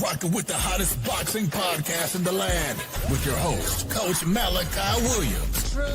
rocking with the hottest boxing podcast in the land with your host, Coach Malachi Williams. True.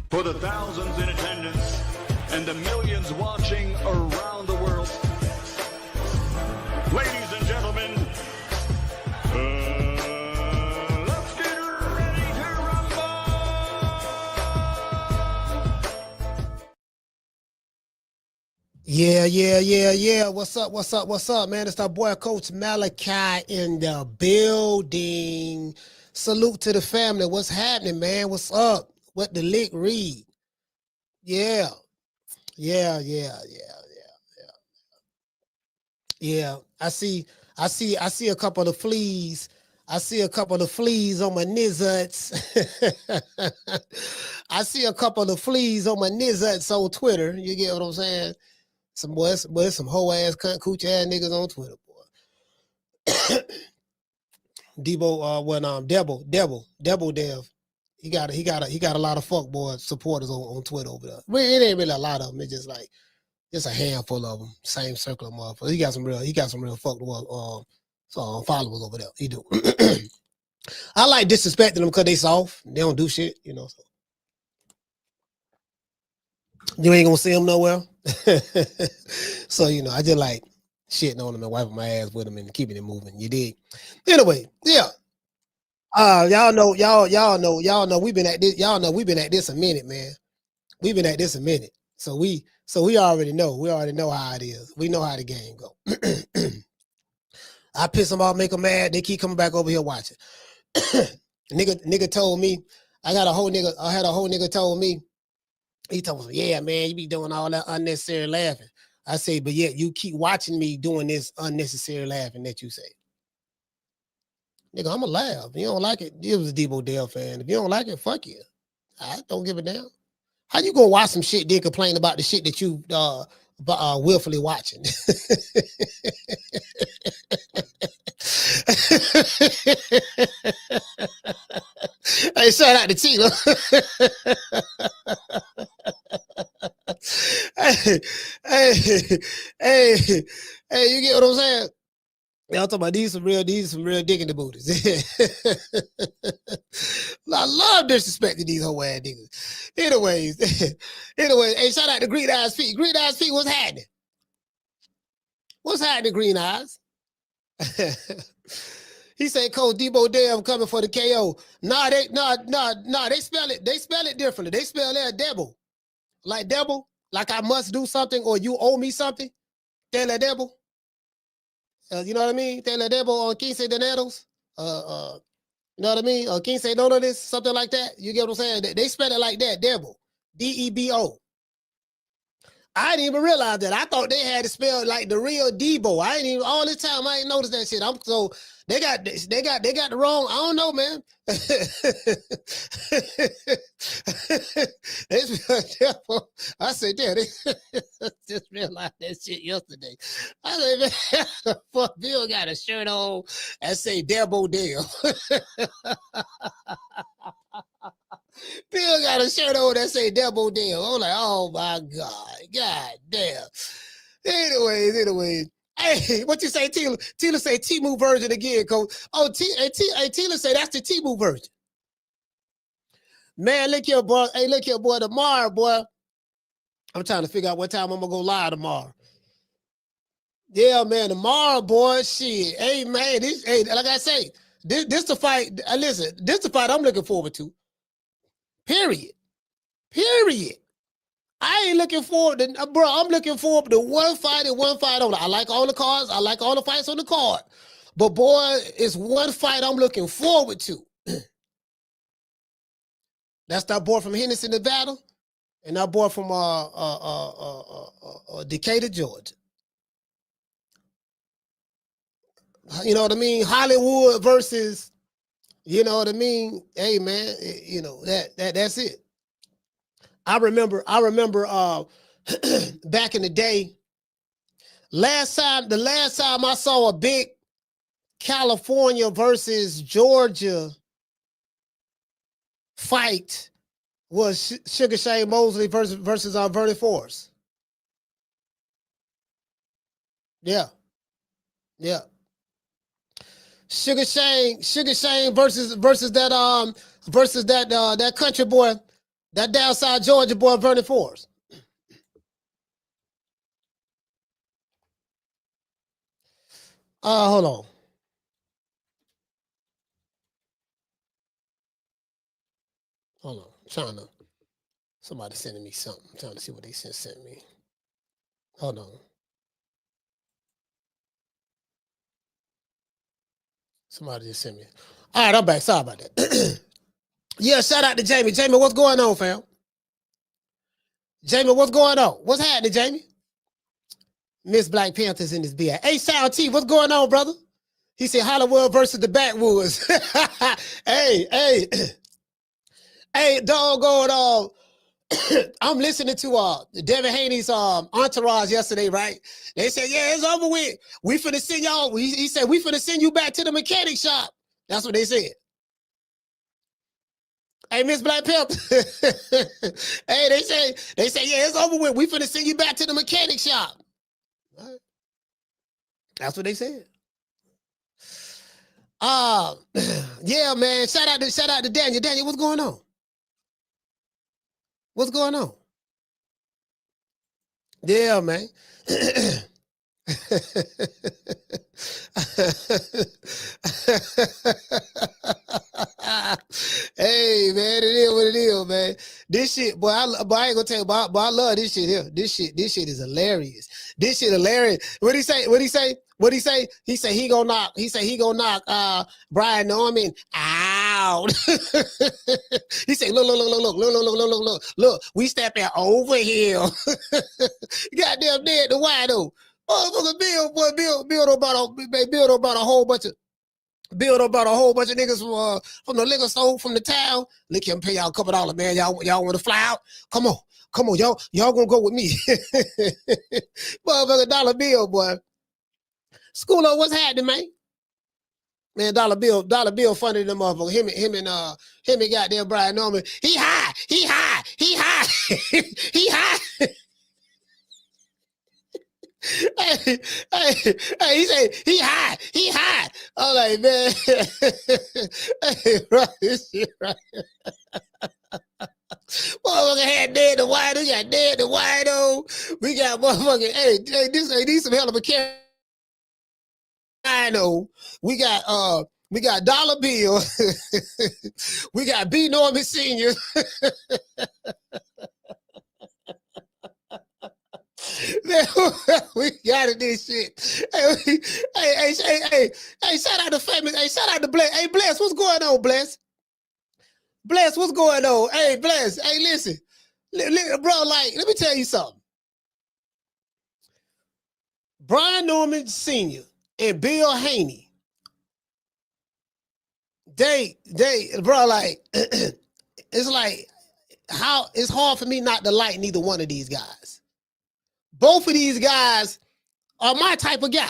For the thousands in attendance and the millions watching around the world, ladies and gentlemen, let's get ready to rumble! Yeah. What's up, man? It's our boy, Coach Malachi in the building. Salute to the family. What's happening, man? What's up? What the lick read? Yeah. I see a couple of fleas. I see a couple of fleas on my nizzards. I see a couple of fleas on my nizzards on Twitter. You get what I'm saying? Some boys, some hoe ass cunt cooch ass niggas on Twitter, boy. Debo, Dev. He got a lot of fuckboy supporters on Twitter over there. Well, it ain't really a lot of them. It's just like a handful of them. Same circle of motherfuckers. He got some real fuckboy followers over there. He do. I like disrespecting them because they soft. They don't do shit, you know. So. You ain't gonna see them nowhere. So you know, I just like shitting on them and wiping my ass with them and keeping it moving. You dig? Anyway, yeah. Y'all know we've been at this a minute, man. We've been at this a minute. So we already know. We already know how it is. We know how the game go. I piss them off, make them mad. They keep coming back over here watching. nigga told me, I had a whole nigga told me, he told me, yeah, man, you be doing all that unnecessary laughing. I say, but yet you keep watching me doing this unnecessary laughing that you say. Nigga, I'ma laugh. If you don't like it, you was a Debo Dale fan. If you don't like it, fuck you. I don't give a damn. How you gonna watch some shit then complain about the shit that you willfully watching? Hey, shout out to Tina. hey, you get what I'm saying? Y'all talking about these some real dick in the booties. I love disrespecting these whole ass niggas. Anyways, hey, shout out to Green Eyes Feet. Green Eyes Feet, what's happening? What's happening, Green Eyes? He said, Coach Debo Dale, I'm coming for the KO. Nah, they spell it differently. They spell that devil. Like devil, like I must do something or you owe me something. Tele devil. You know what I mean? Tele Debo on 15 dineros. You know what I mean? 15 dólares, something like that. You get what I'm saying? They spell it like that, Debo. D-E-B-O. I didn't even realize that. I thought they had to spell like the real Debo. I ain't even all this time. I ain't noticed that shit. They got the wrong. I don't know, man. I said, yeah, they just realized that shit yesterday. I said, man, the fuck, Bill got a shirt on that say Debo Dale. Bill got a shirt on that say Debo Dale. I'm like, oh my God damn. Anyways. Hey, what you say, Tila? Tila say T-Move version again, Coach. Oh, Tila say that's the T-Move version. Man, look here, boy. Hey, look here, boy. Tomorrow, boy. I'm trying to figure out what time I'm gonna go live tomorrow. Yeah, man. Tomorrow, boy, shit. Hey, man. Hey, like I say, this the fight. Listen, this the fight I'm looking forward to. Period. Period. I ain't looking forward to, bro. I'm looking forward to one fight and one fight only. I like all the cards. I like all the fights on the card. But boy, it's one fight I'm looking forward to. That's that boy from Henderson, Nevada, and that boy from Decatur, Georgia. You know what I mean? Hollywood versus, you know what I mean? Hey man, you know, that's it. I remember back in the day, the last time I saw a big California versus Georgia fight was Sugar Shane Mosley versus Vernon Forrest. Yeah. Yeah. Sugar Shane versus that country boy, that down south Georgia boy, Vernon Forrest. Hold on. Hold on. I'm trying to, somebody sending me something. I'm trying to see what they sent me. Hold on. Somebody just sent me. All right, I'm back. Sorry about that. Yeah, shout out to Jamie. Jamie, what's going on, fam? Jamie, what's going on? What's happening, Jamie? Miss Black Panthers in this beer. Hey, Sound T, what's going on, brother? He said Hollywood versus the Backwoods. hey, doggone, I'm listening to Devin Haney's entourage yesterday, right? They said, yeah, it's over with. We finna send y'all. He said, we finna send you back to the mechanic shop. That's what they said. Hey, Miss Black Pimp. Hey, they say, yeah, it's over with. We finna send you back to the mechanic shop. Right. That's what they said. Yeah, man. Shout out to Daniel. Daniel, what's going on? What's going on? Yeah, man. Hey, man, it is what it is, man. This shit, boy, I ain't gonna tell you, but I love this shit here. This shit is hilarious. This shit hilarious. What he say? He said he gonna knock Brian Norman out. He said, look, we stepping over here. Goddamn dead the wide though. Motherfucker build about a whole bunch of niggas from the liquor store from the town. Look here, pay y'all a couple $2, man. Y'all want to fly out? Come on, y'all gonna go with me. Motherfucker dollar bill, boy. Schooler, what's happening, man? Man, dollar bill funny than motherfucker. Him and goddamn Brian Norman. He high. He high. Hey, he say he high. I'm like, man, hey, right, this shit right. Motherfucker had dead the white. We got dead the white on. We got motherfucking. Hey, these some hell of a carry. I know. We got dollar bill. We got B Norman Senior. We got it, this shit. Hey, shout out to famous. Hey, shout out to Bless. Hey, Bless, what's going on, Bless? Bless, what's going on? Hey, Bless. Hey, listen, bro. Like, let me tell you something. Brian Norman Sr. and Bill Haney. They, bro. Like, it's like how it's hard for me not to like neither one of these guys. Both of these guys are my type of guy.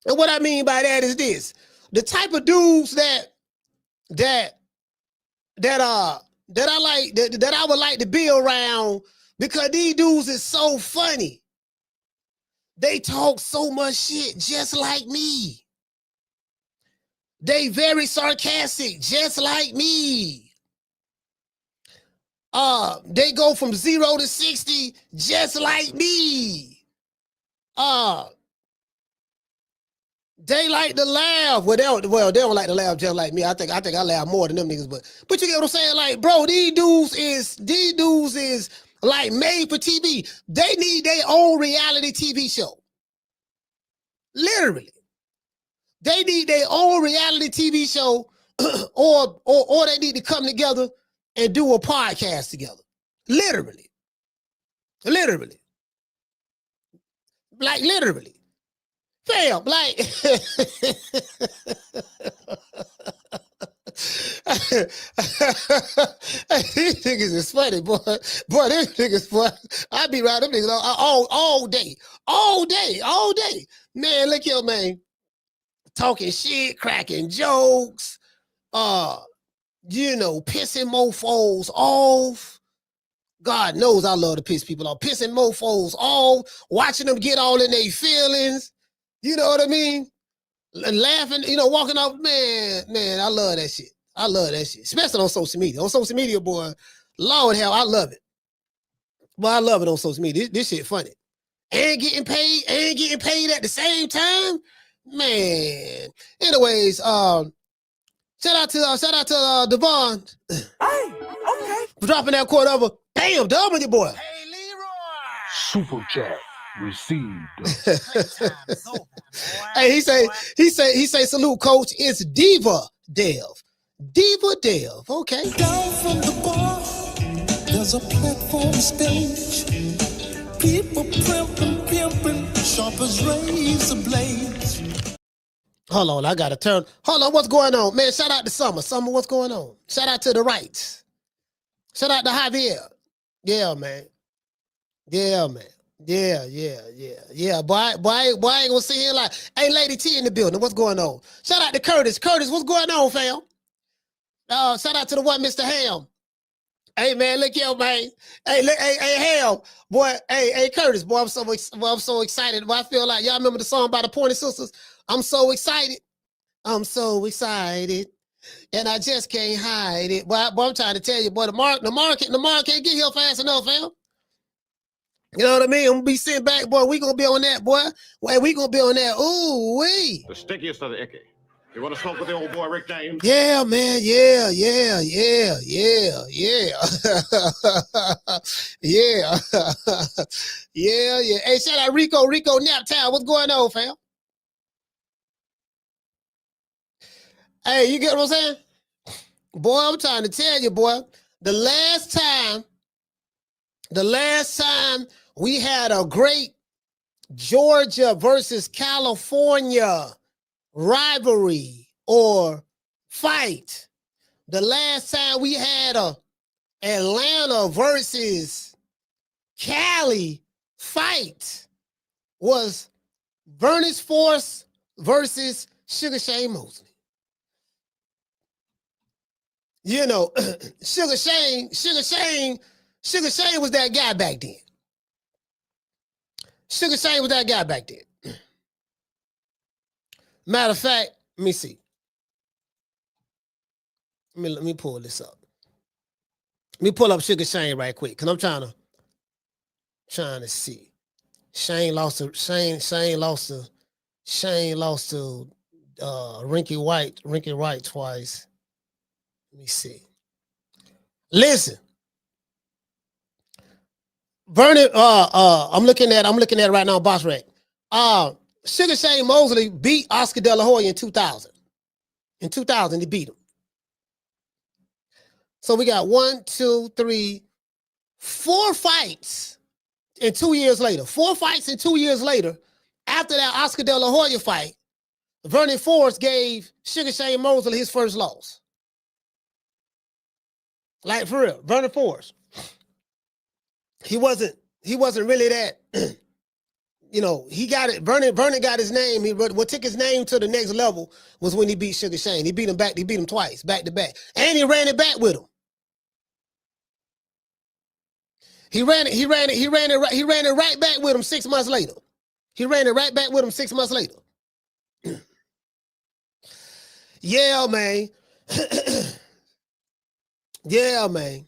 And what I mean by that is this. The type of dudes that I like, that I would like to be around, because these dudes is so funny. They talk so much shit just like me. They very sarcastic just like me. They go from 0 to 60 just like me. They like to laugh. Well, they don't like to laugh just like me. I think I laugh more than them niggas. But you get what I'm saying? Like, bro, these dudes is like made for TV. They need their own reality TV show. Literally, they need their own reality TV show, or they need to come together and do a podcast together. Literally, like literally. Fam, like these niggas is funny, boy. Boy, them niggas, boy. I be around them niggas all day. Man, look here, man. Talking shit, cracking jokes, pissing mofos off. God knows I love to piss people off. Pissing mofos off, watching them get all in their feelings. You know what I mean? And laughing, walking off. Man, I love that shit. Especially on social media. On social media, boy, Lord hell, I love it. But I love it on social media. This shit funny. And getting paid at the same time. Man. Anyways, shout out to Devon. Hey, okay. For dropping that quote over. Damn, W, boy. Hey, Leroy. Super chat received. Hey, he say, salute, coach. It's Diva Dev. Okay. Down from the bar, there's a platform stage. People pimping, sharp as razor blades. Hold on, I gotta turn. Hold on, what's going on? Man, shout out to Summer. Summer, what's going on? Shout out to the rights. Shout out to Javier. Yeah, man. Yeah. Boy, I ain't gonna sit here like, hey, Lady T in the building. What's going on? Shout out to Curtis. Curtis, what's going on, fam? Shout out to the one, Mr. Ham. Hey, man, look here, man. Hey, Ham. Boy, hey, Curtis, boy, I'm so excited. Boy, I feel like, y'all remember the song by the Pointer Sisters? I'm so excited. And I just can't hide it. Boy, I'm trying to tell you, boy, the market can't get here fast enough, fam. You know what I mean? I'm gonna be sitting back, boy. We gonna be on that, boy. Wait, we gonna be on that. Ooh, wee. The stickiest of the icky. You want to smoke with the old boy Rick James? Yeah, man. Yeah. Yeah. Hey, shout out Rico Naptown. What's going on, fam? Hey, you get what I'm saying? Boy, I'm trying to tell you, boy. The last time we had a great Georgia versus California rivalry or fight. The last time we had a Atlanta versus Cali fight was Vernice Force versus Sugar Shane Mosley. You know, Sugar Shane was that guy back then. Sugar Shane was that guy back then. Matter of fact, let me see. Let me pull this up. Let me pull up Sugar Shane right quick, because I'm trying to see. Shane lost to Rinky White twice. Let me see. Listen. Vernon, I'm looking at it right now, Boss Rec. Sugar Shane Mosley beat Oscar De La Hoya in 2000. In 2000, he beat him. So we got 1, 2, 3, 4 fights in 2 years later. 4 fights in 2 years later. After that Oscar De La Hoya fight, Vernon Forrest gave Sugar Shane Mosley his first loss. Like, for real, Vernon Forrest. He wasn't really that, he got it. Vernon got his name. What took his name to the next level was when he beat Sugar Shane. He beat him twice, back to back. And he ran it back with him. He ran it right back with him 6 months later. He ran it right back with him 6 months later. Yeah, man. Yeah, man.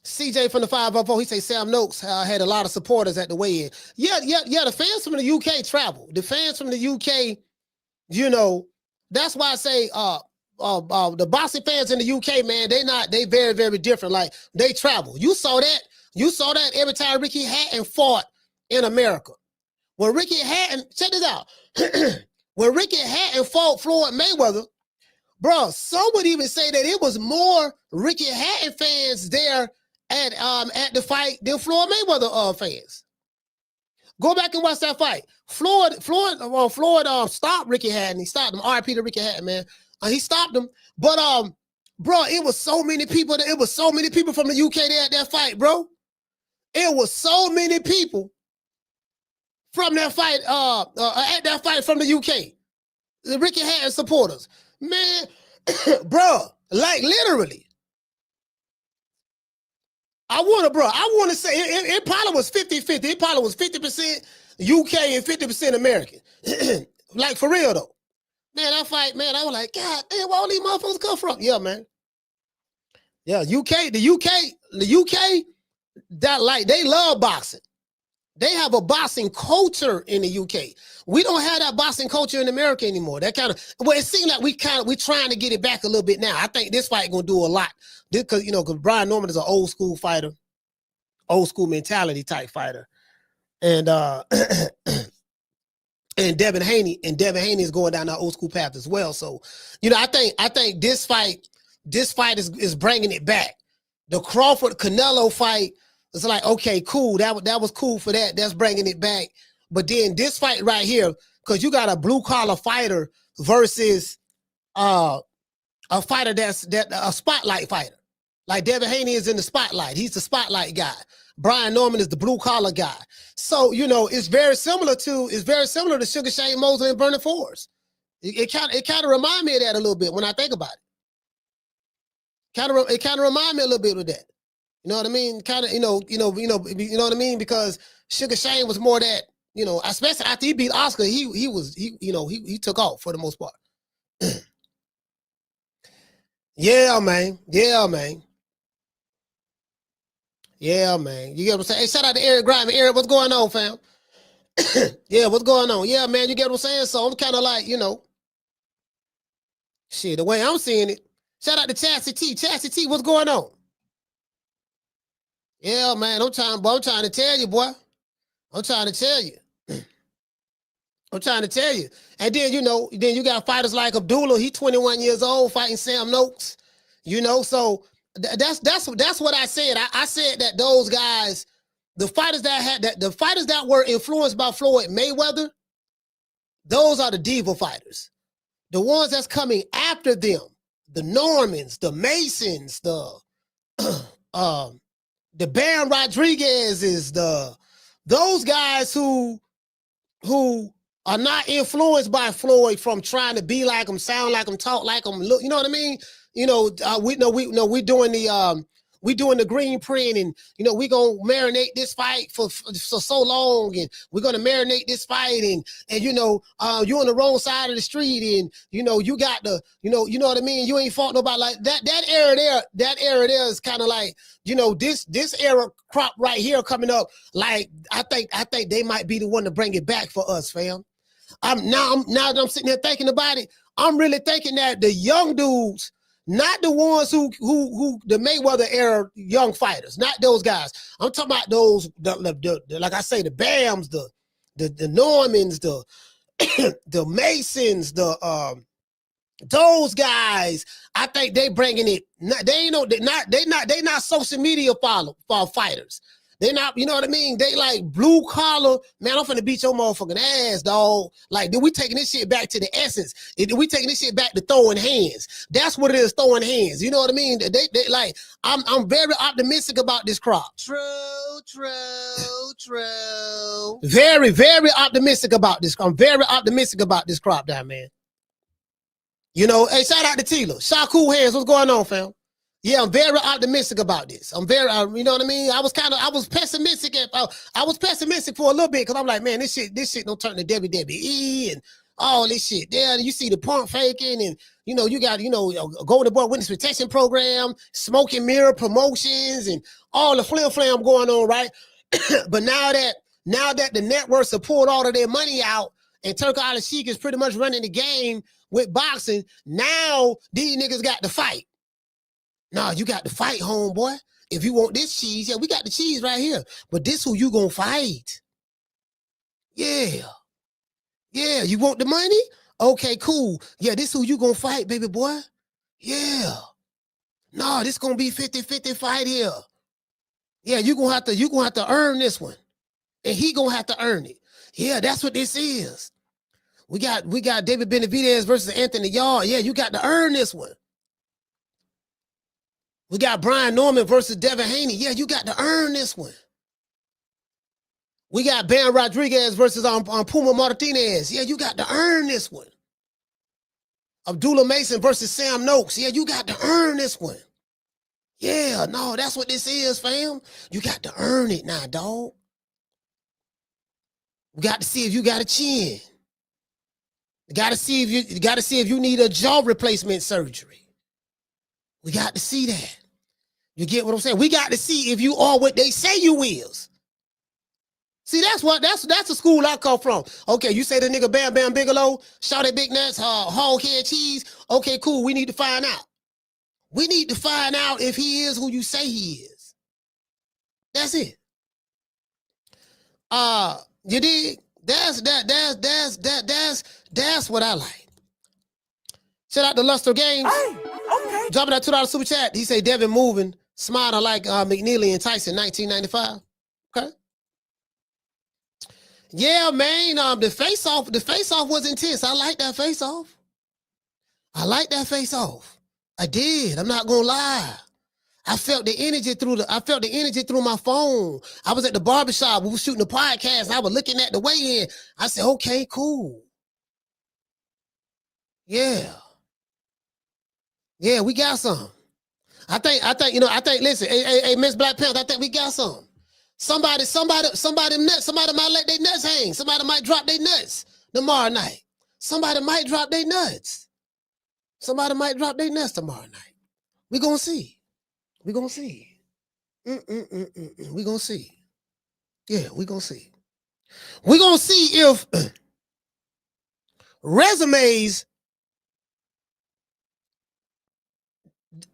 CJ from the 504, he say Sam Noakes had a lot of supporters at the weigh-in. Yeah. The fans from the UK travel. The fans from the UK, you know, that's why I say the boxing fans in the UK, man, they very, very different. Like, they travel. You saw that every time Ricky Hatton fought in America. When Ricky Hatton, check this out. When Ricky Hatton fought Floyd Mayweather, bro, some would even say that it was more Ricky Hatton fans there at the fight than Floyd Mayweather fans. Go back and watch that fight. Floyd stopped Ricky Hatton. He stopped him. RIP to Ricky Hatton, man. He stopped him. But bro, it was so many people. It was so many people from the UK there at that fight, bro. It was so many people from that fight, at that fight from the UK. The Ricky Hatton supporters. Man, bro, like literally. I want to say it probably was 50-50. It probably was 50% UK and 50% American. Like, for real, though. Man, that fight, man, I was like, God damn, where all these motherfuckers come from? Yeah, man. Yeah, the UK, that, like, they love boxing. They have a boxing culture in the UK. We don't have that boxing culture in America anymore. That kind of, well, it seems like we're trying to get it back a little bit now. I think this fight gonna do a lot. Because, you know, because Brian Norman is an old school fighter, old school mentality type fighter. And and Devin Haney is going down that old school path as well. So, you know, I think this fight is bringing it back. The Crawford Canelo fight, it's like, okay, cool. That was cool for that. That's bringing it back. But then this fight right here, because you got a blue collar fighter versus a fighter that's a spotlight fighter. Like, Devin Haney is in the spotlight. He's the spotlight guy. Brian Norman is the blue collar guy. So, you know, it's very similar to Sugar Shane Mosley and Bernie Forrest. It kind of remind me of that a little bit when I think about it. It kind of remind me a little bit of that. You know what I mean? Kind of, you know what I mean? Because Sugar Shane was more that, you know, especially after he beat Oscar, he took off for the most part. Yeah, man. Yeah, man. You get what I'm saying? Hey, shout out to Eric Grimes. Eric, what's going on, fam? Yeah, what's going on? Yeah, man, you get what I'm saying? So I'm kind of like, you know, shit, the way I'm seeing it. Shout out to Chastity. Chastity, what's going on? Yeah, man, I'm trying to tell you, boy. I'm trying to tell you. And then, you know, you got fighters like Abdullah. He's 21 years old fighting Sam Noakes. You know, so that's what I said. I said that those guys, the fighters that were influenced by Floyd Mayweather, those are the diva fighters. The ones that's coming after them, the Normans, the Masons, the Baron Rodriguez's, those guys who are not influenced by Floyd from trying to be like him, sound like him, talk like him, look, you know what I mean? You know, we doing the green print, and you know, we gonna marinate this fight for so long, and we're gonna marinate this fight, and you know, you're on the wrong side of the street, and you know, you got the, you know what I mean? You ain't fought nobody like that. That era there is kind of like, you know, this era crop right here coming up. Like, I think they might be the one to bring it back for us, fam. Now that I'm sitting here thinking about it, I'm really thinking that the young dudes, not the ones who the Mayweather era young fighters, not those guys. I'm talking about those, the like I say, the Bams, the Normans, the the Masons, those guys. I think they bringing it. They not social media fighters. They not, you know what I mean? They like blue collar, man, I'm finna beat your motherfucking ass, dog. Like, we taking this shit back to the essence. We taking this shit back to throwing hands. That's what it is, throwing hands. You know what I mean? They like, I'm very optimistic about this crop. True. Very, very optimistic about this. I'm very optimistic about this crop down, man. You know, hey, shout out to Tila. Shot Cool Hands, what's going on, fam? Yeah, I'm very optimistic about this. I'm very, you know what I mean? I was pessimistic. I was pessimistic for a little bit because I'm like, man, this shit don't turn to WWE and all this shit. There you see the pump faking and, you got, a Golden Boy Witness Protection Program, smoke and mirror promotions and all the flim-flam going on, right? But now that the networks have pulled all of their money out and Turk Al Sheikh is pretty much running the game with boxing, now these niggas got to fight. Nah, you got to fight, homeboy. If you want this cheese, yeah, we got the cheese right here. But this who you gonna fight. Yeah. Yeah, you want the money? Okay, cool. Yeah, this who you gonna fight, baby boy. Yeah. Nah, this gonna be 50-50 fight here. Yeah, you gonna have to earn this one. And he gonna have to earn it. Yeah, that's what this is. We got David Benavidez versus Anthony Yarde. Yeah, you got to earn this one. We got Brian Norman versus Devin Haney. Yeah, you got to earn this one. We got Ben Rodriguez versus Puma Martinez. Yeah, you got to earn this one. Abdullah Mason versus Sam Noakes. Yeah, you got to earn this one. Yeah, no, that's what this is, fam. You got to earn it now, dog. We got to see if you got a chin. You got to see if you need a jaw replacement surgery. We got to see that. You get what I'm saying? We got to see if you are what they say you is. See, that's the school I come from. Okay, you say the nigga Bam Bam Bigelow, shot at big nuts, hog head cheese. Okay, cool. We need to find out. We need to find out if he is who you say he is. That's it. You dig? That's what I like. Shout out to Luster Games. Hey, okay. Dropping that $2 super chat. He say Devin moving, smiling like McNeely and Tyson, 1995. Okay. Yeah, man. The face off was intense. I like that face off. I did. I'm not gonna lie. I felt the energy through my phone. I was at the barbershop. We were shooting the podcast. And I was looking at the weigh-in. I said, okay, cool. Yeah. Yeah, we got some. I think, listen, hey, Miss Black Panther, I think we got some. Somebody might let their nuts hang. Somebody might drop their nuts tomorrow night. Somebody might drop their nuts. Tomorrow night. We gonna see. We gonna see. We gonna see. Yeah, we gonna see. We gonna see if resumes,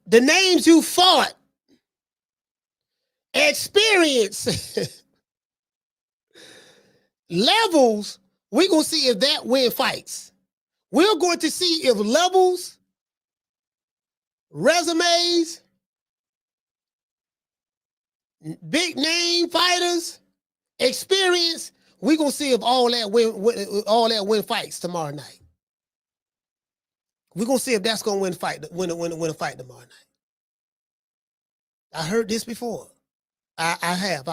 the names you fought, experience, levels, we gonna see if that win fights. We're going to see if levels, resumes, big name fighters, experience, we're gonna see if all that win fights tomorrow night. We're gonna see if that's gonna win a fight tomorrow night. I heard this before. I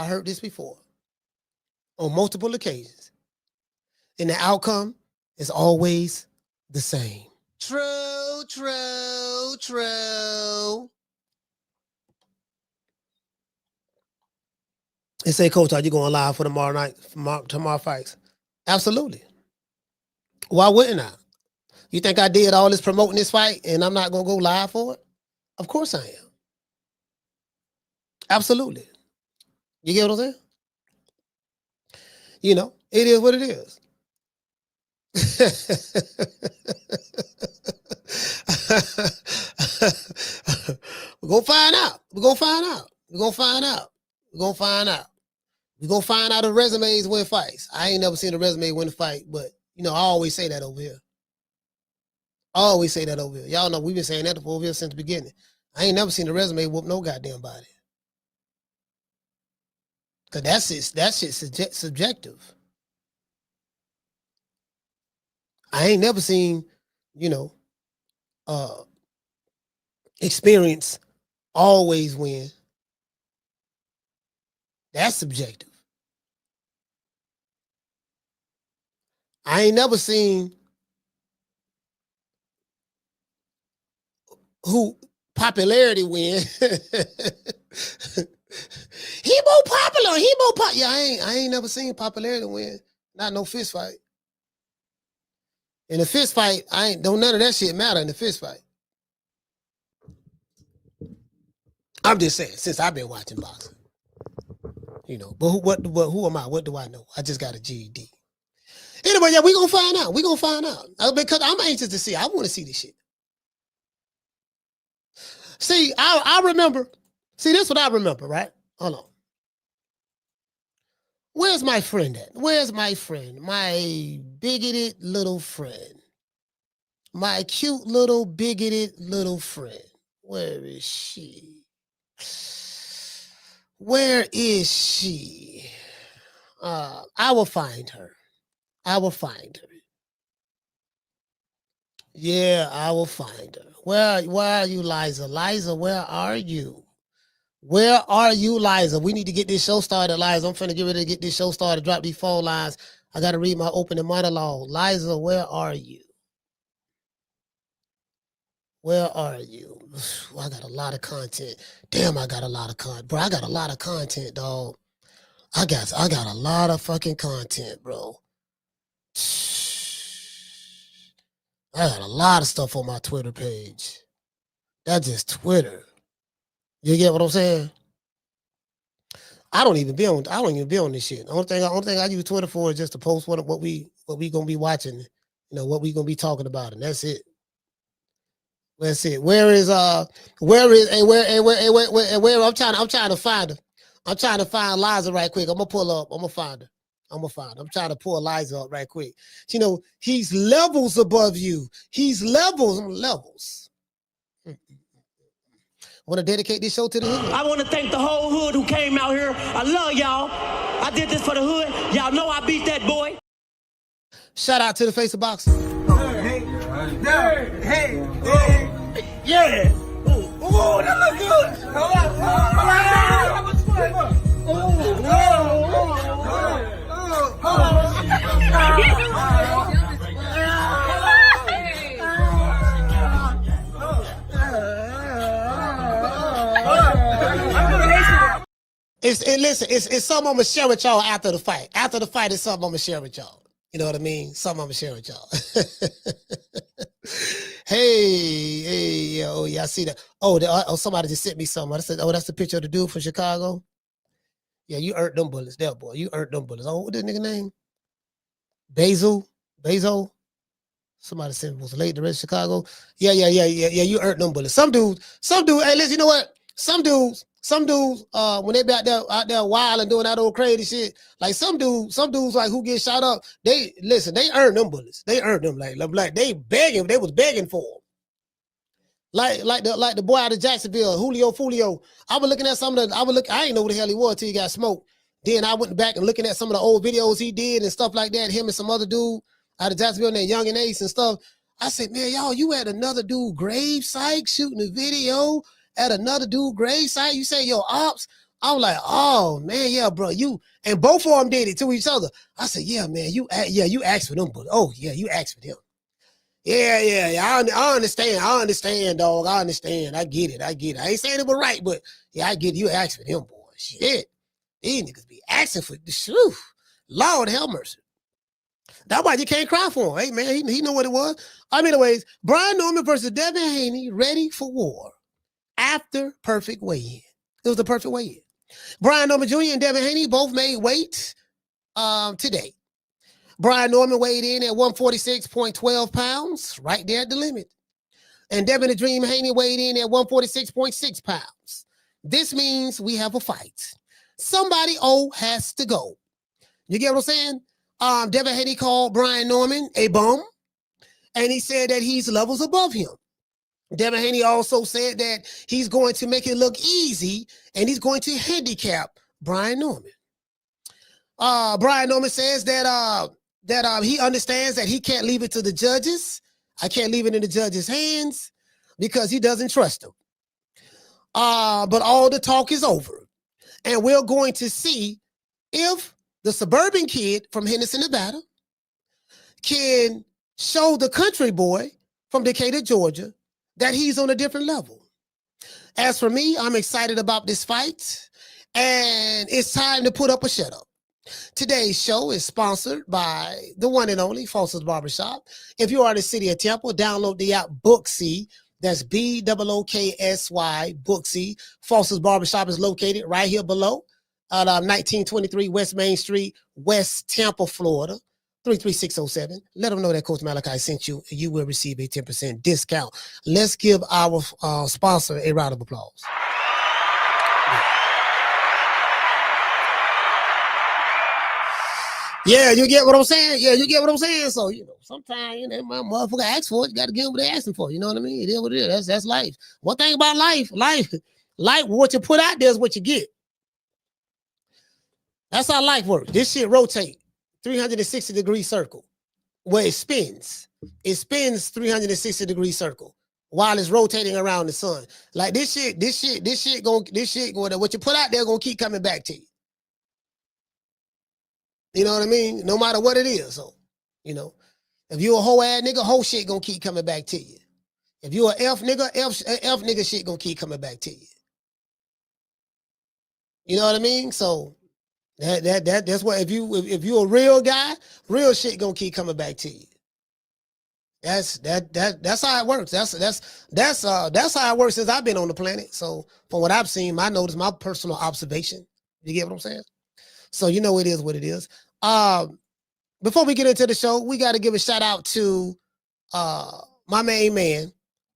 heard this before on multiple occasions. And the outcome is always the same. True. They say, Coach, are you going live for tomorrow night, tomorrow fights? Absolutely. Why wouldn't I? You think I did all this promoting this fight and I'm not going to go live for it? Of course I am. Absolutely. You get what I'm saying? You know, it is what it is. We're going to find out. We're going to find out if resumes win fights. I ain't never seen a resume win a fight, but, I always say that over here. Y'all know we've been saying that over here since the beginning. I ain't never seen a resume whoop no goddamn body. Because that shit's subjective. I ain't never seen, experience always win. That's subjective. I ain't never seen who popularity win. He more popular. Yeah, I ain't never seen popularity win. Not no fist fight. In a fist fight, don't none of that shit matter in the fist fight. I'm just saying, since I've been watching boxing, you know. But who am I? What do I know? I just got a GED. Anyway, yeah, we gonna find out. We gonna find out because I'm anxious to see. I want to see this shit. See, I remember. See, this is what I remember, right? Hold on. Where's my friend at? Where's my friend? My bigoted little friend. My cute little bigoted little friend. Where is she? Where is she? I will find her. I will find her. Yeah, I will find her. Where are you, Liza? Liza, where are you? Where are you, Liza? We need to get this show started, Liza. I'm finna get ready to get this show started. Drop these phone lines. I got to read my opening monologue. Liza, where are you? Where are you? I got a lot of content. Damn, I got a lot of content. Bro, I got a lot of content, dog. I got a lot of fucking content, bro. I got a lot of stuff on my Twitter page. That's just Twitter. You get what I'm saying? I don't even be on this shit. The only thing I use Twitter for is just to post what we gonna be watching, you know, what we gonna be talking about, and that's it. That's it. Where I'm trying to find her. I'm trying to find Liza right quick. I'm gonna pull up. I'm gonna find her. I'm trying to pull Liza up right quick. You know, he's levels above you. He's levels. I want to dedicate this show to the hood. I want to thank the whole hood who came out here. I love y'all. I did this for the hood. Y'all know I beat that boy. Shout out to the face of boxing. Hey. Yeah. Ooh, that look good. It's something I'm gonna share with y'all after the fight. After the fight, it's something I'm gonna share with y'all. You know what I mean? Something I'm gonna share with y'all. Hey, oh yeah, I see that. Oh, somebody just sent me something. I said, oh, that's the picture of the dude from Chicago. Yeah, you earned them bullets there, boy. You earned them bullets. Oh, what this nigga name? Basil. Somebody said was late the rest of Chicago. Yeah. You earned them bullets. Some dudes. Hey, listen, you know what? Some dudes, when they be out there wild and doing that old crazy shit, like some dudes like who get shot up, they earn them bullets. They earned them like they was begging for them. Like the boy out of Jacksonville, Julio. I was looking at some of the, I didn't know who the hell he was till he got smoked. Then I went back and looking at some of the old videos he did and stuff like that, him and some other dude out of Jacksonville named Young and Ace and stuff. I said, man, y'all, you at another dude grave site shooting a video at another dude grave site. You say your ops. I was like, oh man, yeah, bro, you and both of them did it to each other. I said, yeah, man, you asked for them, but oh yeah, you asked for them. Yeah. I understand, dog. I understand. I get it. I ain't saying it was right, but yeah, I get it. You asked for them, boy. Shit, these niggas be asking for this. Lord have mercy. That's why you can't cry for him. Hey man, he know what it was. Anyways, Brian Norman versus Devin Haney, ready for war. After perfect weigh-in. It was the perfect weigh-in. Brian Norman Jr. and Devin Haney both made weight today. Brian Norman weighed in at 146.12 pounds, right there at the limit. And Devin the Dream Haney weighed in at 146.6 pounds. This means we have a fight. Somebody has to go. You get what I'm saying? Devin Haney called Brian Norman a bum, and he said that he's levels above him. Devin Haney also said that he's going to make it look easy, and he's going to handicap Brian Norman. Brian Norman says that he understands that he can't leave it to the judges. I can't leave it in the judges' hands because he doesn't trust them. But all the talk is over, and we're going to see if the suburban kid from Henderson, Nevada, can show the country boy from Decatur, Georgia, that he's on a different level. As for me, I'm excited about this fight, and it's time to put up a shut up. Today's show is sponsored by the one and only Foster's Barbershop. If you are in the city of Temple, download the app Booksy. That's BOOKSY, Booksy. Foster's Barbershop is located right here below at 1923 West Main Street, West Tampa, Florida, 33607. Let them know that Coach Malachi sent you. You will receive a 10% discount. Let's give our sponsor a round of applause. Yeah, you get what I'm saying? Yeah, you get what I'm saying? So, sometimes, my motherfucker asks for it. You got to give them what they're asking for. You know what I mean? It is what it is. That's life. One thing about life, what you put out there is what you get. That's how life works. This shit rotate 360-degree circle where it spins. It spins 360-degree circle while it's rotating around the sun. Like this shit, what you put out there gonna keep coming back to you. You know what I mean? No matter what it is. So, if you a whole ass nigga, whole shit gonna keep coming back to you. If you a F nigga, F nigga shit gonna keep coming back to you. You know what I mean? So that's what if you a real guy, real shit gonna keep coming back to you. That's how it works. That's how it works since I've been on the planet. So from what I've seen, my personal observation. You get what I'm saying? So it is what it is. Before we get into the show, we got to give a shout out to my main man,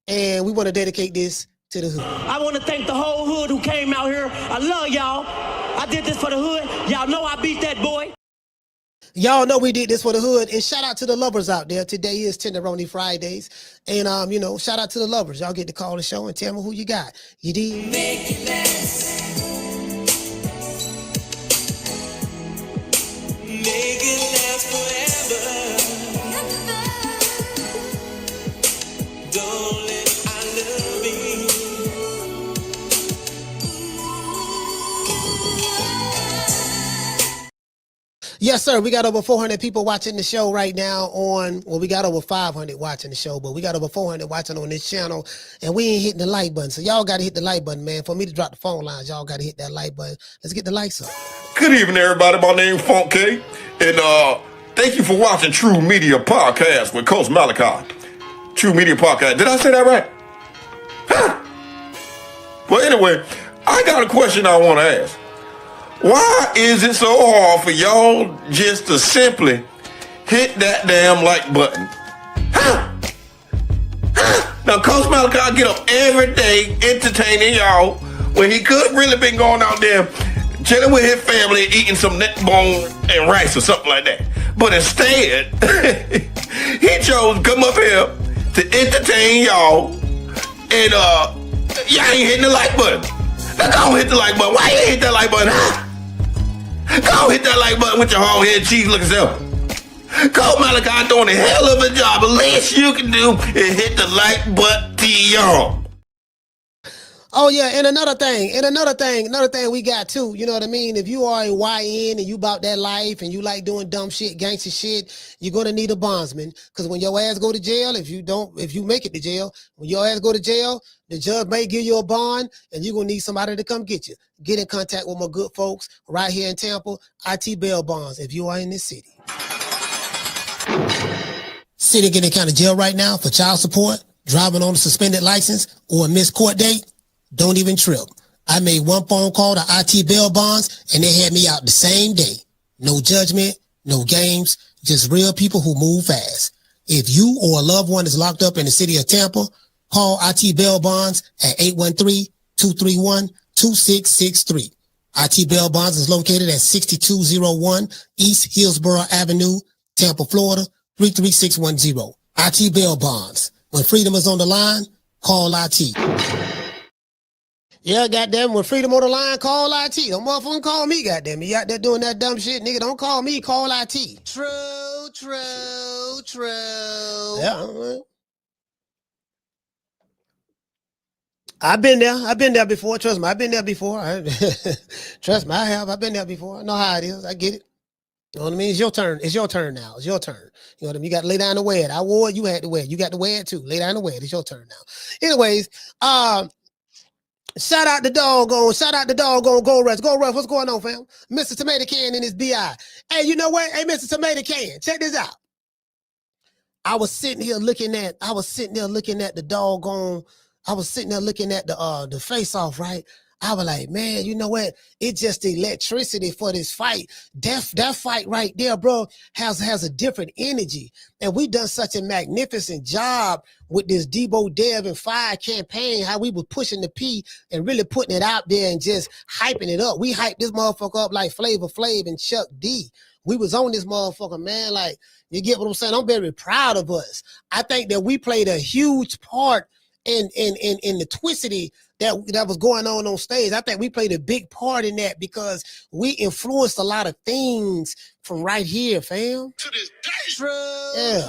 and we want to dedicate this to the hood. I want to thank the whole hood who came out here. I love y'all. I did this for the hood. Y'all know I beat that boy. Y'all know we did this for the hood, and shout out to the lovers out there. Today is Tenderoni Fridays, and shout out to the lovers. Y'all get to call the show and tell me who you got. You did. Make it last. Make it last forever. Don't let I love you. Yes, sir. We got over 400 people watching the show right now we got over 500 watching the show, but we got over 400 watching on this channel, and we ain't hitting the like button. So y'all got to hit the like button, man. For me to drop the phone lines, y'all got to hit that like button. Let's get the likes up. Good evening, everybody. My name's Funk K, and thank you for watching True Media Podcast with Coach Malachi. True Media Podcast. Did I say that right? Huh. Well, anyway, I got a question I want to ask. Why is it so hard for y'all just to simply hit that damn like button? Huh? Huh? Now, Coach Malachi get up every day entertaining y'all when he could really been going out there chilling with his family, eating some neck bone and rice or something like that. But instead, he chose to come up here to entertain y'all, and y'all ain't hitting the like button. Now go hit the like button. Why you ain't hit that like button? Huh? Go hit that like button with your hard head cheese looking self. Coach Malachi doing a hell of a job. The least you can do is hit the like button, y'all. Oh yeah, and another thing we got too, you know what I mean? If you are a YN and you about that life and you like doing dumb shit, gangster shit, you're gonna need a bondsman. Cause when your ass go to jail, if you make it to jail, when your ass go to jail, the judge may give you a bond and you're gonna need somebody to come get you. Get in contact with my good folks right here in Tampa, IT Bail Bonds, if you are in this city. Sitting in the county jail right now for child support, driving on a suspended license, or a missed court date. Don't even trip. I made one phone call to IT Bail Bonds, and they had me out the same day. No judgment, no games, just real people who move fast. If you or a loved one is locked up in the city of Tampa, call IT Bail Bonds at 813-231-2663. IT Bail Bonds is located at 6201 East Hillsborough Avenue, Tampa, Florida, 33610. IT Bail Bonds. When freedom is on the line, call IT. Yeah, goddamn, when freedom on the line, call IT. Don't motherfucking call me, goddamn. You out there doing that dumb shit, nigga. Don't call me, call IT. True. Yeah. I've been there before. Trust me, I've been there before. Trust me, I have. I've been there before. I know how it is. I get it. You know what I mean? It's your turn. It's your turn now. It's your turn. You know what I mean? You got to lay down the wear it. I wore it. You had to wear it. You got to wear it too. Lay down the wear it. It's your turn now. Anyways, Shout out the doggone Go Rush. Go Rush, what's going on, fam? Mr. Tomato Can in his BI. Hey, you know what? Hey, Mr. Tomato Can, check this out. I was sitting there looking at the doggone, the face off, right? I was like, man, you know what? It's just the electricity for this fight. That fight right there, bro, has a different energy. And we done such a magnificent job with this Debo, Dev, and Fire campaign, how we were pushing the P and really putting it out there and just hyping it up. We hyped this motherfucker up like Flavor Flav and Chuck D. We was on this motherfucker, man. Like, you get what I'm saying? I'm very proud of us. I think that we played a huge part in the twicity that was going on stage. I think we played a big part in that because we influenced a lot of things from right here, fam. To this day.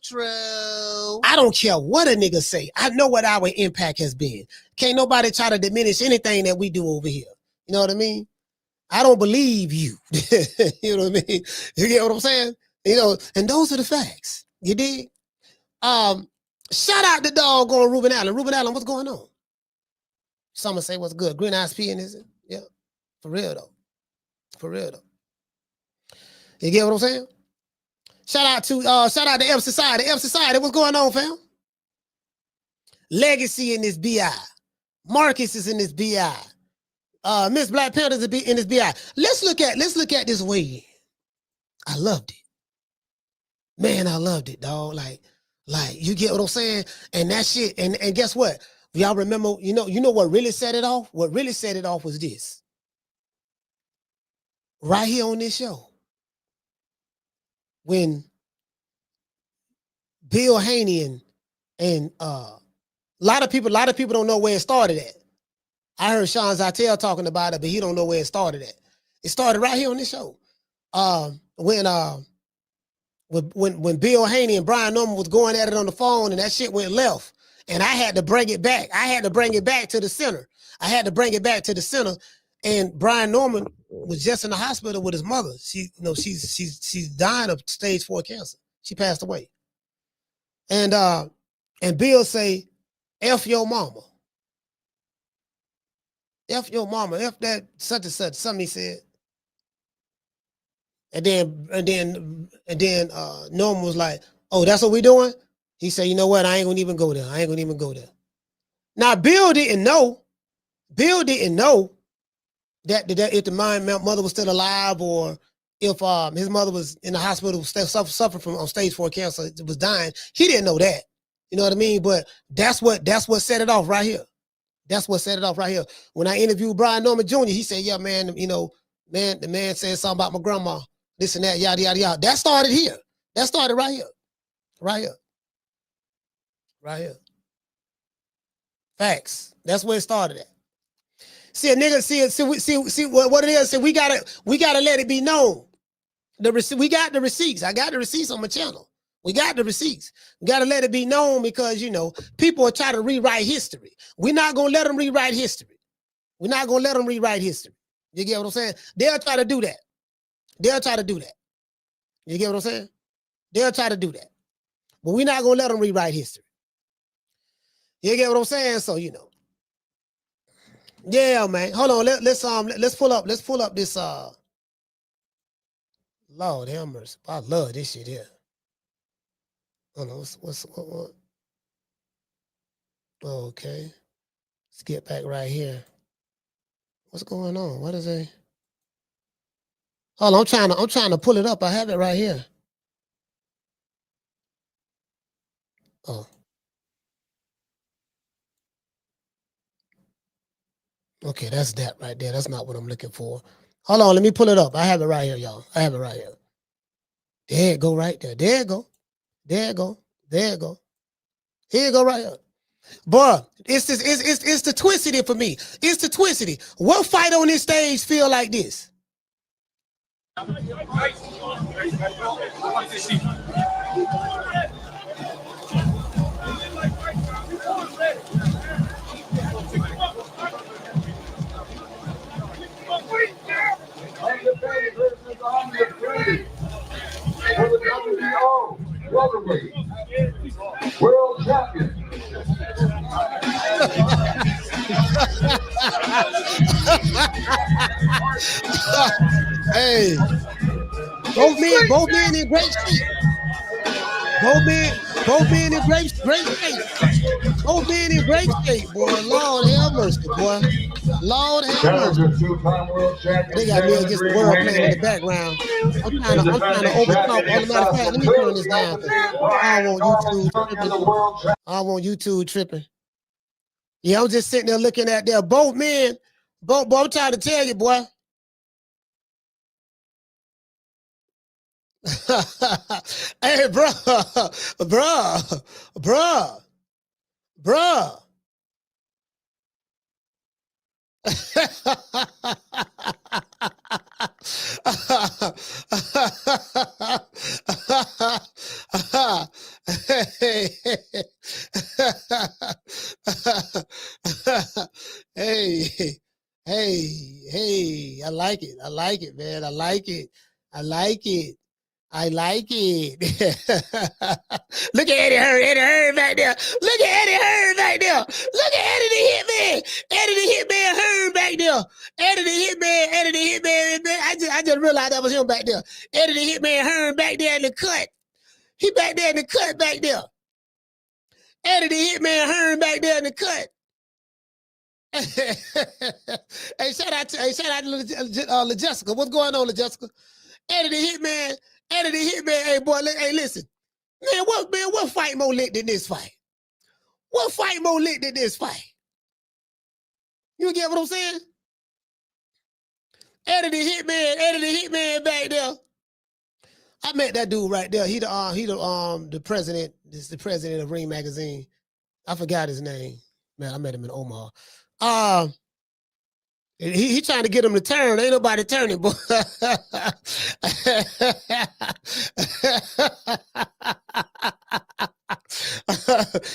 True. I don't care what a nigga say. I know what our impact has been. Can't nobody try to diminish anything that we do over here. You know what I mean? I don't believe you. You know what I mean? You get what I'm saying? You know, and those are the facts. You dig? Shout out the doggone Ruben Allen. Ruben Allen, what's going on? Someone say what's good. Green Eyes P in this? Yeah. For real though. You get what I'm saying? Shout out to F Society. F Society, what's going on, fam? Legacy in this BI. Marcus is in this BI. Miss Black Panther's in this BI. Let's look at this weigh-in. I loved it. Man, I loved it, dog. Like, you get what I'm saying? And that shit, and guess what? Y'all remember, you know what really set it off? What really set it off was this. Right here on this show. When Bill Haney and a lot of people don't know where it started at. I heard Sean Zytel talking about it, but he don't know where it started at. It started right here on this show. When Bill Haney and Brian Norman was going at it on the phone and that shit went left. And I had to bring it back. I had to bring it back to the center. And Brian Norman was just in the hospital with his mother. She's dying of stage 4 cancer. She passed away. And Bill say, F your mama. F your mama. F that such and such. Something he said. And then Norman was like, oh, that's what we doing? He said, you know what? I ain't gonna even go there. Now, Bill didn't know that if the mother was still alive or if his mother was in the hospital suffering from stage 4 cancer, was dying. He didn't know that. You know what I mean? But that's what set it off right here. When I interviewed Brian Norman Jr., he said, yeah, man, the man said something about my grandma, this and that, yada, yada, yada. That started here. That started right here. Facts. That's where it started at. See a nigga, see what it is. See, we gotta let it be known. We got the receipts. I got the receipts on my channel. We got the receipts. We gotta let it be known because people are trying to rewrite history. We're not gonna let them rewrite history. You get what I'm saying? They'll try to do that. You get what I'm saying? They'll try to do that. But we're not gonna let them rewrite history. You get what I'm saying? So yeah, man. Hold on. Let's pull up this Lord have mercy. I love this shit here. Hold on. What? Okay. Let's get back right here. What's going on? What is it? Hold on, I'm trying to pull it up. I have it right here. Oh. Okay, that's that right there. That's not what I'm looking for. Hold on, let me pull it up. I have it right here, y'all. There it go right there. There it go. Here you go right here. Boy, it's the twicity for me. It's the twicity. What fight on this stage feel like this? For the WBO Rivalries World Champion. Hey, both men in great shape. Both men in great shape. Both men in great shape, boy. Lord have mercy, boy. Lord have mercy. They got me against the world playing in the background. I'm trying to overtalk. As a matter of fact, let me turn this down because I don't want YouTube tripping. I don't want YouTube tripping. Yeah, I'm just sitting there looking at there. Both men, boy, I'm trying to tell you, boy. Hey, bruh. Hey, I like it, man. I like it. Look at Eddie Hearn back there. Look at Eddie Hearn back there. Look at Eddie the Hitman. Eddie the Hitman Hearn back there. Eddie the Hitman. I just realized that was him back there. Eddie the Hitman Hearn back there in the cut. He back there in the cut back there. Eddie the Hitman Hearn back there in the cut. Hey, shout out to LaJessica. What's going on, LaJessica? Eddie the Hitman. Hey, boy, hey, listen. Man, what fight more lit than this fight? What fight more lit than this fight? You get what I'm saying? Eddie the Hitman back there. I met that dude right there. He the president. This is the president of Ring Magazine. I forgot his name. Man, I met him in Omaha. He trying to get him to turn. Ain't nobody turning, boy.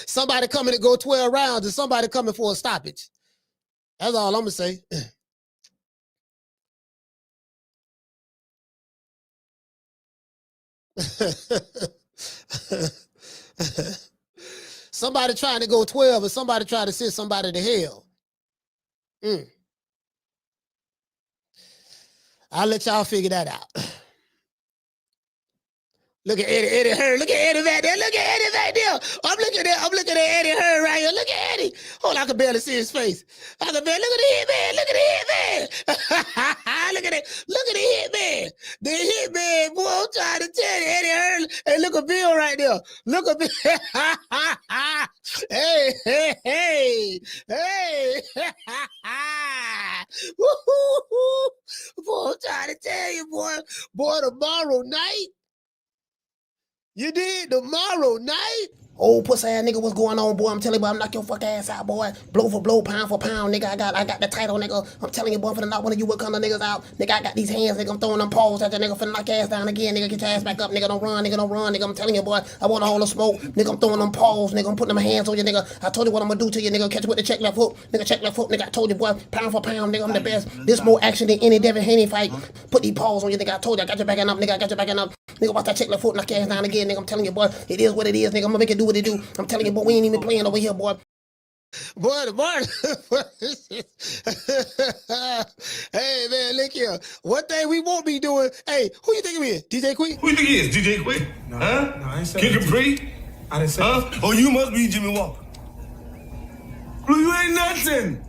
Somebody coming to go 12 rounds and somebody coming for a stoppage. That's all I'm gonna say. Somebody trying to go 12 and somebody trying to send somebody to hell. I'll let y'all figure that out. Look at Eddie Hearn. Look at Eddie back there. Look at Eddie back there. I'm looking at Eddie Hearn right here. Look at Eddie. Hold on, I can barely see his face. Look at the Hitman. Look at the Hitman. Look at it. Look at the Hitman. The Hitman, boy, I'm trying to tell you, Eddie Hearn. Hey, look at Bill right there. Look at Bill. Hey. Boy, I'm trying to tell you, boy, tomorrow night. You did? Tomorrow night? Old pussy ass nigga, what's going on, boy? I'm telling you, boy, I'm knock your fuck ass out, boy. Blow for blow, pound for pound, nigga. I got the title, nigga. I'm telling you, boy, for the knock one of you what kind of niggas out. Nigga, I got these hands, nigga. I'm throwing them paws at the nigga, finna knock your ass down again, nigga. Get your ass back up, nigga. Don't run, nigga. I'm telling you, boy, I want all the smoke. Nigga, I'm throwing them paws, nigga. I'm putting them hands on you, nigga. I told you what I'm gonna do to you, nigga. Catch you with the check left hook. Nigga, check left hook, nigga. I told you, boy, pound for pound, nigga. I'm the best. This more action than any Devin Haney fight. Put these paws on you, nigga. I told you, I got your back up, nigga. I got your back up. Nigga, watch that check left foot, knock your ass down again, nigga. I'm telling you, boy, it is what it is, nigga. I'm gonna make it do what it do. I'm telling you, boy, we ain't even playing over here, boy. Boy, hey, man, look here. One thing we won't be doing. Hey, who you think it is? DJ Quick? Who you think he is? DJ Quick? No, huh? No, I ain't saying Kid Capri? I didn't say that. Oh, you must be Jimmy Walker. Blue, you ain't nothing.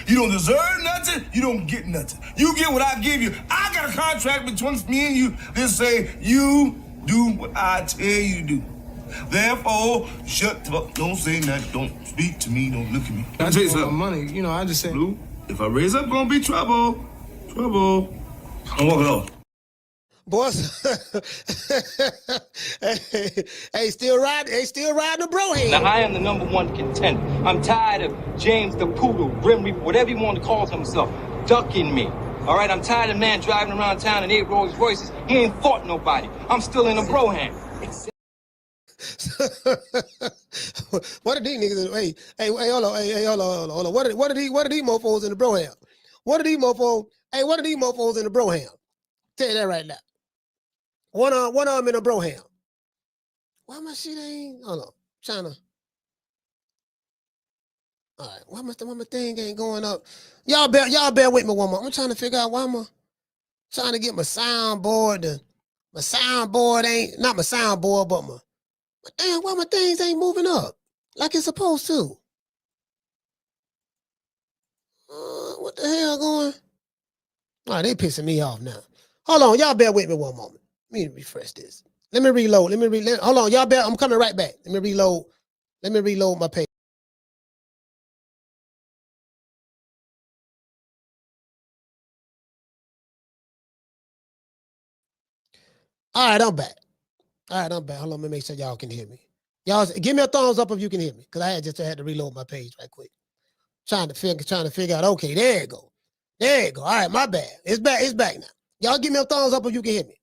You don't deserve nothing. You don't get nothing. You get what I give you. I got a contract between me and you that say you do what I tell you to do. Therefore, shut up. Don't say nothing. Don't speak to me. Don't look at me. I just want money. You know, I just said. Blue, if I raise up, gonna be trouble. Trouble. I'm walking off. Boys, hey, still riding the bro hand. Now, I am the #1 contender. I'm tired of James the Poodle, Grim Reaper, whatever you want to call himself, ducking me. All right, I'm tired of man driving around town in 8 Rolls Royces. He ain't fought nobody. I'm still in a bro hand. What are these niggas? Hey, hold on. What are these mofos in the bro hand? What are these mofos? Hey, what are these mofos in the bro hand? Tell you that right now. One arm in a bro hand. Why my shit ain't? Hold on. All right, why my thing ain't going up? Y'all bear with me one more. I'm trying to figure out why I'm trying to get my soundboard. My soundboard ain't, not my soundboard, but damn, why my things ain't moving up like it's supposed to? What the hell going? All right, they pissing me off now. Hold on, y'all bear with me one moment. Let me refresh this. Let me reload. Hold on, y'all bear. I'm coming right back. Let me reload. Let me reload my page. All right, I'm back. Hold on, let me make sure y'all can hear me. Y'all give me a thumbs up if you can hear me, because I had to reload my page right quick. Trying to figure out. Okay, there you go. There you go. All right, my bad. It's back now. Y'all give me a thumbs up if you can hear me.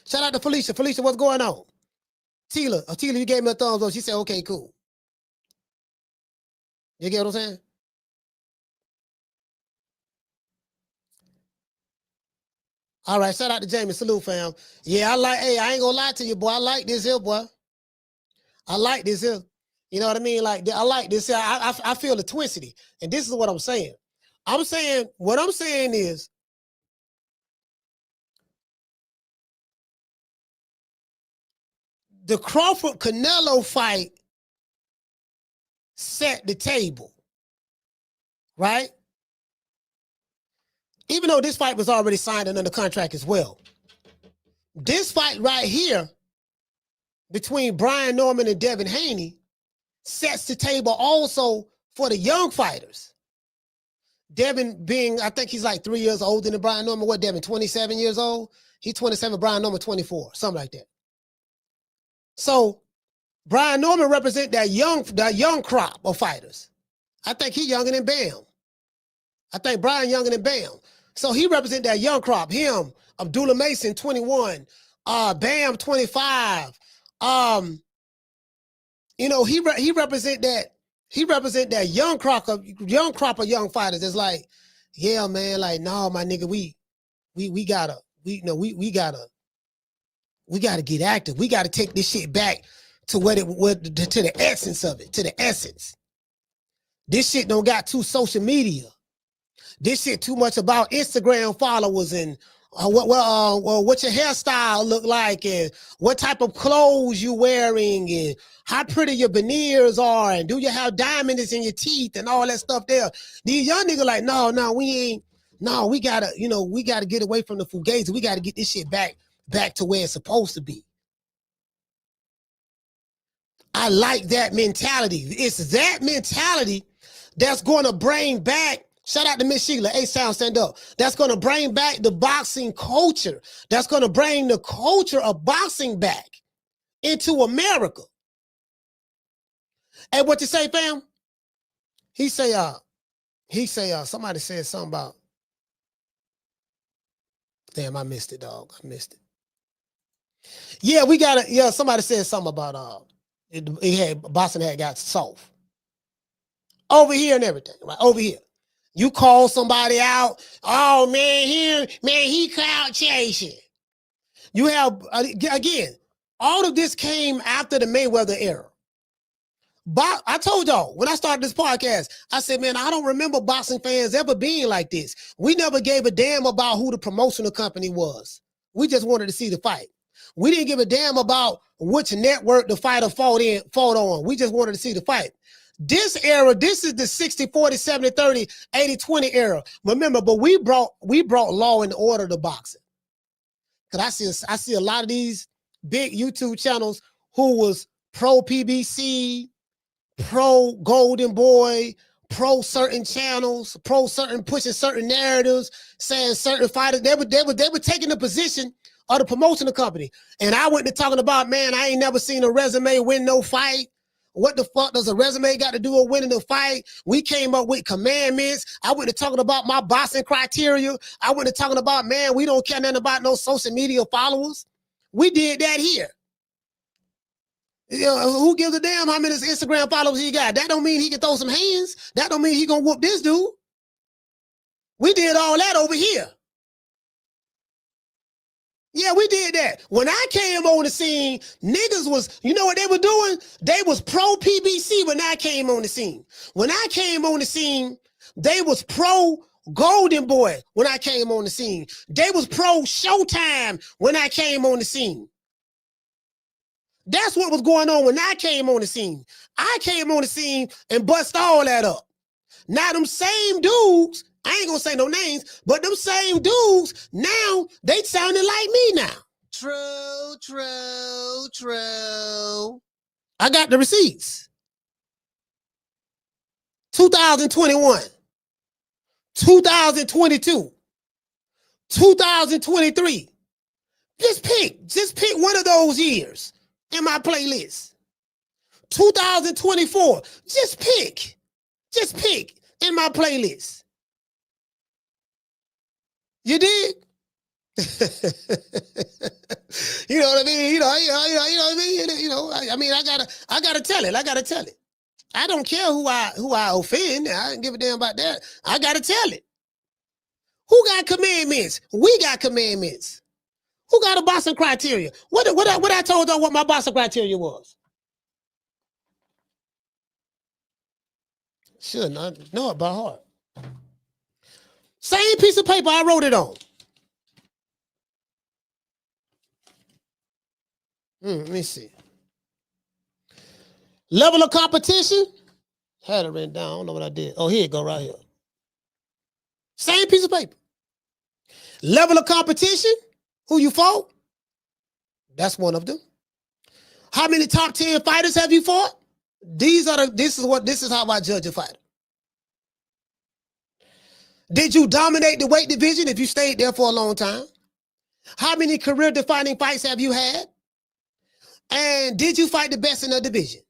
Shout out to Felicia. Felicia, what's going on? Tila, you gave me a thumbs up. She said, okay, cool. You get what I'm saying? All right, shout out to Jamie. Salute, fam. Yeah, I ain't gonna lie to you, boy. I like this here, boy. I like this here. You know what I mean? Like, I like this here. I feel the twicity. And this is what I'm saying. What I'm saying is, the Crawford-Canelo fight set the table, right? Even though this fight was already signed and under contract as well. This fight right here between Brian Norman and Devin Haney sets the table also for the young fighters. Devin being, I think he's like 3 years older than Brian Norman. What, Devin, 27 years old? He's 27, Brian Norman 24, something like that. So Brian Norman represent that young crop of fighters. I think he younger than Bam. I think Brian younger than Bam. So he represent that young crop. Him, Abdullah Mason, 21, Bam, 25. You know, he represent that. He represent that young crop of young fighters. It's like, yeah, man, like, no, my nigga, we gotta get active. We gotta take this shit back to to the essence of it, to the essence. This shit don't got too social media. This shit too much about Instagram followers and what your hairstyle look like and what type of clothes you wearing and how pretty your veneers are and do you have diamonds in your teeth and all that stuff there. These young niggas like, no, we ain't. No, we gotta get away from the fugazi. We gotta get this shit back to where it's supposed to be. I like that mentality. It's that mentality that's going to bring back. Shout out to Miss Sheila. A-Sound, stand up. That's going to bring back the boxing culture. That's going to bring the culture of boxing back into America. And what you say, fam? He say, somebody said something about, damn, I missed it, dog. I missed it. Yeah, somebody said something about, boxing had got soft. Over here and everything, right? Over here. You call somebody out, oh man, he crowd chasing. You have, again, all of this came after the Mayweather era. But I told y'all, when I started this podcast, I said, man, I don't remember boxing fans ever being like this. We never gave a damn about who the promotional company was. We just wanted to see the fight. We didn't give a damn about which network the fighter fought on. We just wanted to see the fight. This era, this is the 60-40, 70-30, 80-20 era. Remember, but we brought law and order to boxing. Because I see a lot of these big YouTube channels who was pro PBC, pro Golden Boy, pro certain channels, pro certain pushing certain narratives, saying certain fighters. They were taking the position of the promotional company. And I went to talking about, man, I ain't never seen a resume win no fight. What the fuck does a resume got to do with winning the fight? We came up with commandments. I went to talking about my boxing criteria. I went to talking about, man, we don't care nothing about no social media followers. We did that here. You know, who gives a damn how many Instagram followers he got? That don't mean he can throw some hands. That don't mean he gonna whoop this dude. We did all that over here. Yeah, we did that. When I came on the scene, niggas was, you know what they were doing? They was pro PBC when I came on the scene. When I came on the scene, they was pro Golden Boy when I came on the scene. They was pro Showtime when I came on the scene. That's what was going on when I came on the scene. I came on the scene and bust all that up. Now them same dudes, I ain't gonna say no names, but them same dudes, now they sounding like me now. True, true, true. I got the receipts. 2021, 2022, 2023. Just pick one of those years in my playlist. 2024, just pick in my playlist. You did? You know what I mean? You know what I mean? I gotta tell it. I don't care who I offend. I don't give a damn about that. I gotta tell it. Who got commandments? We got commandments. Who got a boxing criteria? What I told y'all what my boxing criteria was? Should not know it by heart. Same piece of paper I wrote it on. Let me see. Level of competition. Had it written down. I don't know what I did. Oh, here it go right here. Same piece of paper. Level of competition. Who you fought? That's one of them. How many top 10 fighters have you fought? This is how I judge a fighter. Did you dominate the weight division if you stayed there for a long time? How many career-defining fights have you had? And did you fight the best in the division?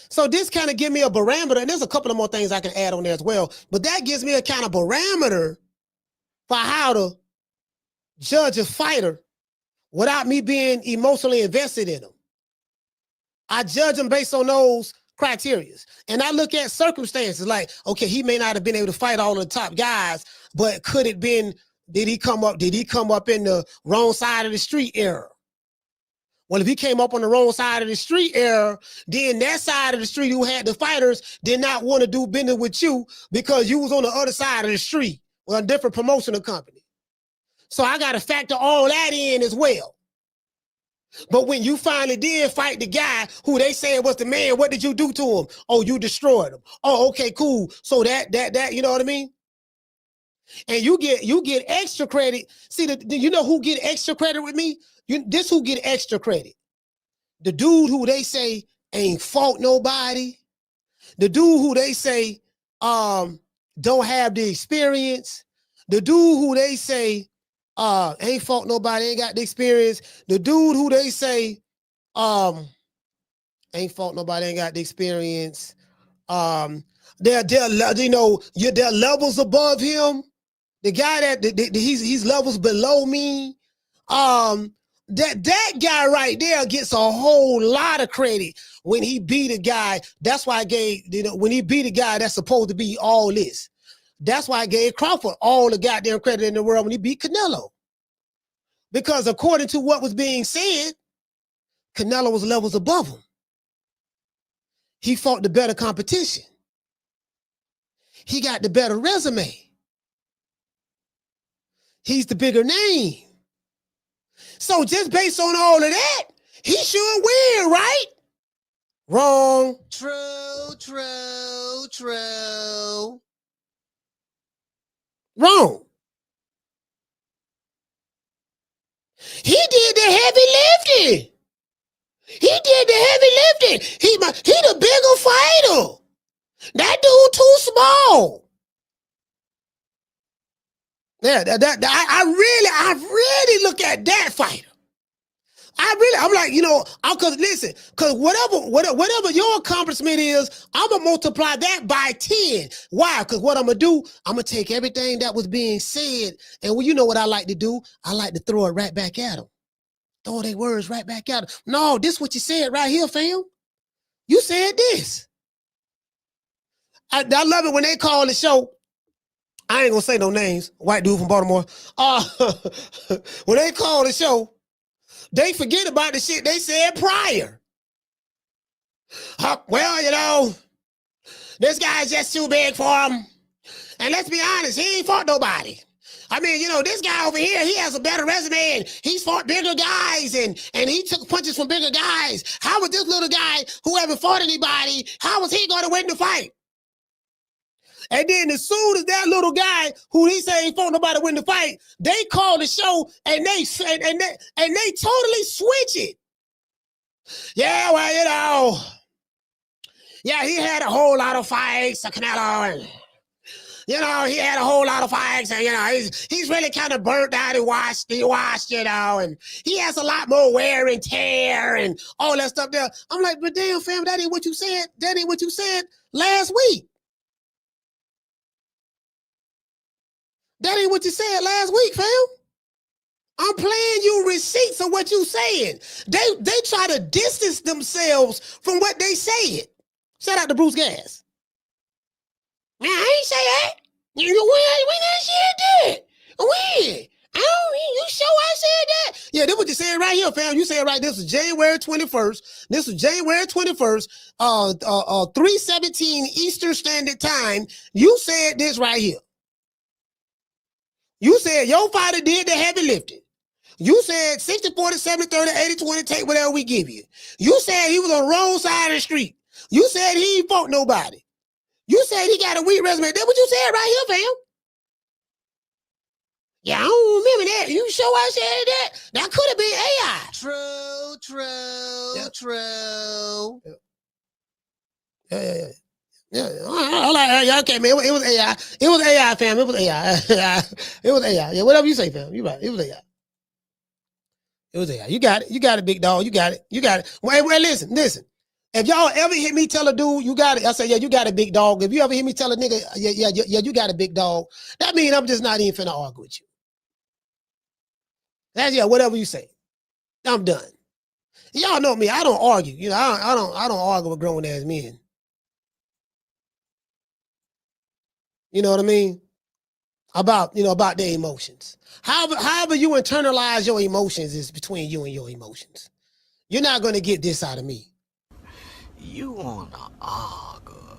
So this kind of give me a barometer, and there's a couple of more things I can add on there as well, but that gives me a kind of barometer for how to judge a fighter without me being emotionally invested in them. I judge them based on those criteria. And I look at circumstances like, okay, he may not have been able to fight all of the top guys, but could it been, did he come up in the wrong side of the street era? Well, if he came up on the wrong side of the street era, then that side of the street who had the fighters did not want to do business with you because you was on the other side of the street with a different promotional company. So I got to factor all that in as well. But when you finally did fight the guy who they said was the man, what did you do to him? Oh, you destroyed him. Oh, okay, cool. So that you know what I mean? And you get extra credit. See, you know who get extra credit with me? This who get extra credit. The dude who they say ain't fought nobody. The dude who they say don't have the experience. The dude who they say ain't fought nobody, ain't got the experience. The dude who they say ain't fought nobody, ain't got the experience. They're levels above him. The guy that he's levels below me. That guy right there gets a whole lot of credit when he beat a guy. That's why I gave, when he beat a guy that's supposed to be all this. That's why I gave Crawford all the goddamn credit in the world when he beat Canelo. Because according to what was being said, Canelo was levels above him. He fought the better competition. He got the better resume. He's the bigger name. So just based on all of that, he should win, right? Wrong. True. Wrong. He did the heavy lifting. He the bigger fighter. That dude too small. Yeah, I really look at that fighter. I'm like, because whatever your accomplishment is, I'm gonna multiply that by 10. Why? Because what I'm gonna do, I'm gonna take everything that was being said, and you know what I like to do? I like to throw it right back at them. Throw their words right back at them. No, this is what you said right here, fam. You said this. I love it when they call the show. I ain't gonna say no names. White dude from Baltimore. When they call the show, they forget about the shit they said prior. Well, you know, this guy's just too big for him. And let's be honest, he ain't fought nobody. I mean, you know, this guy over here, he has a better resume and he's fought bigger guys and he took punches from bigger guys. How was this little guy who haven't fought anybody, how was he going to win the fight? And then as soon as that little guy who he said ain't fought nobody win the fight, they call the show and they totally switch it. Yeah, well, you know, yeah, he had a whole lot of fights, Canelo, and you know, he had a whole lot of fights, and you know, he's really kind of burnt out and washed, you know, and he has a lot more wear and tear and all that stuff there. I'm like, but damn, fam, that ain't what you said. That ain't what you said last week. That ain't what you said last week, fam. I'm playing you receipts of what you saying. They try to distance themselves from what they said. Shout out to Bruce Gas. Man, I ain't say that. When that shit did. When? You sure I said that? Yeah, that's what you said right here, fam. You said right. This is January 21st. This is January 21st, 3:17 Eastern Standard Time. You said this right here. You said your fighter did the heavy lifting. You said 60-40, 70-30, 80-20, take whatever we give you. You said he was on the wrong side of the street. You said he ain't fought nobody. You said he got a weak resume. That's what you said right here, fam. Yeah, I don't remember that. You sure I said that? That could have been AI. True. Yeah. Okay, man. It was AI. It was AI, fam. It was AI. It was AI. Yeah, whatever you say, fam. You right. It was AI. It was AI. You got it. You got it, big dog. You got it. Wait, listen. If y'all ever hear me tell a dude, you got it, I say, yeah, you got a big dog. If you ever hear me tell a nigga, yeah, you got a big dog, that means I'm just not even finna argue with you. That's, yeah, whatever you say. I'm done. Y'all know me. I don't argue. You know, I don't argue with grown ass men. You know what I mean? About their emotions. However you internalize your emotions is between you and your emotions. You're not going to get this out of me. You wanna argue?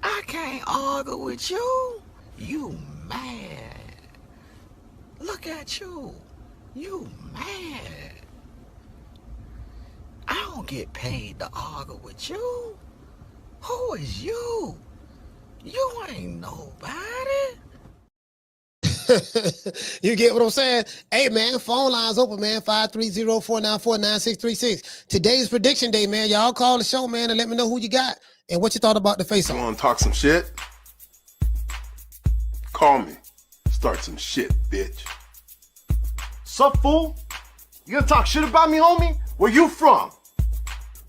I can't argue with you. You mad. Look at you. You mad. I don't get paid to argue with you. Who is you? You ain't nobody. You get what I'm saying? Hey, man, phone lines open, man. 530-494-9636. Today's prediction day, man. Y'all call the show, man, and let me know who you got and what you thought about the face-off. You want to talk some shit? Call me. Start some shit, bitch. Sup, fool? You gonna talk shit about me, homie? Where you from?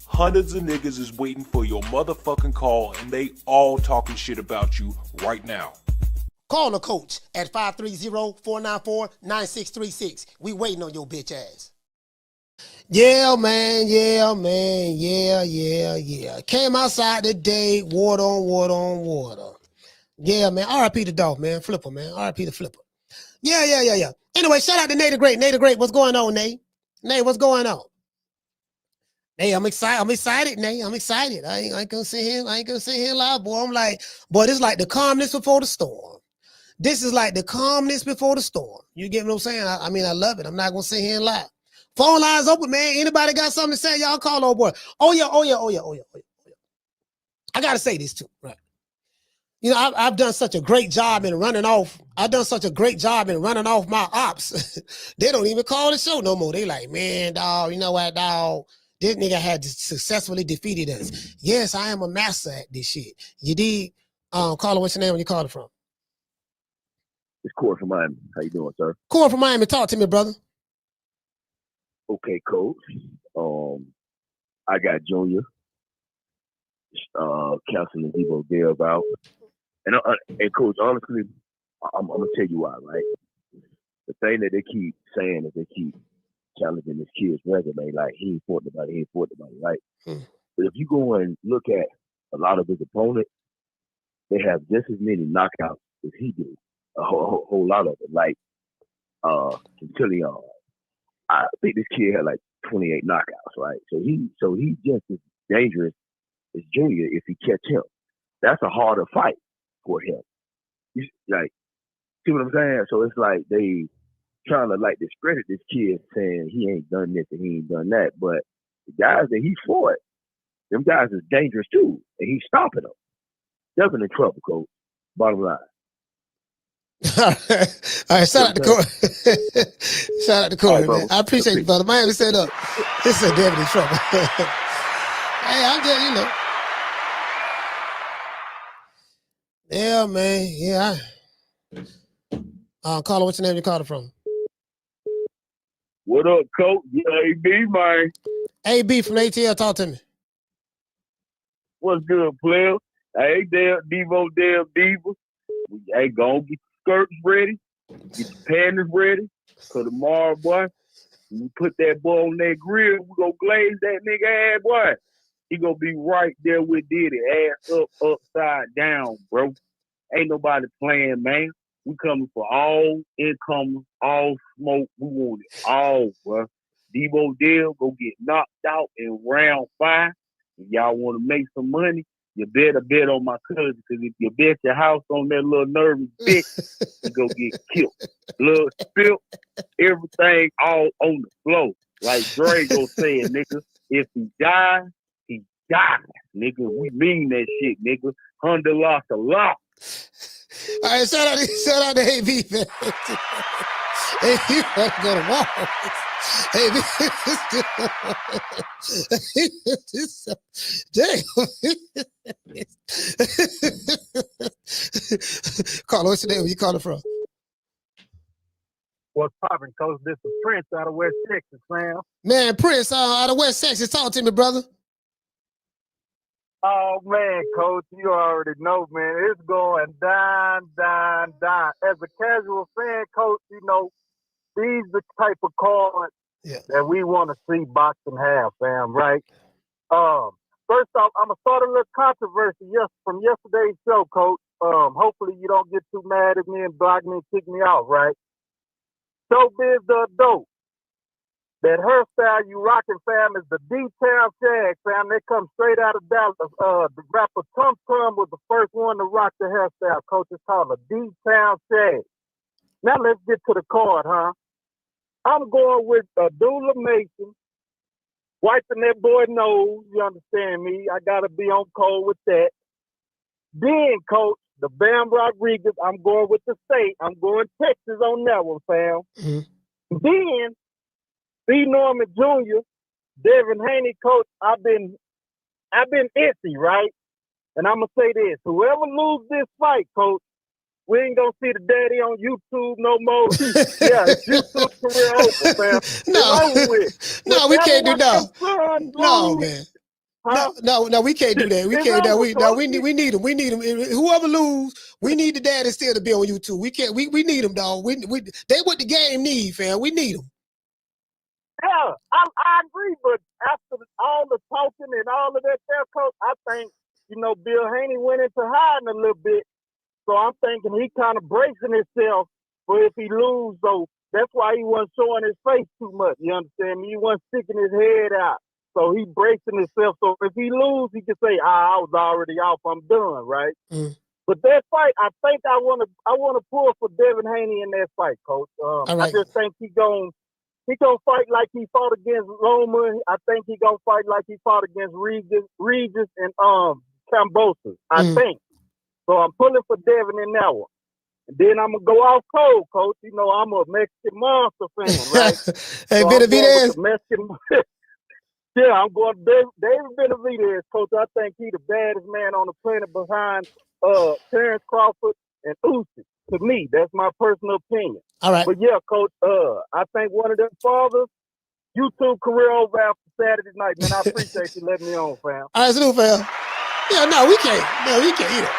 Hundreds of niggas is waiting for your motherfucking call, and they all talking shit about you right now. Call the coach at 530-494-9636. We waiting on your bitch ass. Yeah, man. Came outside today, water on water. Yeah, man. R.I.P. the dog, man. Flipper, man. R.I.P. the Flipper. Yeah. Anyway, shout out to Nate the Great. Nate the Great, what's going on, Nate? Nate, what's going on? Hey, I'm excited, Nate. I'm excited. I ain't gonna sit here live, boy. I'm like, boy, this is like the calmness before the storm. This is like the calmness before the storm. You get what I'm saying? I mean, I love it. I'm not gonna sit here and lie. Phone lines open, man. Anybody got something to say? Y'all call, old boy. Oh yeah. I gotta say this too, right? You know, I've done such a great job in running off. I've done such a great job in running off my ops. They don't even call the show no more. They like, man, dog, you know what, dog? This nigga had successfully defeated us. Yes, I am a master at this shit. You did. Caller, what's your name? Where you calling from? It's Corey from Miami. How you doing, sir? Corey from Miami. Talk to me, brother. Okay, coach. I got Junior, counseling Debo there about. And coach, honestly, I'm gonna tell you why, right? The thing that they keep saying is they keep challenging this kid's resume, like he ain't fought nobody, right? But if you go and look at a lot of his opponents, they have just as many knockouts as he do. A whole lot of it. Like until he I think this kid had like 28 knockouts, right? So he just as dangerous as Junior if he catch him. That's a harder fight for him. Like, see what I'm saying? So it's like they trying to like discredit this kid saying he ain't done this and he ain't done that. But the guys that he fought, them guys is dangerous too. And he's stopping them. Definitely in trouble, coach. Bottom line. All right, shout out to Corey. Shout out to Corey, man. I appreciate you, brother. Miami set up. This is Devin in trouble. Hey, I'm just, you know. Yeah, man. Yeah. Carla, what's your name you called it from? What up, coach? Yeah, AB, man. AB from ATL, talk to me. What's good, player? Hey, Debo. Hey, go on, get your skirts ready. Get your panties ready. So tomorrow, boy, when you put that boy on that grill, we gonna glaze that nigga ass, boy. He gonna be right there with Diddy, ass up, upside down, bro. Ain't nobody playing, man. We coming for all incomers, all smoke. We want it all, bro. Debo Dale go get knocked out in round 5. If y'all want to make some money, you better bet on my cousin, because if you bet your house on that little nervous bitch, you go get killed. Blood spilt, everything all on the floor. Like Drago said, nigga, if he dies, he dies, nigga. We mean that shit, nigga. Honda lost a lot. All right, shout out to AB, man. Hey, you gotta go to Walmart. Carla, what's your name? Where you calling from? What's poppin', coach? This is Prince out of West Texas, man. Man, Prince out of West Texas. Talk to me, brother. Oh, man, coach, you already know, man. It's going down. As a casual fan, coach, you know, these the type of cards that we want to see boxing have, fam, right? First off, I'm going to start a little controversy from yesterday's show, coach. Hopefully you don't get too mad at me and block me and kick me out, right? Showbiz the adult. That hairstyle you rocking, fam, is the D-Town Shag, fam. They come straight out of Dallas. The rapper Tum Tum was the first one to rock the hairstyle, coach. It's called a D-Town Shag. Now let's get to the card, huh? I'm going with Abdullah Mason, wiping that boy nose. You understand me? I got to be on code with that. Then, coach, the Bam Rodriguez, I'm going with the state. I'm going Texas on that one, fam. Mm-hmm. Then, B. Norman Jr., Devin Haney, coach, I've been iffy, right? And I'm going to say this. Whoever loses this fight, coach, we ain't going to see the daddy on YouTube no more. Yeah, it's YouTube career over, fam. No, we can't do that. No, man. Huh? No, we can't do that. We can't. We need him. We need him. Whoever lose, we need the daddy still to be on YouTube. We can't. We need him, dog. They what the game need, fam. We need them. Yeah, I agree, but after all the talking and all of that there, coach, I think, you know, Bill Haney went into hiding a little bit. So I'm thinking he kind of bracing himself for if he lose, though. That's why he wasn't showing his face too much, you understand me? He wasn't sticking his head out. So he bracing himself. So if he lose, he can say, I was already off, I'm done, right? Mm. But that fight, I think I want to pull for Devin Haney in that fight, coach. Right. I just think he gonna fight like he fought against Loma. I think he gonna fight like he fought against Regis and Cambosos. I think. So I'm pulling for Devin in that one. And then I'm gonna go off cold, coach. You know I'm a Mexican monster fan, right? Hey, Benavidez. Mexican. Yeah, I'm going David Benavidez, coach. I think he's the baddest man on the planet behind Terrence Crawford and Usyk. To me, that's my personal opinion. All right. But yeah, coach, I think one of them fathers, YouTube career over after Saturday night, man. I appreciate you letting me on, fam. All right, salute, fam. Yeah, no, we can't. No, we can't either.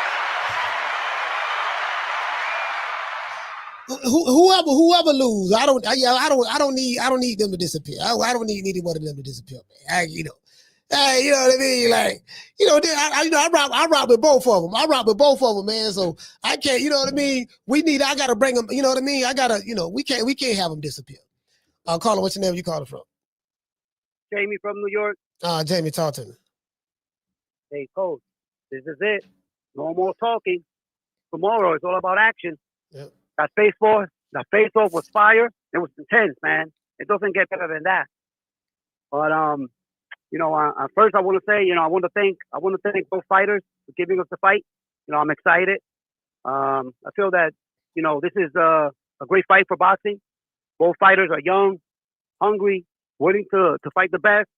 Whoever lose, I don't need them to disappear. I don't need either one of them to disappear, man. Hey, you know what I mean? Like, you know, I rock with both of them. I rock with both of them, man. So I can't, you know what I mean? I gotta bring them, you know what I mean? I gotta, you know, we can't have them disappear. Caller, what's your name? You calling from? Jamie from New York. Jamie, talk to me. Hey, Coach, this is it. No more talking. Tomorrow it's all about action. Yep. That face-off was fire. It was intense, man. It doesn't get better than that. But you know, first I want to say, you know, I want to thank both fighters for giving us the fight. You know, I'm excited. I feel that, you know, this is a great fight for boxing. Both fighters are young, hungry, willing to fight the best.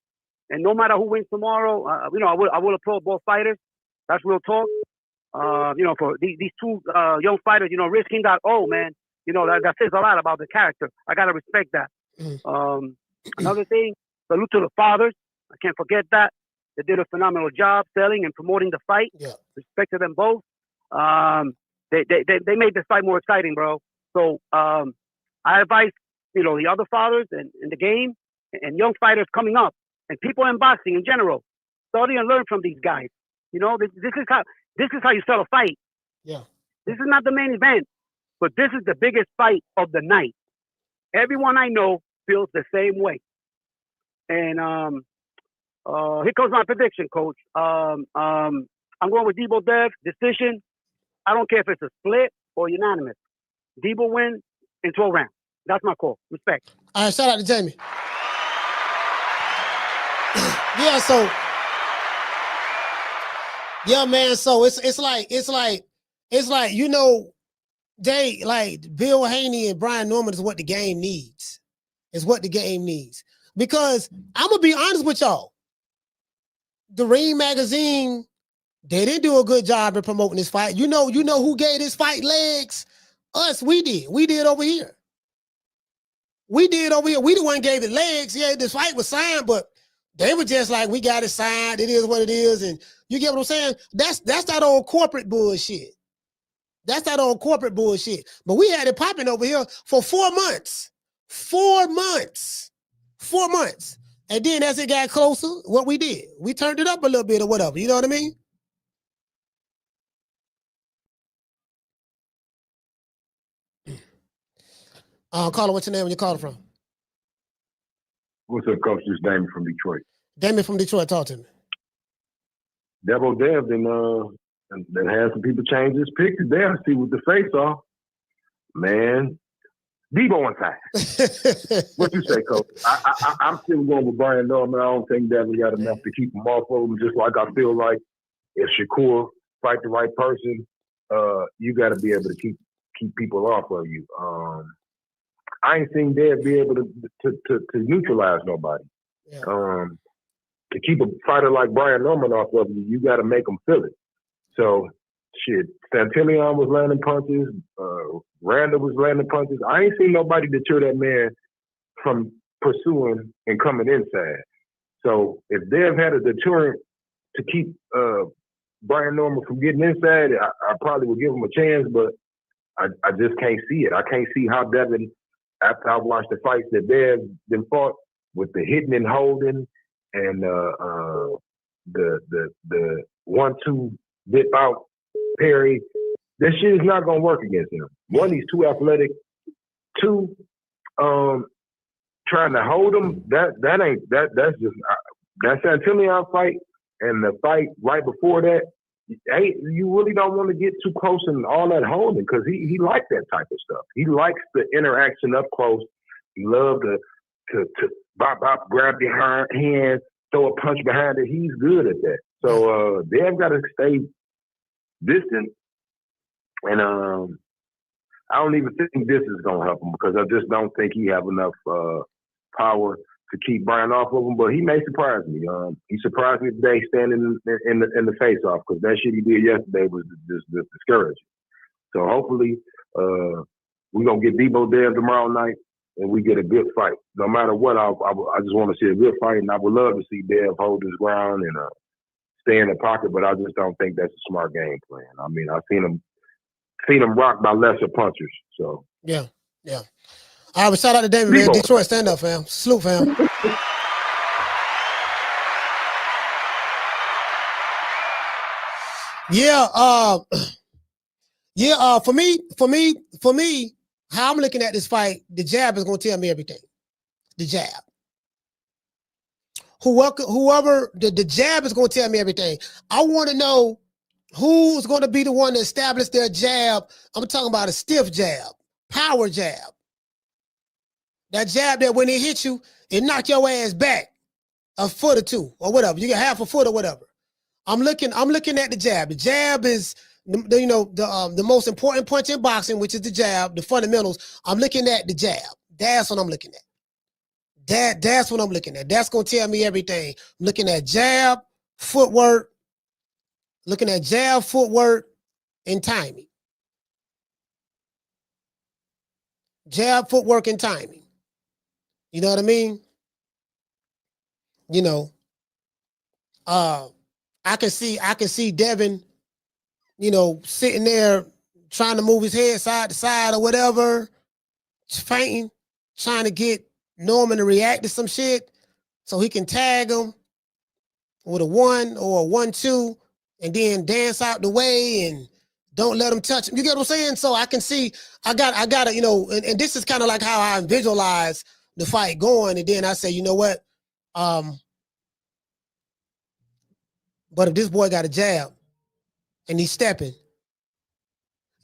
And no matter who wins tomorrow, you know, I will applaud both fighters. That's real talk. You know, for these two young fighters, you know, risking that. Oh man, you know, that says a lot about the character. I gotta respect that. Another thing, salute to the fathers. I can't forget that. They did a phenomenal job selling and promoting the fight. Yeah. Respect to them both. They made this fight more exciting, bro. So I advise, you know, the other fathers and the game and young fighters coming up and people in boxing in general, study and learn from these guys. You know, this is how you sell a fight. Yeah. This is not the main event, but this is the biggest fight of the night. Everyone I know feels the same way. And here comes my prediction, Coach. I'm going with Debo Dev, decision. I don't care if it's a split or unanimous. Debo wins in 12 rounds. That's my call. Respect. All right, shout out to Jamie. Yeah, man. So it's like, you know, they like Bill Haney and Brian Norman is what the game needs. Is what the game needs. Because I'm gonna be honest with y'all. The Ring magazine, they didn't do a good job of promoting this fight. You know who gave this fight legs? Us, we did. We did over here. We did over here. We the one gave it legs. Yeah, this fight was signed, but they were just like, we got it signed. It is what it is. And you get what I'm saying? That's that old corporate bullshit. That's that old corporate bullshit. But we had it popping over here for 4 months. 4 months. 4 months. And then as it got closer, what we did, we turned it up a little bit or whatever. You know what I mean? Caller, what's your name? Where you calling from? What's up, Coach? This is Damon from Detroit. Damon from Detroit, talk to me. Debo Dev and had some people change his pick today. I see with the face off. Man, Debo inside. What you say, Coach? I'm still going with Brian Norman. I don't think Devin got enough to keep him off of him, just like I feel like if Shakur fight the right person, you got to be able to keep people off of you. I ain't seen Dev be able to neutralize nobody. Yeah. To keep a fighter like Brian Norman off of you, you got to make them feel it. So, shit, Santillan was landing punches. Randall was landing punches. I ain't seen nobody deter that man from pursuing and coming inside. So, if Dev had a deterrent to keep Brian Norman from getting inside, I probably would give him a chance, but I just can't see it. I can't see how Devin, after I watched the fights that Dev been fought with the hitting and holding and the 1-2 dip out Perry, that shit is not gonna work against him. One, he's too athletic. Two, trying to hold him, that's just that Santillan fight and the fight right before that. You really don't want to get too close and all that holding because he likes that type of stuff. He likes the interaction up close. He loves to bop, grab your hand, throw a punch behind it. He's good at that. So they've got to stay distant. And I don't even think this is going to help him because I just don't think he have enough power to keep Brian off of him, but he may surprise me. He surprised me today standing in the face-off because that shit he did yesterday was just discouraging. So hopefully we're going to get Debo Dev tomorrow night and we get a good fight. No matter what, I just want to see a good fight, and I would love to see Dev hold his ground and stay in the pocket, but I just don't think that's a smart game plan. I mean, I've seen him rocked by lesser punchers. So yeah. All right, shout out to David, man. Detroit, stand up, fam. Salute, fam. Yeah, for me, how I'm looking at this fight, the jab is gonna tell me everything. The jab. Whoever the jab is gonna tell me everything. I want to know who's gonna be the one to establish their jab. I'm talking about a stiff jab, power jab. That jab that when it hits you, it knock your ass back a foot or two or whatever. You get half a foot or whatever. I'm looking at the jab. The jab is the most important punch in boxing, which is the jab, the fundamentals. I'm looking at the jab. That's what I'm looking at. That's what I'm looking at. That's gonna tell me everything. I'm looking at jab, footwork, and timing. Jab, footwork, and timing. You know what I mean? You know, I can see Devin, sitting there trying to move his head side to side or whatever, fainting, trying to get Norman to react to some shit so he can tag him with a 1 or a 1-2 and then dance out the way and don't let him touch him. You get what I'm saying? So I can see, I got to, and this is kind of like how I visualize the fight going. And then I say, you know what? But if this boy got a jab and he's stepping,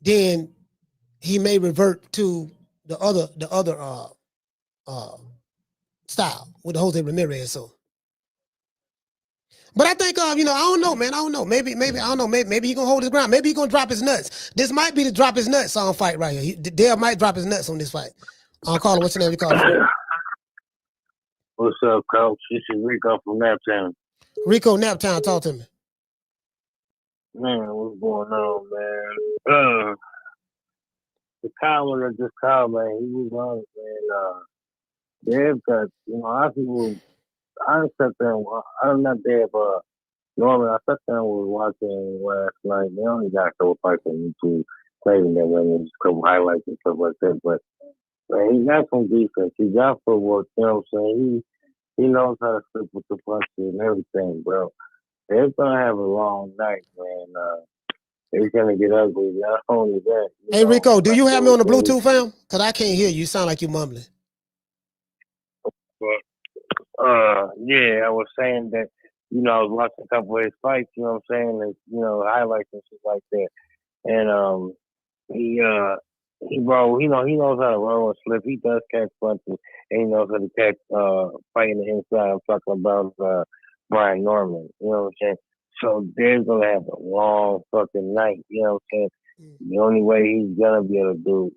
then he may revert to the other style with the Jose Ramirez. So, but I think I don't know, man. I don't know. Maybe I don't know. Maybe he gonna hold his ground. Maybe he gonna drop his nuts. This might be the drop his nuts on fight right here. Dale might drop his nuts on this fight. I'll call him. What's your name? You call him? What's up, Coach? This is Rico from Naptown. Rico, Naptown, talk to me. Man, what's going on, man? The caller that just called, man, he was on it, man. Dave got, I sat there, I'm not there, but normally I sat there and was watching last night. They only got a couple fights on YouTube, claiming that when a couple highlights and stuff like that, but man, he got some defense. He got footwork, you know what I'm saying? He knows how to slip with the punches and everything, bro. They're gonna have a long night, man. It's gonna get ugly. Not only that. Hey, Rico, do you have me on the Bluetooth, fam? Because I can't hear you. You sound like you're mumbling. But, yeah, I was saying that, I was watching a couple of his fights, you know what I'm saying? And, highlights and shit like that. And he knows how to roll and slip. He does catch punches, and he knows how to catch fighting the inside. I'm talking about Brian Norman, you know what I'm saying? So they're gonna have a long fucking night, you know what I'm saying? The only way he's gonna be able to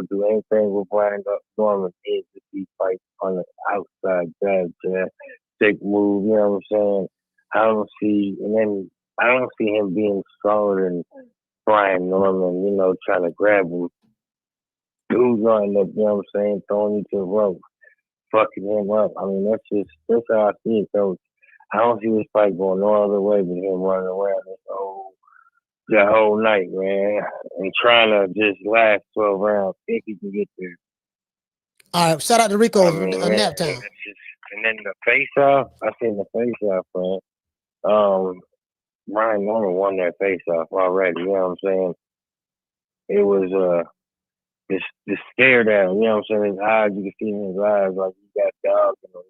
do anything with Brian Norman is if he fights on the outside jab, take move, you know what I'm saying? I don't see him being stronger than Brian Norman, trying to grab him. Dude's gonna end up, you know what I'm saying, throwing you to the rope, fucking him up. I mean, that's how I see it, Coach. I don't see this fight going no other way but him running around the whole night, man, and trying to just last 12 rounds if he can get there. All right, shout out to Rico on Naptown. And then the face-off, I seen the face-off, man. Brian Norman won that face-off already, you know what I'm saying? It was the stare down, you know what I'm saying? His eyes, you can see in his eyes like he got dogs in him.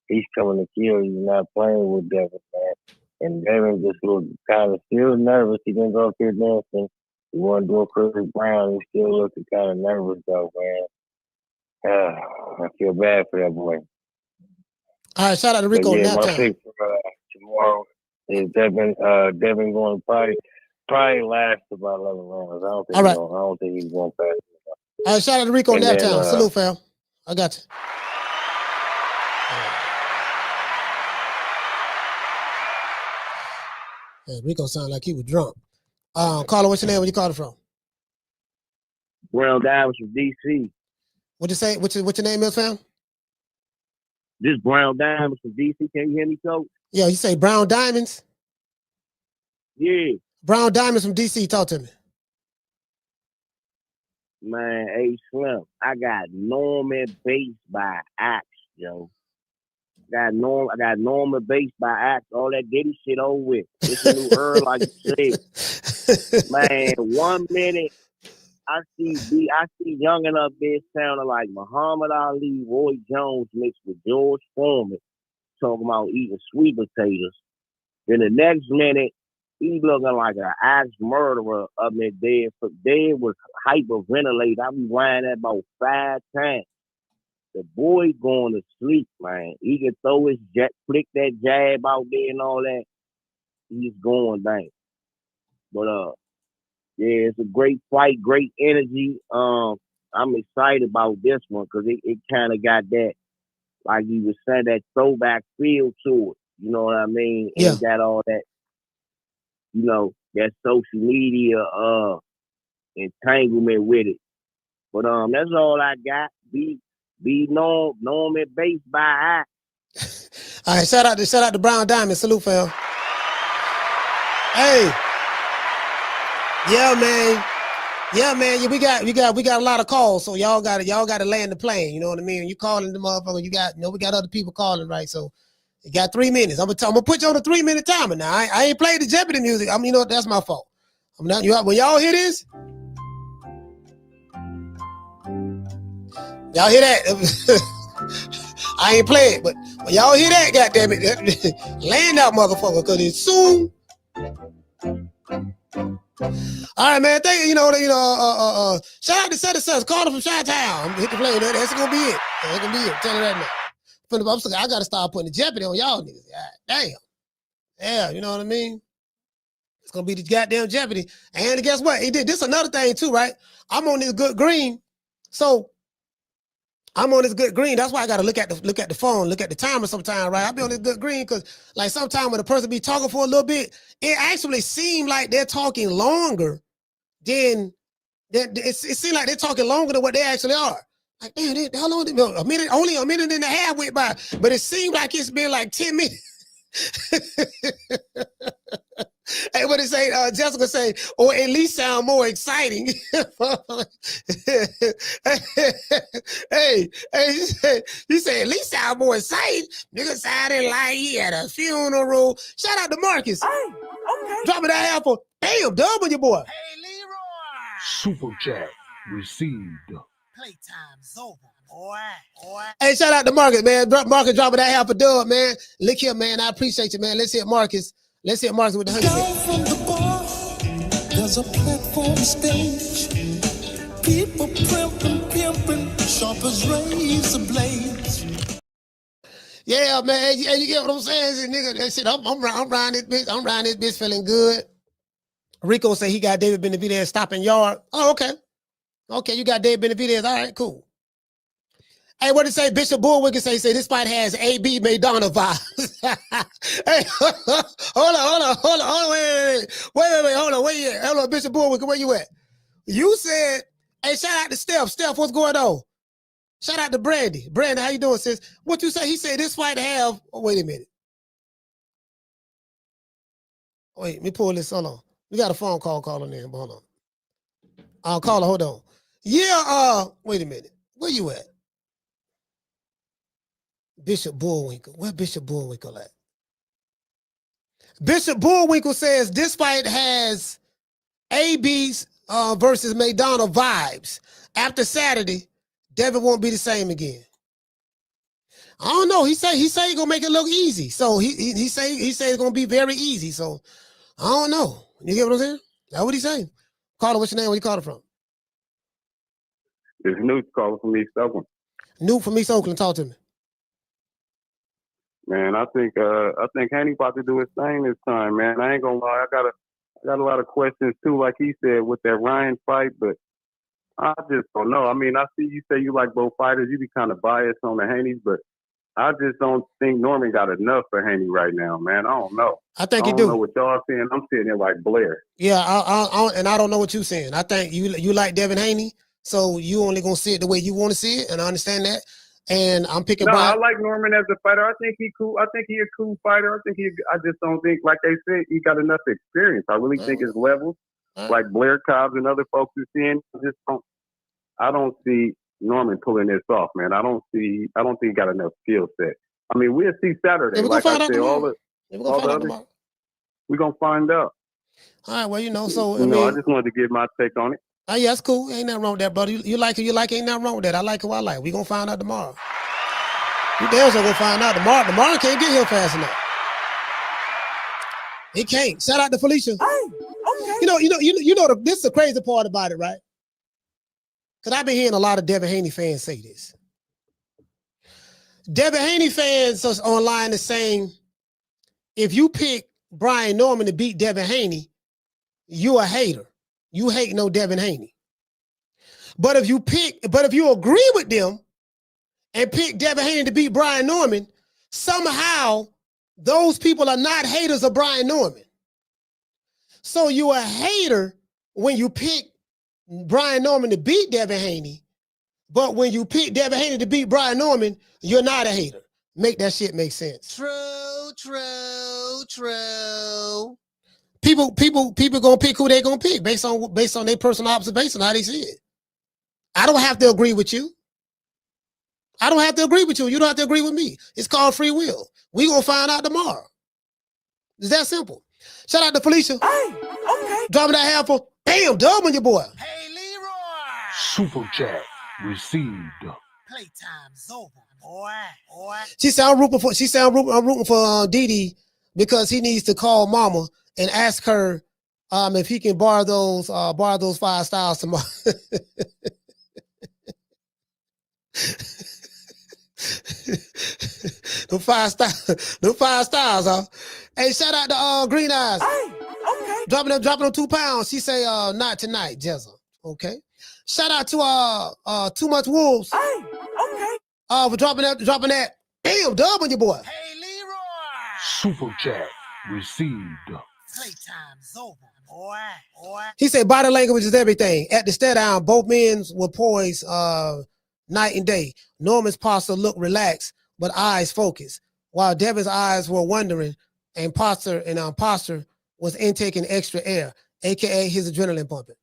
He's coming to kill you, not playing with Devin, man. And Devin just looked kind of still nervous. He didn't go up here dancing. He wasn't doing Chris Brown. He still looked kind of nervous, though, man. I feel bad for that boy. All right, shout out to Rico. Yeah, my pick for tomorrow is Devin going to probably last about 11 rounds. I don't think he's going fast. All right, shout out to Rico Naptown. Salute, fam. I got you. Yeah, Rico sounded like he was drunk. Caller, what's your name? Where you calling from? Brown Diamonds from DC. What'd you say? What's your name is, fam? This Brown Diamonds from DC. Can you hear me, Coach? Yeah, you say Brown Diamonds? Yeah. Brown Diamonds from DC. Talk to me. Man, hey, Slim, I got Norman Bates by Axe, yo. got Norman Bates by Axe, all that Diddy shit over with. It's a new Earl, like you said. Man, 1 minute I see Young and up there sounding like Muhammad Ali, Roy Jones mixed with George Foreman, talking about eating sweet potatoes. Then the next minute, he looking like an axe murderer up there dead. Dead was hyperventilated. I rewind that about 5 times. The boy going to sleep, man. He can throw his flick that jab out there and all that. He's going down. But yeah, it's a great fight, great energy. I'm excited about this one because it kind of got that, like you were saying, that throwback feel to it. You know what I mean? And it got all that, you know, that social media entanglement with it. But that's all I got. Be Norman Bates by eye. All right, shout out to Brown Diamond. Salute, fam. Hey. Yeah, man. Yeah, we got a lot of calls, so y'all got to land the plane. You know what I mean? When you calling the motherfucker, we got other people calling, right? So you got 3 minutes. I'm gonna put you on a 3-minute timer now. I ain't played the Jeopardy music. I mean, you know what? That's my fault. I'm not. When y'all hear this, y'all hear that? I ain't played, but when y'all hear that, goddamn it, land that motherfucker, cause it's soon. All right, man. Thank you. Shout out to Set Sons. Carter from Chi-Town. Hit the play. That's gonna be it. That's gonna be it. Tell you that now. I gotta start putting the Jeopardy on y'all niggas. God damn. Yeah, you know what I mean? It's gonna be the goddamn Jeopardy. And guess what? He did this another thing too, right? I'm on this good green. So I'm on this good green. That's why I gotta look at the phone, look at the timer sometime, right? I'll be on this good green because like sometimes when a person be talking for a little bit, it actually seems like they're talking longer than it seems like they're talking longer than what they actually are. Like, damn, how long? Only a minute and a half went by, but it seemed like it's been like 10 minutes. Hey, what it say? Jessica say, or at least sound more exciting. Hey, you say at least sound more exciting. Nigga sounded like he at a funeral. Shout out to Marcus. Hey, okay. Dropping that apple. Damn, double your boy. Hey, Leroy. Super chat received. Playtime's over, boy. Hey, shout out to Marcus, man. Marcus dropping that half a dub, man. Look here, man. I appreciate you, man. Let's hit Marcus. Let's hit Marcus with the 100. Down from the bar, there's a platform stage. People pimping, sharp as razor blades. Yeah, man. Hey, you get what I'm saying? Nigga, that shit, I'm riding this bitch. I'm riding this bitch feeling good. Rico say he got David Benavidez stopping yard. Oh, okay. Okay, you got David Benavidez. All right, cool. Hey, what did it say? Bishop Bullwinkle say this fight has A.B. Madonna vibes. Hey, hold on, wait, hold on, Bishop Bullwinkle, where you at? You said, hey, shout out to Steph. Steph, what's going on? Shout out to Brandy. Brandy, how you doing, sis? What you say? He said this fight have, oh, wait a minute. Wait, let me pull this, hold on. We got a phone call calling in, hold on. I'll call her, hold on. Yeah, wait a minute. Where you at? Bishop Bullwinkle. Where Bishop Bullwinkle at? Bishop Bullwinkle says this fight has AB's versus Madonna vibes. After Saturday, Devin won't be the same again. I don't know. He say he's gonna make it look easy. So he say it's gonna be very easy. So I don't know. You get what I'm saying? That's what he saying. Caller, what's your name? Where you calling from? It's Newt calling from East Oakland. Newt from East Oakland. Talk to me. Man, I think Haney about to do his thing this time, man. I ain't gonna lie, I got a lot of questions too, like he said with that Ryan fight, but I just don't know. I mean, I see you say you like both fighters, you be kind of biased on the Haneys, but I just don't think Norman got enough for Haney right now, man. I don't know. I think he do. I don't know what y'all saying. I'm sitting there like Blair. Yeah, and I don't know what you're saying. I think you like Devin Haney, so you only gonna see it the way you want to see it, and I understand that. And I'm picking. No, Brian. I like Norman as a fighter. I think he cool. I think he a cool fighter. I just don't think, like they said, he got enough experience. I really think his levels, like Blair Cobbs and other folks are seeing, I don't see Norman pulling this off, man. I don't think he got enough skill set. I mean, we'll see Saturday. Yeah, we're like gonna I find out said, tomorrow. all the other, we're gonna find out. All right, well, you know, so I just wanted to give my take on it. Oh, yeah, that's cool. Ain't nothing wrong with that, brother. You like it, ain't nothing wrong with that. I like it, I like it. We gonna find out tomorrow. You damn sure gonna find out tomorrow. Tomorrow can't get here fast enough. He can't. Shout out to Felicia. Okay. You know this is the crazy part about it, right? Because I've been hearing a lot of Devin Haney fans say this. Devin Haney fans online is saying, if you pick Brian Norman to beat Devin Haney, you a hater. You hate no Devin Haney. But if you agree with them and pick Devin Haney to beat Brian Norman, somehow those people are not haters of Brian Norman. So you a hater when you pick Brian Norman to beat Devin Haney, but when you pick Devin Haney to beat Brian Norman, you're not a hater. Make that shit make sense. True. People gonna pick who they gonna pick based on their personal observation, how they see it. I don't have to agree with you. I don't have to agree with you. You don't have to agree with me. It's called free will. We gonna find out tomorrow. It's that simple. Shout out to Felicia. Hey, okay. Dropping that handful. Bam, dub on your boy. Hey, Leroy. Super chat received. Playtime's over, boy. She said I'm rooting for Didi because he needs to call Mama and ask her if he can borrow those 5 styles tomorrow. The 5 stars, huh? Hey, shout out to Green Eyes. Hey, okay. Dropping them 2 pounds. She say not tonight, Jezza. Okay. Shout out to Too Much Wolves. Hey, okay. For dropping that. Damn, dub on your boy. Hey, Leroy. Super chat received. Playtime's over, boy. He said body language is everything. At the stare down, both men were poised night and day. Norman's posture looked relaxed, but eyes focused, while Devin's eyes were wondering, and posture was intaking extra air, aka his adrenaline pumping.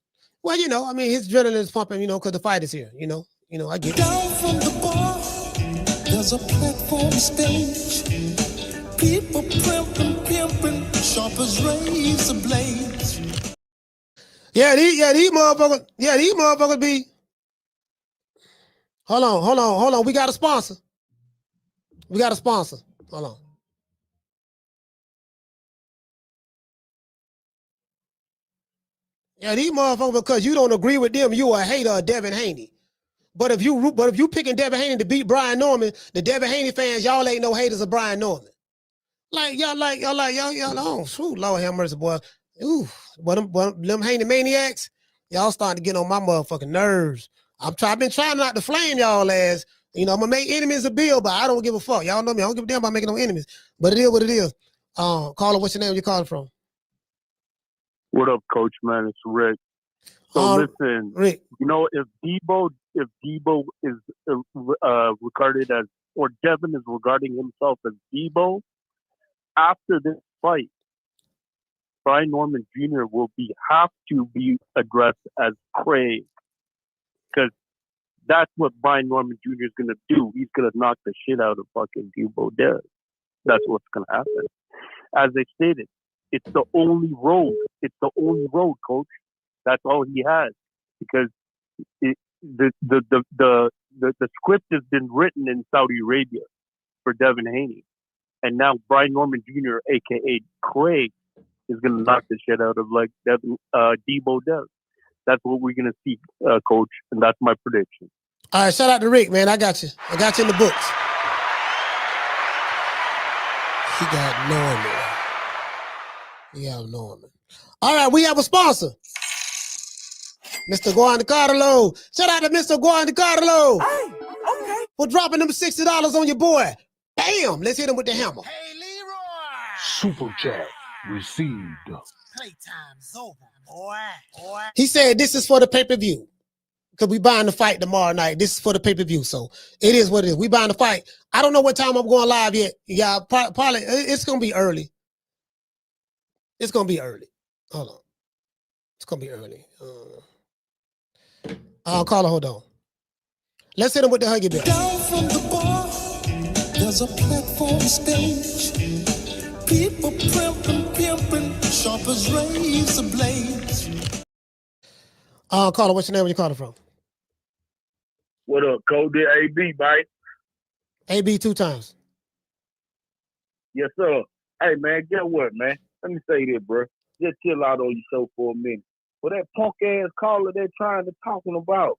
Well, his adrenaline is pumping, because the fight is here. I get it. Down from the bar, there's a platform stage. People pimping, sharp as razor blades. These motherfuckers be. Hold on. We got a sponsor. Hold on. Yeah, these motherfuckers, because you don't agree with them, you a hater of Devin Haney. But if you picking Devin Haney to beat Brian Norman, the Devin Haney fans, y'all ain't no haters of Brian Norman. Y'all, shoot, Lord have mercy, boy. Ooh, but them Haney maniacs, y'all starting to get on my motherfucking nerves. I've been trying not to flame y'all ass. I'm gonna make enemies of Bill, but I don't give a fuck. Y'all know me. I don't give a damn about making no enemies. But it is what it is. Caller, what's your name? You calling from? What up, Coach? Man, it's Rick. So listen, Rick. If Debo is regarded as, or Devin is regarding himself as Debo, after this fight, Brian Norman Jr. will have to be addressed as Craig, because that's what Brian Norman Jr. is gonna do. He's gonna knock the shit out of fucking Debo Dev. That's what's gonna happen. As I stated, it's the only road. It's the only road, Coach. That's all he has, because the script has been written in Saudi Arabia for Devin Haney, and now Brian Norman Jr., aka Craig, is gonna knock the shit out of Debo Dev. That's what we're gonna see, Coach, and that's my prediction. All right, shout out to Rick, man. I got you in the books. He got Norman. All right, we have a sponsor. Mr. Guancarlo. Shout out to Mr. Guancarlo. Hey, okay. For dropping them $60 on your boy. Bam! Let's hit him with the hammer. Hey, Leroy. Super chat received. Playtime's over, boy. He said this is for the pay-per-view. Because we buying the fight tomorrow night. This is for the pay-per-view. So it is what it is. We buying the fight. I don't know what time I'm going live yet. Yeah, probably it's gonna be early. Hold on. It's gonna be early. Caller, hold on. Let's hit him with the Huggy Bear. Down from the bar, There's a platform stage. People pimping, sharp as razor blades. Caller, what's your name? Where you calling from? What up, Cody? AB, mate. AB 2 times. Yes, sir. Hey, man, guess what, man? Let me say this, bro. Just chill out on your show for a minute. For that punk-ass caller they're trying to talking about,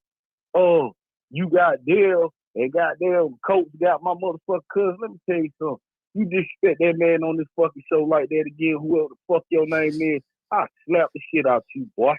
oh, you got Dale and goddamn Coach got my motherfucking cousin. Let me tell you something. You disrespect that man on this fucking show like that again, whoever the fuck your name is, I'll slap the shit out you, boy.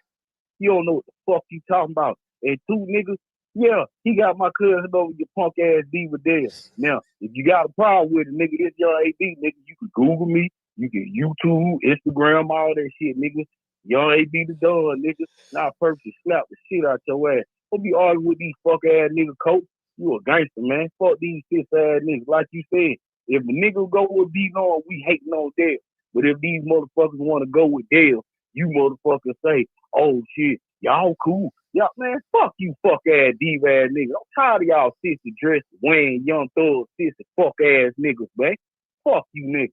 You don't know what the fuck you talking about. And two niggas, yeah, he got my cousin over your punk-ass diva Dale. Now, if you got a problem with it, nigga, it's your AD, nigga. You can Google me. You can YouTube, Instagram, all that shit, nigga. Young AB the Don, nigga. Now, purposely slap the shit out your ass. Don't be arguing with these fuck-ass nigga, Coach. You a gangster, man. Fuck these cis-ass niggas. Like you said, if a nigga go with D-Long, we hating on Dale. But if these motherfuckers want to go with Dale, you motherfuckers say, oh, shit, y'all cool. Y'all, man, fuck you, fuck-ass diva-ass niggas. I'm tired of y'all sister dressed, wearing young thugs, sister fuck-ass niggas, man. Fuck you, niggas.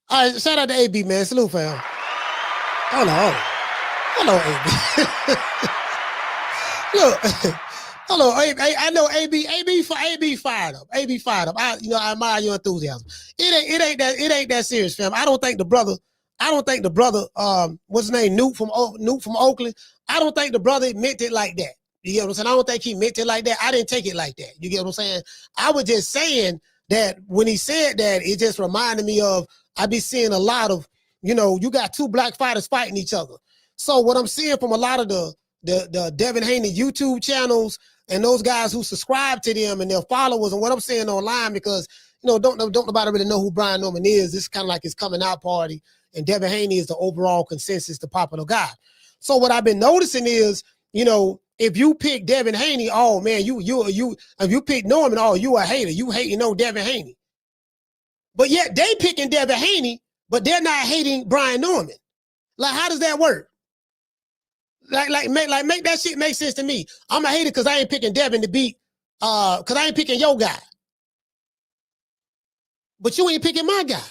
All right, shout out to AB, man. Salute, fam. Hold on. Hello, AB. Look, hello, AB. I know AB fired up. AB fired up. I admire your enthusiasm. It ain't that serious, fam. I don't think the brother, what's his name, Newt from Oakland. I don't think the brother meant it like that. You get what I'm saying? I don't think he meant it like that. I didn't take it like that. You get what I'm saying? I was just saying that when he said that, it just reminded me of, I be seeing a lot of, you got two black fighters fighting each other. So what I'm seeing from a lot of the Devin Haney YouTube channels and those guys who subscribe to them and their followers, and what I'm saying online, because don't nobody really know who Brian Norman is. This is kind of like his coming out party, and Devin Haney is the overall consensus, the popular guy. So what I've been noticing is, if you pick Devin Haney, oh man, if you pick Norman, oh, you a hater. You hating on Devin Haney. But yet they picking Devin Haney, but they're not hating Brian Norman. Like, how does that work? Make that shit make sense to me. I'm a hater because I ain't picking Devin to beat, because I ain't picking your guy. But you ain't picking my guy.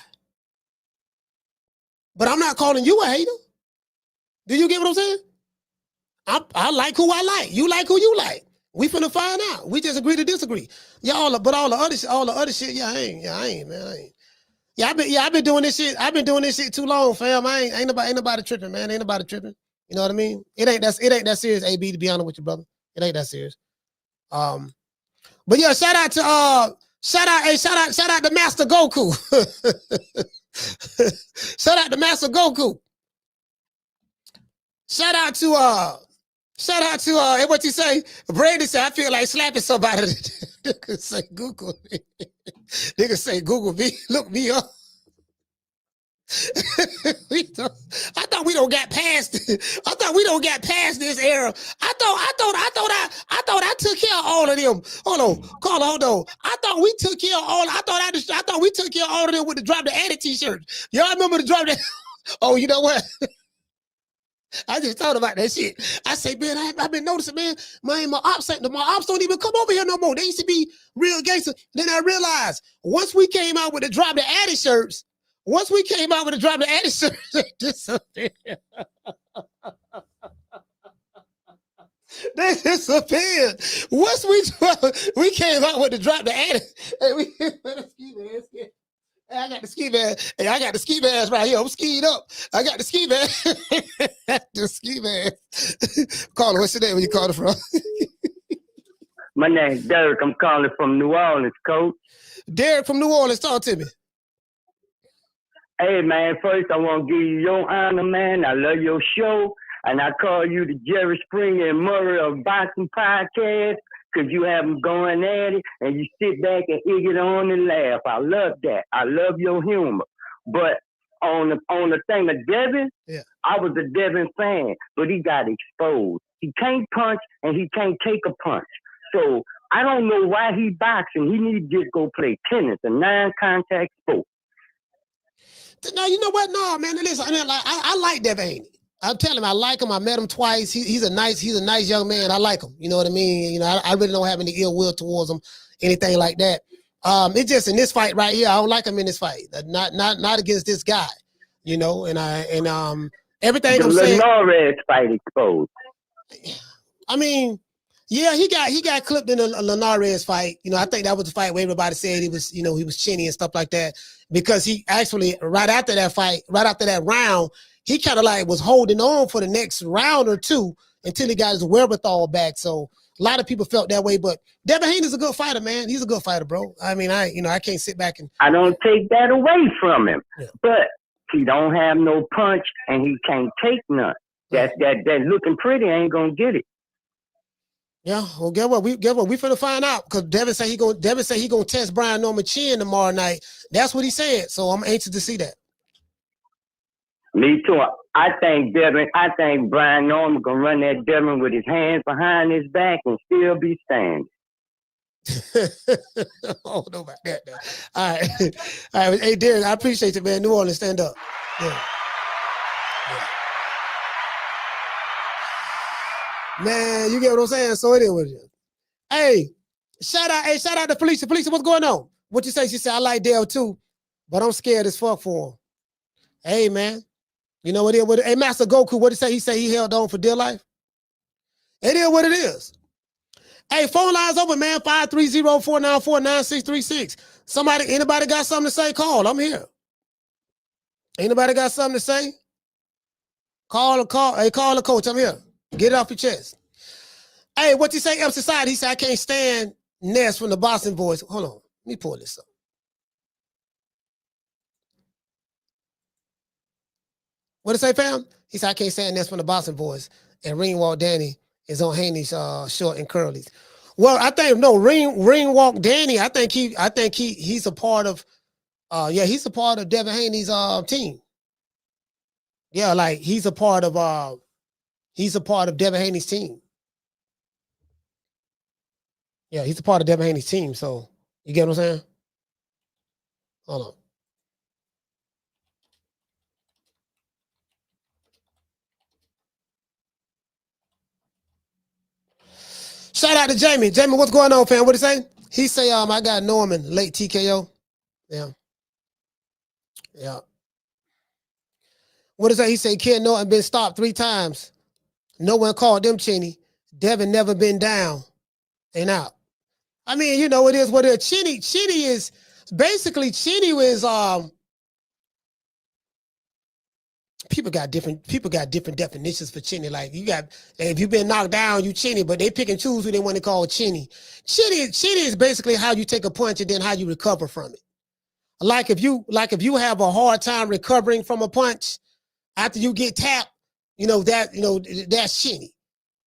But I'm not calling you a hater. Do you get what I'm saying? I like who I like. You like who you like. We finna find out. We just agree to disagree. But all the other shit, I ain't, man. I ain't. I've been doing this shit. I've been doing this shit too long, fam. Ain't nobody tripping, man. Ain't nobody tripping. You know what I mean? It ain't that serious, AB, to be honest with you, brother. It ain't that serious. But yeah, shout out to Master Goku. Shout out to Master Goku. Shout out to what you say? Brandon said, I feel like slapping somebody. Nigga say Google. Nigga say Google me. Look me up. I thought we don't got past this era. I thought I took care of all of them. Hold on. I thought we took care of all. I thought we took care of all of them with the Drop the Addy t-shirt. Y'all remember the Drop the? Oh, you know what? I just thought about that shit. I say, man, I've been noticing, man, my ops don't even come over here no more. They used to be real gangster. Then I realized once we came out with the Drop the Addy shirts, they disappeared. They disappeared. Once we came out with the Drop the Addy, I got the ski mask. Hey, I got the ski mask right here. I'm skied up. I got the ski mask. The ski mask. Caller, what's your name? Where you calling from? My name's Derek. I'm calling from New Orleans, Coach. Derek from New Orleans. Talk to me. Hey, man, first I want to give you your honor, man. I love your show. And I call you the Jerry Springer and Murray of Boxing Podcast, because you have them going at it and you sit back and egg it on and laugh. I love that. I love your humor. But on the thing of Devin, I was a Devin fan, but he got exposed. He can't punch and he can't take a punch. So I don't know why he boxing. He need to just go play tennis, a non-contact sport. No, you know what? No, man. Listen, I like Devin Haney. I'm telling him, I like him. I met him twice. He's a nice young man. I like him. You know what I mean? I really don't have any ill will towards him, anything like that. It's just in this fight right here. I don't like him in this fight. Not against this guy, you know. And everything the I'm saying. Linares fight exposed. I mean, yeah, he got clipped in a Linares fight. You know, I think that was the fight where everybody said he was, you know, he was chinny and stuff like that, because he actually right after that fight, right after that round, he kind of like was holding on for the next round or two until he got his wherewithal back. So a lot of people felt that way, but Devin Haney's a good fighter, man. He's a good fighter, bro. I mean, I can't sit back and. I don't take that away from him, but he don't have no punch and he can't take none. That looking pretty ain't gonna get it. Yeah, well, get what we finna find out, because Devin said he gonna test Brian Norman chin tomorrow night. That's what he said. So I'm anxious to see that. Me too. I think Brian Norman gonna run that Devin with his hands behind his back and still be standing. Oh, no about that. All right. All right. Hey, Derek, I appreciate you, man. New Orleans, stand up. Yeah. Man, you get what I'm saying? So it is what it is. Hey, shout out to Felicia. Felicia, what's going on? What you say? She said, I like Dale too, but I'm scared as fuck for him. Hey, man. You know what it is? Hey, Master Goku, what did he say? He said he held on for dear life. It is what it is. Hey, phone lines open, man. 530-494-9636. Anybody got something to say? Call. I'm here. Anybody got something to say? Call. Hey, call the coach. I'm here. Get it off your chest. Hey, what you say, F Society? He said, I can't stand Ness from the Boston Boys. Hold on. Let me pull this up. What did it say, fam? He said, I can't stand Ness from the Boston Boys. And Ringwalk Danny is on Haney's short and curlies. Well, I think Ringwalk Danny, I think he's a part of he's a part of Devin Haney's team. Yeah, like he's a part of Devin Haney's team. Yeah, he's a part of Devin Haney's team. So you get what I'm saying? Hold on. Shout out to Jamie. Jamie, what's going on, fam? What did he say? He say, I got Norman, late TKO. Yeah. Yeah. What did he say? He said, Ken Norton been stopped 3 times. No one called them Chinny. Devin never been down and out. I mean, you know, it is what it is. Chinny is basically people got different definitions for chinny. Like if you've been knocked down, you chinny, but they pick and choose who they want to call chinny. Chinny is basically how you take a punch and then how you recover from it. Like if you have a hard time recovering from a punch after you get tapped, that's chinny.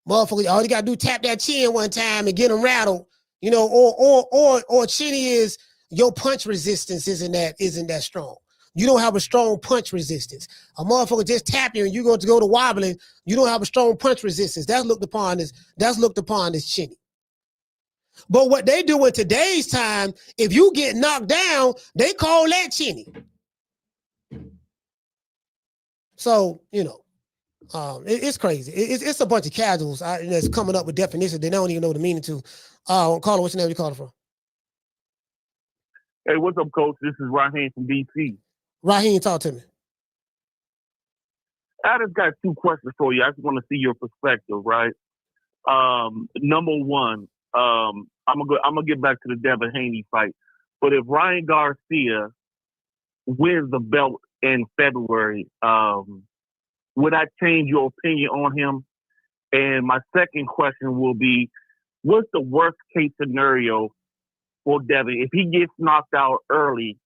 Motherfucker, all you gotta do tap that chin one time and get them rattled, or chinny is your punch resistance isn't that strong. You don't have a strong punch resistance. A motherfucker just tap you and you're going to go to wobbling. You don't have a strong punch resistance. That's looked upon as chinny. But what they do in today's time, if you get knocked down, they call that chinny. So, it's crazy. It's a bunch of casuals that's coming up with definitions they don't even know the meaning to. Caller, what's your name? You calling from? Hey, what's up, Coach? This is Raheem from DC. Raheem, talk to me. I just got 2 questions for you. I just want to see your perspective, right? Number one, I'm gonna get back to the Devin Haney fight. But if Ryan Garcia wins the belt in February, would I change your opinion on him? And my second question will be, what's the worst case scenario for Devin? If he gets knocked out early,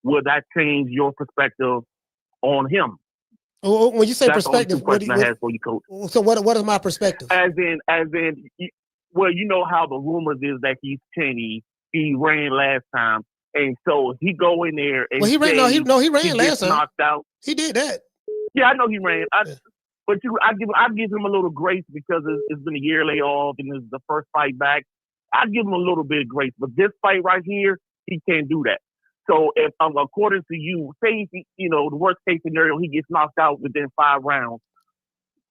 would that change your perspective on him? When you say That's perspective, what I had for you, Coach. So what is my perspective? As in, well, you know how the rumors is that he's chinny. He ran last time, and so he go in there and he ran last time. Knocked out. He did that. Yeah, I know he ran. But I give him a little grace because it's been a year layoff and it's the first fight back. I give him a little bit of grace, but this fight right here, he can't do that. So if according to you, say the worst case scenario, he gets knocked out within 5 rounds,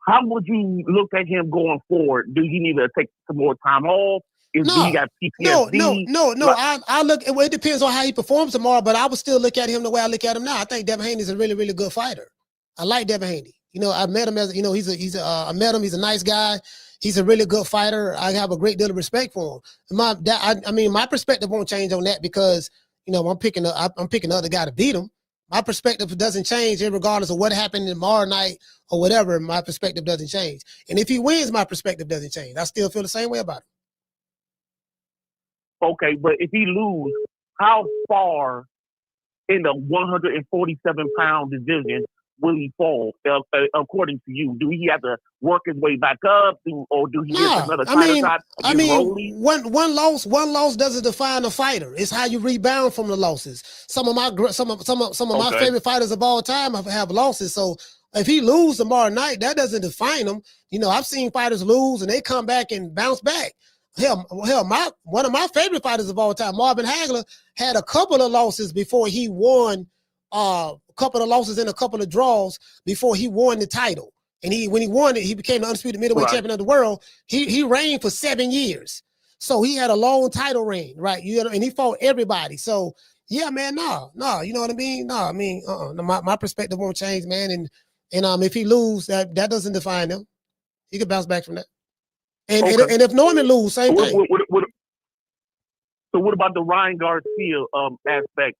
how would you look at him going forward? Do he need to take some more time off? Do he got PTSD? No. I look. Well, it depends on how he performs tomorrow, but I would still look at him the way I look at him now. I think Devin Haney is a really, really good fighter. I like Devin Haney. You know, I met him as I met him. He's a nice guy. He's a really good fighter. I have a great deal of respect for him. My perspective won't change on that because I'm picking the other guy to beat him. My perspective doesn't change regardless of what happened tomorrow night or whatever. My perspective doesn't change. And if he wins, my perspective doesn't change. I still feel the same way about him. Okay, but if he loses, how far in the 147-pound division will he fall, according to you? Do he have to work his way back up, or do he get another title shot? One loss doesn't define a fighter. It's how you rebound from the losses. Some of my favorite fighters of all time have losses. So if he loses tomorrow night, that doesn't define him. I've seen fighters lose and they come back and bounce back. Hell, one of my favorite fighters of all time, Marvin Hagler, had a couple of losses before he won. A couple of losses and a couple of draws before he won the title. And when he won it, he became the undisputed middleweight champion of the world. He reigned for 7 years. So he had a long title reign, right? And he fought everybody. So yeah, man, no, you know what I mean? My perspective won't change, man. And if he lose, that doesn't define him. He can bounce back from that. And if Norman lose, same thing. So what about the Ryan Garcia aspect?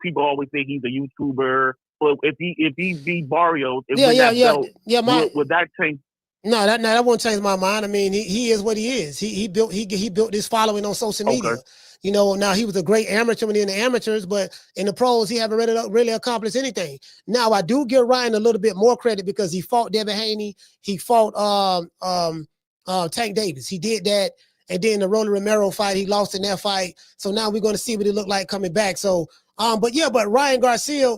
People always think he's a YouTuber. But if he beat Barrios, would that change? No, that won't change my mind. I mean, he is what he is. He built this following on social media. Now he was a great amateur when he in the amateurs, but in the pros, he haven't really accomplished anything. Now I do give Ryan a little bit more credit because he fought Devin Haney. He fought Tank Davis. He did that. And then the Rolly Romero fight, he lost in that fight. So now we're going to see what he looked like coming back. So, but Ryan Garcia,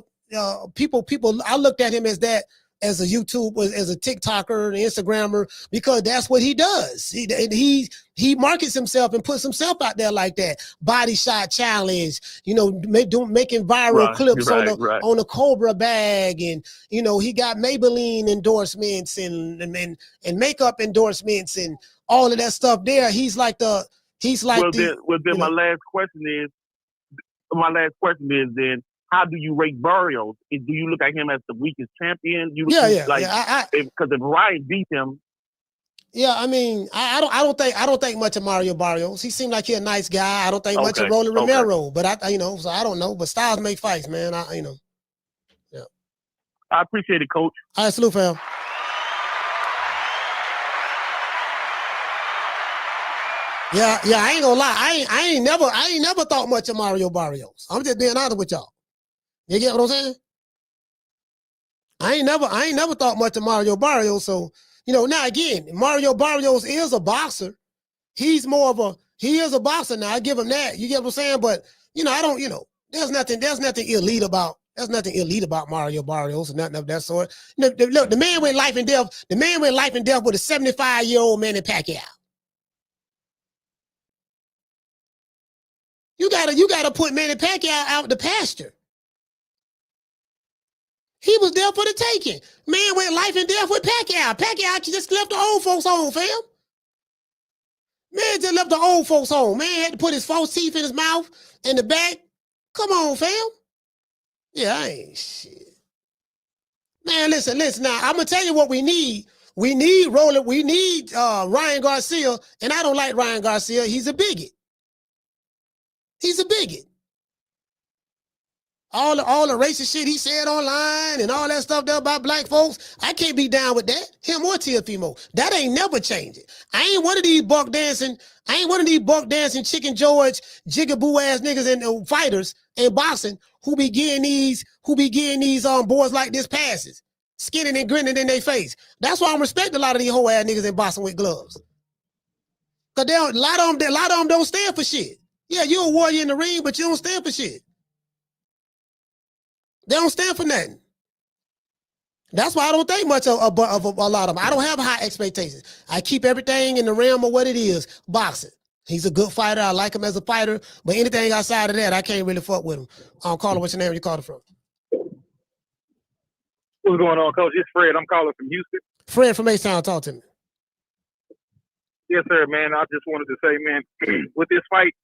people, I looked at him as a YouTube, as a TikToker, an Instagrammer, because that's what he does. He markets himself and puts himself out there like that. Body shot challenge, making viral clips on the Cobra bag, and he got Maybelline endorsements and makeup endorsements and all of that stuff there. My last question is then, how do you rate Barrios? Do you look at him as the weakest champion? Because if Ryan beat him. Yeah, I mean, I don't think much of Mario Barrios. He seemed like he's a nice guy. I don't think much of Rolly Romero, but so I don't know. But styles make fights, man. Yeah. I appreciate it, Coach. All right, salute, fam. Yeah, I ain't gonna lie. I ain't never thought much of Mario Barrios. I'm just being honest with y'all. You get what I'm saying? I ain't never thought much of Mario Barrios. So, now again, Mario Barrios is a boxer. He is a boxer now. I give him that. You get what I'm saying? But, there's nothing elite about Mario Barrios or nothing of that sort. Look, the man went life and death. The man went life and death with a 75-year-old Manny Pacquiao. You gotta put Manny Pacquiao out the pasture. He was there for the taking. Man went life and death with Pacquiao. Pacquiao just left the old folks home, fam. Man just left the old folks home. Man had to put his false teeth in his mouth in the back. Come on, fam. Yeah, I ain't shit. Man, listen. Now, I'm gonna tell you what we need. We need Ryan Garcia, and I don't like Ryan Garcia. He's a bigot. All the racist shit he said online and all that stuff there about black folks, I can't be down with that. Him or Teofimo. That ain't never changing. I ain't one of these buck dancing, Chicken George, jigaboo ass niggas and fighters and boxing who be getting these boys like this passes, skinning and grinning in their face. That's why I respect a lot of these whole ass niggas in boxing with gloves. Cause a lot of them don't stand for shit. Yeah, you're a warrior in the ring, but you don't stand for shit. They don't stand for nothing. That's why I don't think much of a lot of them. I don't have high expectations. I keep everything in the realm of what it is, boxing. He's a good fighter. I like him as a fighter, but anything outside of that, I can't really fuck with him. Caller, what's your name? Where you calling from? What's going on, Coach? It's Fred. I'm calling from Houston. Fred from H-Town, talk to me. Yes, sir, man. I just wanted to say, man, with this fight,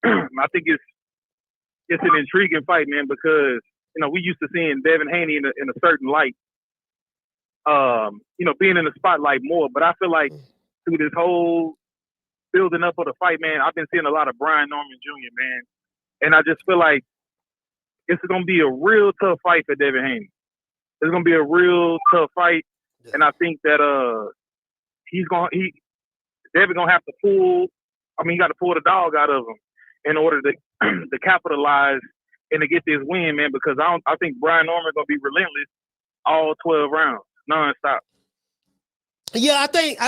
I think it's an intriguing fight, man, because we used to seeing Devin Haney in a certain light, being in the spotlight more. But I feel like through this whole building up of the fight, man, I've been seeing a lot of Brian Norman Jr., man, and I just feel like it's gonna be a real tough fight for Devin Haney. It's gonna be a real tough fight, and I think that Devin gonna have to pull. I mean, he got to pull the dog out of him in order to to capitalize and to get this win, man. Because I think Brian Norman gonna be relentless all 12 rounds, nonstop. Yeah, I think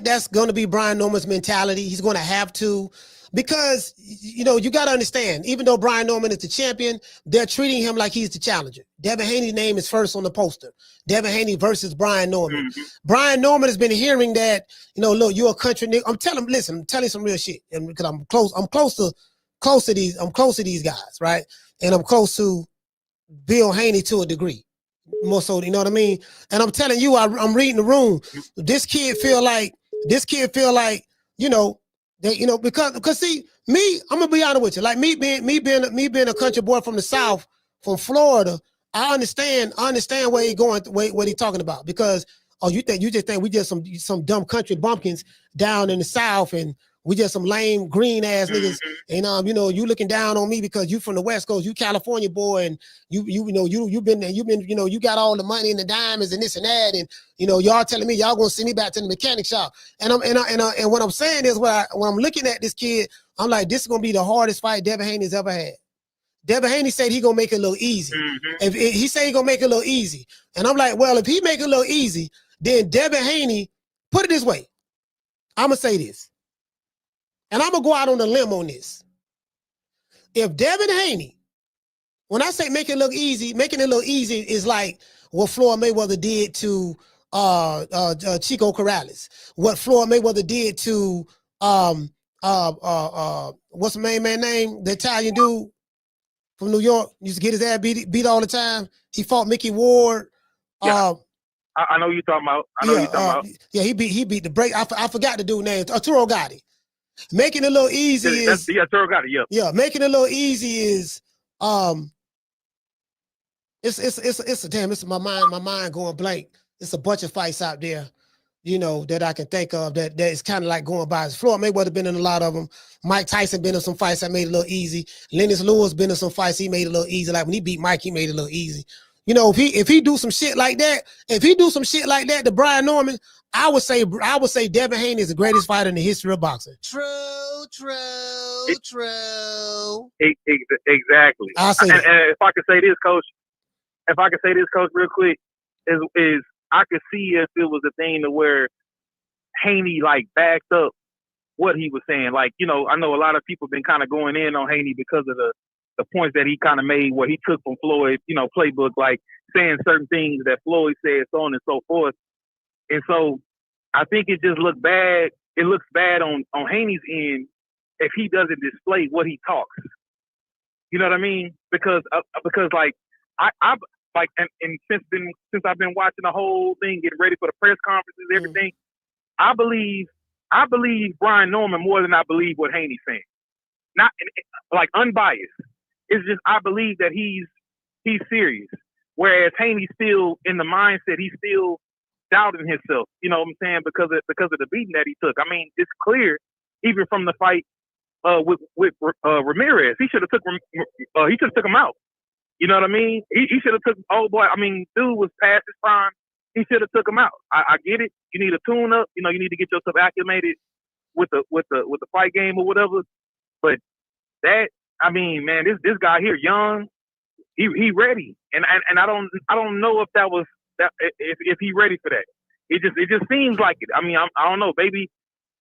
that's going to be Brian Norman's mentality. He's going to have to, because you got to understand, even though Brian Norman is the champion, they're treating him like he's the challenger. Devin Haney's name is first on the poster. Devin Haney versus Brian Norman. Mm-hmm. Brian Norman has been hearing that, look, you're a country nigga. I'm telling you some real shit, because I'm close to these guys, right? And I'm close to Bill Haney to a degree. More so, you know what I mean? And I'm telling you, I'm reading the room. This kid feel like, because see, me, I'm gonna be honest with you. Like me being a country boy from the South, from Florida, I understand where he going, what he talking about. Because you just think we just some dumb country bumpkins down in the South, and we just some lame green ass niggas, and you looking down on me because you from the West Coast, you California boy, and you've been there, you got all the money and the diamonds and this and that, and y'all telling me y'all gonna send me back to the mechanic shop, and what I'm saying is, when I'm looking at this kid, I'm like, this is gonna be the hardest fight Devin Haney's ever had. Devin Haney said he gonna make it a little easy. If he said he gonna make it a little easy, and I'm like, well, if he make it a little easy, then Devin Haney, put it this way, I'm gonna say this. And I'm going to go out on a limb on this. If Devin Haney, when I say making it look easy is like what Floyd Mayweather did to Chico Corrales. What Floyd Mayweather did to what's the main man name? The Italian dude from New York, used to get his ass beat all the time. He fought Mickey Ward. Yeah. I know you're talking about. Yeah, he beat the break. I forgot the dude's name. Arturo Gotti. Making it a little easy is making it a little easy is it's my mind going blank. It's a bunch of fights out there, that I can think of that is kind of like going by. Floyd Mayweather been in a lot of them. Mike Tyson been in some fights that made it a little easy. Lennox Lewis been in some fights he made it a little easy. Like when he beat Mike, he made it a little easy. If he do some shit like that, to Brian Norman, I would say Devin Haney is the greatest fighter in the history of boxing. True. True. Exactly. And if I could say this, coach, real quick, is I could see if it was a thing to where Haney like backed up what he was saying. Like, I know a lot of people been kind of going in on Haney because of the points that he kind of made, what he took from Floyd, playbook, like saying certain things that Floyd said, so on and so forth. And so I think it just looked bad. It looks bad on Haney's end if he doesn't display what he talks. You know what I mean? Because like I like and since I've been watching the whole thing, getting ready for the press conferences, everything, I believe Brian Norman more than I believe what Haney's saying. Not like unbiased. It's just I believe that he's serious. Whereas Haney's still in the mindset, he's still doubting himself, you know what I'm saying, because of the beating that he took. I mean, it's clear, even from the fight with Ramirez, he should have took him out. You know what I mean? He should have took boy. I mean, dude was past his prime. He should have took him out. I get it. You need a tune up. You need to get yourself acclimated with the fight game or whatever. But that, I mean, man, this guy here, young, he ready, and I don't know if that was. If he ready for that, it just seems like it. I mean, I don't know. Maybe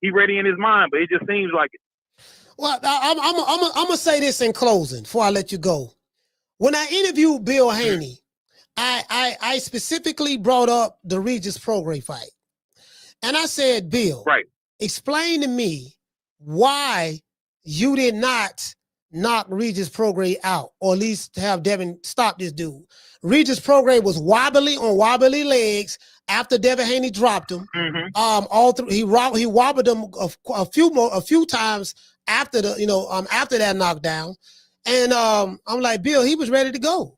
he ready in his mind, but it just seems like it. Well, I'm gonna say this in closing before I let you go. When I interviewed Bill Haney, I specifically brought up the Regis Prograis fight, and I said, Bill, explain to me why you did not knock Regis Prograis out, or at least have Devin stop this dude. Regis Prograis was wobbly on wobbly legs after Devin Haney dropped him. All through he wobbled him a few times after the after that knockdown, and I'm like, Bill, he was ready to go.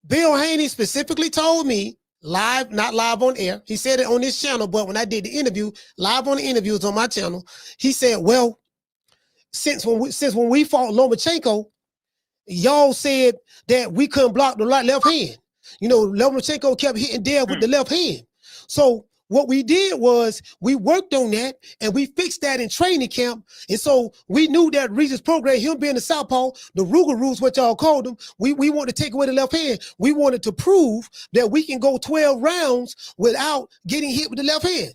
Bill Haney specifically told me live, not live on air. He said it on this channel, but when I did the interview, live on the interviews on my channel, he said, well, since when we fought Lomachenko, y'all said that we couldn't block the left hand. Lomachenko kept hitting Dev with the left hand. So what we did was we worked on that and we fixed that in training camp. And so we knew that Regis Prograis, him being the southpaw, the Rules, what y'all called him, we wanted to take away the left hand. We wanted to prove that we can go 12 rounds without getting hit with the left hand.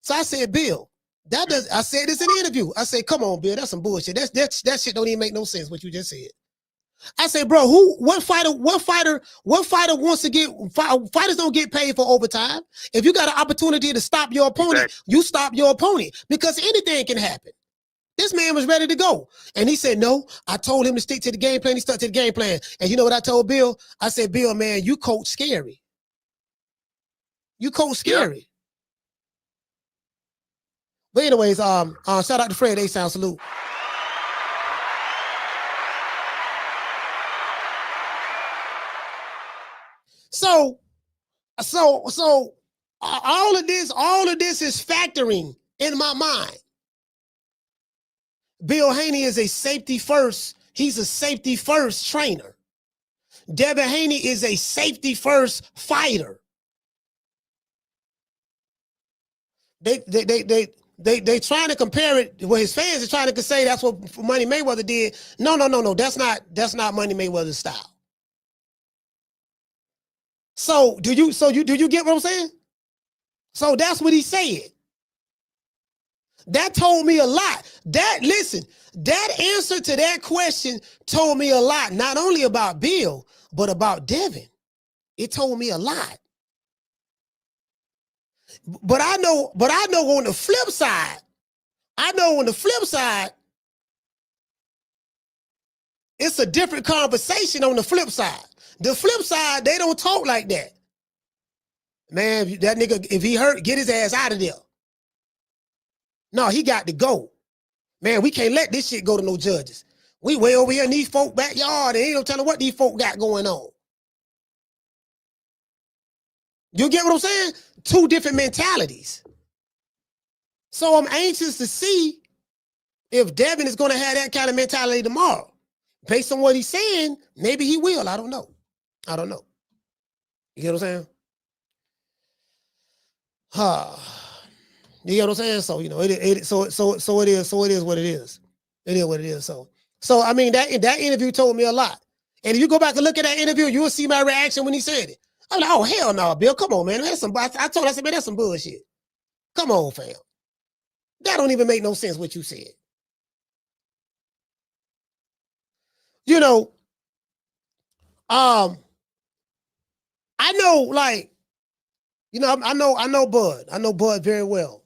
So I said, Bill, I said this in the interview. I said, come on, Bill, that's some bullshit. That shit don't even make no sense, what you just said. I say, bro, what fighter wants to fighters don't get paid for overtime. If you got an opportunity to stop your opponent, you stop your opponent, because anything can happen. This man was ready to go. And he said, no, I told him to stick to the game plan. He stuck to the game plan. And you know what I told Bill? I said, Bill, man, you coach scary. You coach scary. Yep. But anyways, shout out to Fred A-Sound, salute. So all of this is factoring in my mind. Bill Haney is a safety first. He's a safety first trainer. Devin Haney is a safety first fighter. They trying to compare it. Well, his fans are trying to say that's what Money Mayweather did. No. That's not Money Mayweather's style. So do you get what I'm saying? So that's what he said. That told me a lot. That answer to that question told me a lot, not only about Bill, but about Devin. It told me a lot. But I know on the flip side, it's a different conversation on the flip side. The flip side, they don't talk like that. Man, that nigga, if he hurt, get his ass out of there. No, he got to go. Man, we can't let this shit go to no judges. We way over here in these folk backyard and ain't no telling what these folk got going on. You get what I'm saying? Two different mentalities. So I'm anxious to see if Devin is going to have that kind of mentality tomorrow. Based on what he's saying, maybe he will. I don't know. You get what I'm saying? You get what I'm saying? So, it is what it is. It is what it is. So I mean, that interview told me a lot. And if you go back and look at that interview, you will see my reaction when he said it. I'm like, oh, hell no, Bill. Come on, man. I said, man, that's some bullshit. Come on, fam. That don't even make no sense what you said. I know, I know Bud. I know Bud very well.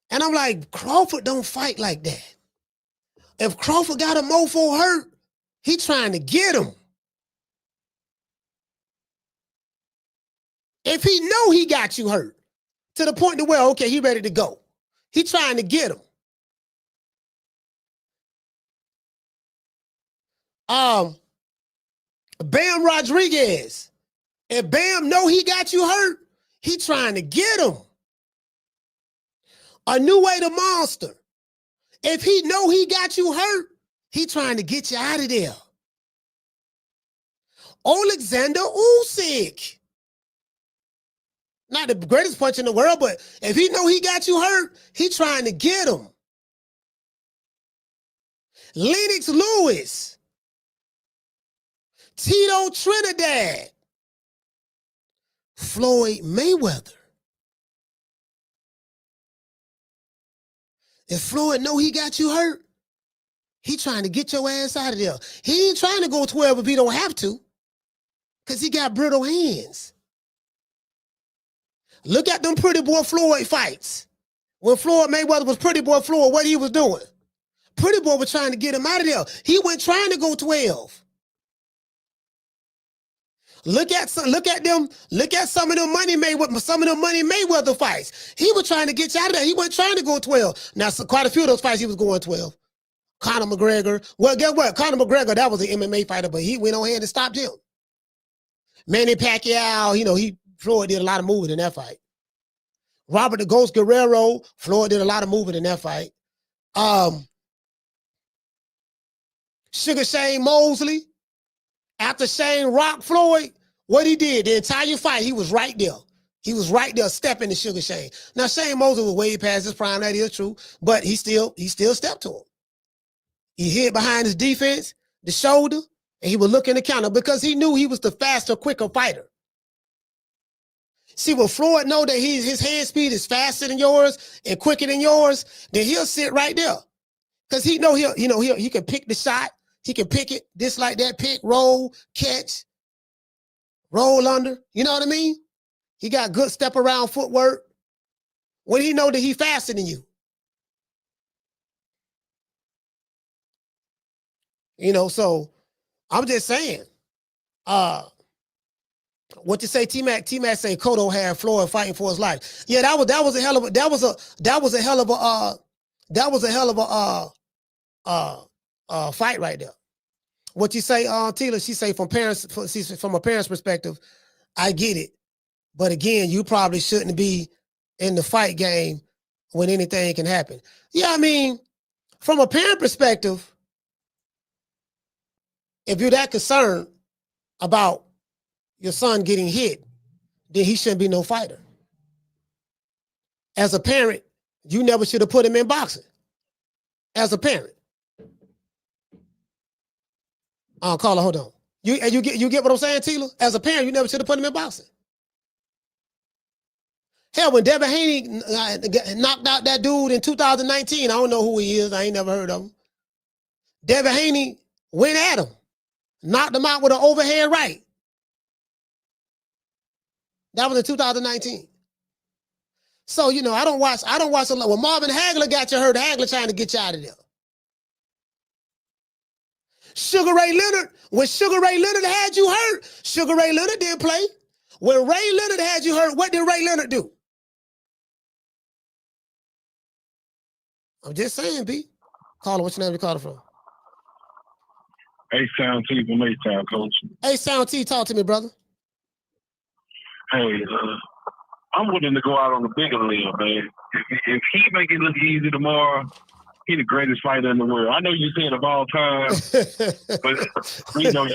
And I'm like, Crawford don't fight like that. If Crawford got a mofo hurt, he trying to get him. If he know he got you hurt, to the point to where, okay, he ready to go. He trying to get him. Bam Rodriguez. If Bam know he got you hurt, he trying to get him. A new way to Monster. If he know he got you hurt, he trying to get you out of there. Alexander Usyk. Not the greatest punch in the world, but if he know he got you hurt, he trying to get him. Lennox Lewis. Tito Trinidad. Floyd Mayweather. If Floyd know he got you hurt, he trying to get your ass out of there. He ain't trying to go 12 if he don't have to, because he got brittle hands. Look at them Pretty Boy Floyd fights. When Floyd Mayweather was Pretty Boy Floyd, what he was doing? Pretty Boy was trying to get him out of there. He wasn't trying to go 12. Look at some of them Money Mayweather fights. He was trying to get you out of there. He wasn't trying to go 12. Now, quite a few of those fights he was going 12. Conor McGregor. Well, guess what? Conor McGregor, that was an MMA fighter, but he went on ahead and stopped him. Manny Pacquiao, Floyd did a lot of moving in that fight. Robert the Ghost Guerrero, Floyd did a lot of moving in that fight. Sugar Shane Mosley, after Shane rocked Floyd, what he did, the entire fight, he was right there. He was right there stepping to Sugar Shane. Now, Shane Mosley was way past his prime, that is true, but he still stepped to him. He hid behind his defense, the shoulder, and he would look in the counter because he knew he was the faster, quicker fighter. See, when Floyd know that his head speed is faster than yours and quicker than yours, then he'll sit right there. Because he know he can pick the shot. He can pick it, this like that, pick, roll, catch, roll under. You know what I mean? He got good step around footwork. When he know that he faster than you. So I'm just saying, what you say, T-Mac say Cotto had Floyd fighting for his life. Yeah, that was a hell of a fight right there. What you say, Tila, she say from a parent's perspective, I get it. But again, you probably shouldn't be in the fight game when anything can happen. Yeah, I mean, from a parent perspective, if you're that concerned about your son getting hit, then he shouldn't be no fighter. As a parent, you never should have put him in boxing. As a parent. Carla, hold on. You get what I'm saying, Tila? As a parent, you never should have put him in boxing. Hell, when Devin Haney knocked out that dude in 2019, I don't know who he is. I ain't never heard of him. Devin Haney went at him, knocked him out with an overhead right. That was in 2019. So, I don't watch a lot. When Marvin Hagler got you hurt, Hagler trying to get you out of there. When Sugar Ray Leonard had you hurt, Sugar Ray Leonard didn't play. When Ray Leonard had you hurt, what did Ray Leonard do? I'm just saying, B. Caller, what's your name you calling from? A-Sound T from A-Town, Coach. A-Sound T, talk to me, brother. Hey, I'm willing to go out on a bigger limb, man. If he make it look easy tomorrow, he the greatest fighter in the world. I know you said of all time, but we know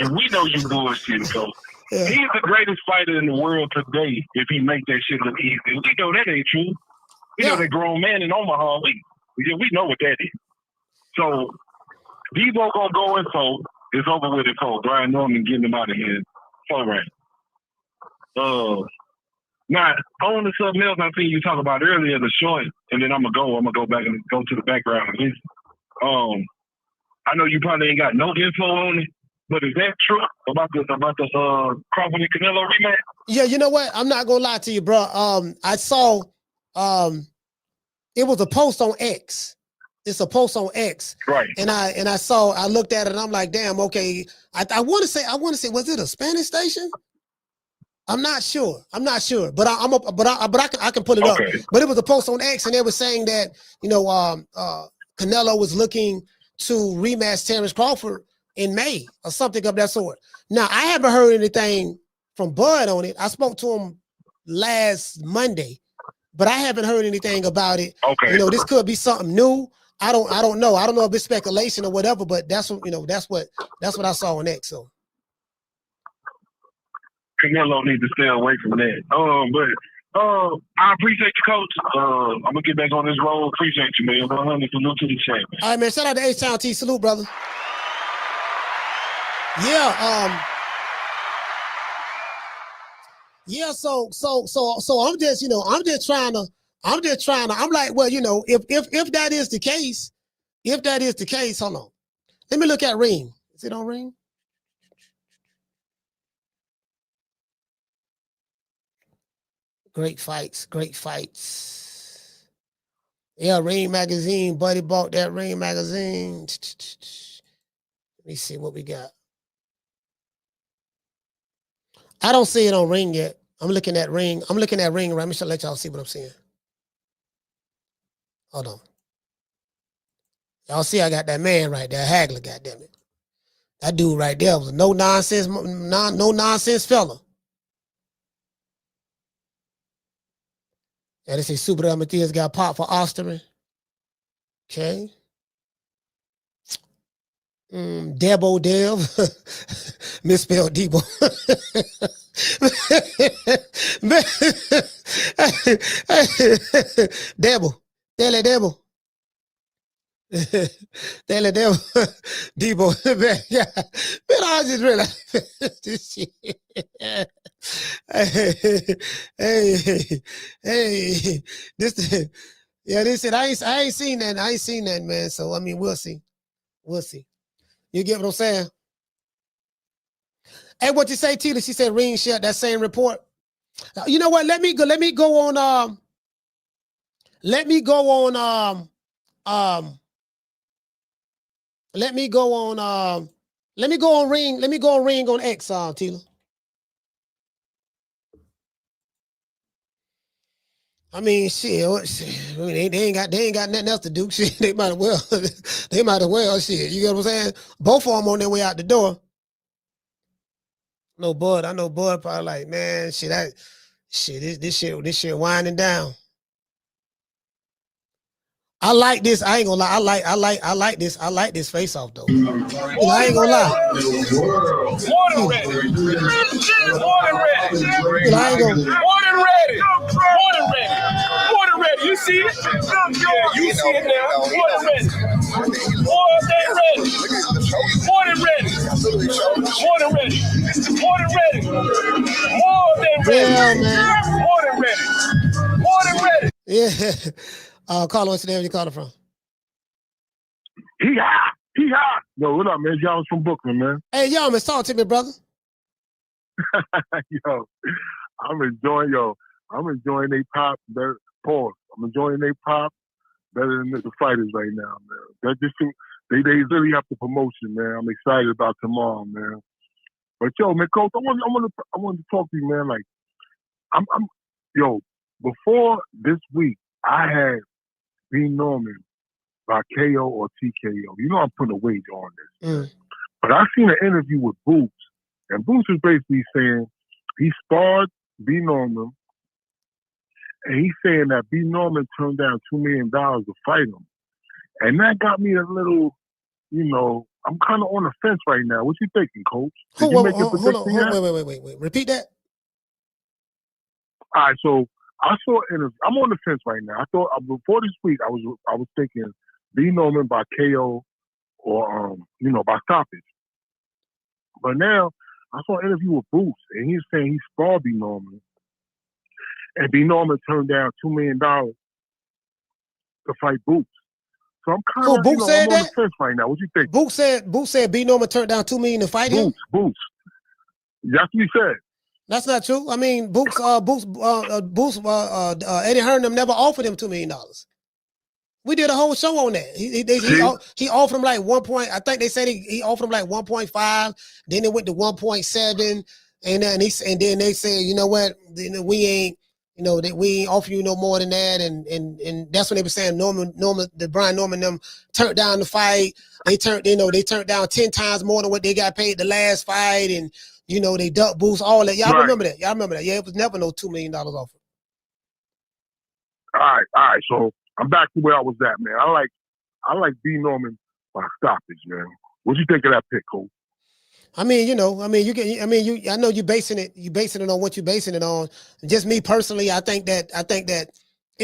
you bullshit, Coach. Yeah. He's the greatest fighter in the world today if he make that shit look easy. We know that ain't true. We know that grown man in Omaha. We know what that is. So Debo gonna go in four. It's over with it for Brian Norman getting him out of here. All right. Now on to something else I think you talked about earlier, the short, and then I'm gonna go back and go to the background of this. I know you probably ain't got no info on it, but is that true about the Crawford and Canelo rematch? Yeah, you know what? I'm not gonna lie to you, bro. I saw it was a post on X. It's a post on X. Right. And I looked at it and I'm like, damn, okay. I want to say, was it a Spanish station? I'm not sure. But I can pull it up. But it was a post on X and they were saying that, Canelo was looking to rematch Terrence Crawford in May or something of that sort. Now, I haven't heard anything from Bud on it. I spoke to him last Monday, but I haven't heard anything about it. Okay. This could be something new. I don't know. I don't know if it's speculation or whatever, but that's what I saw on X. So Canelo needs to stay away from that. But I appreciate you, Coach. I'm gonna get back on this road. Appreciate you, man. 100 salute to the champ. All right, man. Shout out to H-Town T. Salute, brother. Yeah. Yeah. So I'm just trying to. I'm like, well, if that is the case, hold on. Let me look at Ring. Is it on Ring? Great fights. Yeah, Ring Magazine. Buddy bought that Ring Magazine. Let me see what we got. I don't see it on Ring yet. I'm looking at Ring. I'm looking at Ring. Right? Let me let y'all see what I'm seeing. Hold on. Y'all see I got that man right there, Hagler, goddammit. That dude right there was a no nonsense fella. Yeah, they say Super Matthias got popped for Osterman. Okay. Debo Dev. Misspelled Debo. Debo. Dele Debo. Dele Debo. Debo. Man, I just realized this shit. Hey, this, yeah, they said I ain't seen that. I ain't seen that, man. So I mean, we'll see. We'll see. You get what I'm saying? Hey, what you say, Tila? She said Ring shared that same report. You know what? Let me go on. Let me go on. Let me go on. Let me go on Ring. Let me go on Ring on X, Tila. I mean, shit. I mean, they ain't got nothing else to do. Shit, they might as well. Shit, you get what I'm saying? Both of them on their way out the door. No, Bud. I know Bud probably like, man, shit. This shit winding down. I like this. I ain't gonna lie. I like this. I like this face off though. You know, I ain't gonna lie. More than ready. More than ready. You know, I ain't gonna. More than ready. More than ready. More than ready. You see it? Yeah, you see it now. More than ready. More than ready. More than ready. More than ready. More than ready. More than ready. Yeah, man. More than ready. More than ready. Yeah. Carlo, what's the name? Where you calling from? He hot. Yo, what up, man? Y'all from Brooklyn, man. Hey, yo, man, talk to me, brother. Yo, I'm enjoying they pop better. Pause. I'm enjoying they pop better than the fighters right now, man. That just they really have the promotion, man. I'm excited about tomorrow, man. But yo, man, Coach, I want to talk to you, man. Like, yo, before this week, I had B. Norman by KO or TKO. You know I'm putting a wager on this. But I seen an interview with Boots, and Boots was basically saying he sparred B. Norman, and he's saying that B. Norman turned down $2 million to fight him. And that got me a little, you know, I'm kind of on the fence right now. What you thinking, Coach? Did you make a prediction yet? Wait. Repeat that. All right, so I saw I'm on the fence right now. I thought before this week, I was thinking B. Norman by KO or by stoppage. But now I saw an interview with Boots, and he's saying he sparred B. Norman, and B. Norman turned down $2 million to fight Boots. So I'm kind of Boots said I'm on the fence right now. What you think? Boots said B. Norman turned down $2 million to fight him. Boots. That's what he said. That's not true. I mean, Eddie Hearn them never offered him $2 million. We did a whole show on that. He offered him like 1 point. I think they said he offered him like 1.5. Then it went to 1.7, and then they said, you know what, we ain't offer you no more than that. And that's when they were saying Brian Norman them turned down the fight. They turned down 10 times more than what they got paid the last fight, and they duck Boost, all that. Y'all remember that? Y'all remember that? Yeah, it was never no $2 million offer. All right. So I'm back to where I was at, man. I like B. Norman by stoppage, man. What you think of that pick, Cole? I know you're basing it on what you're basing it on. Just me personally, I think that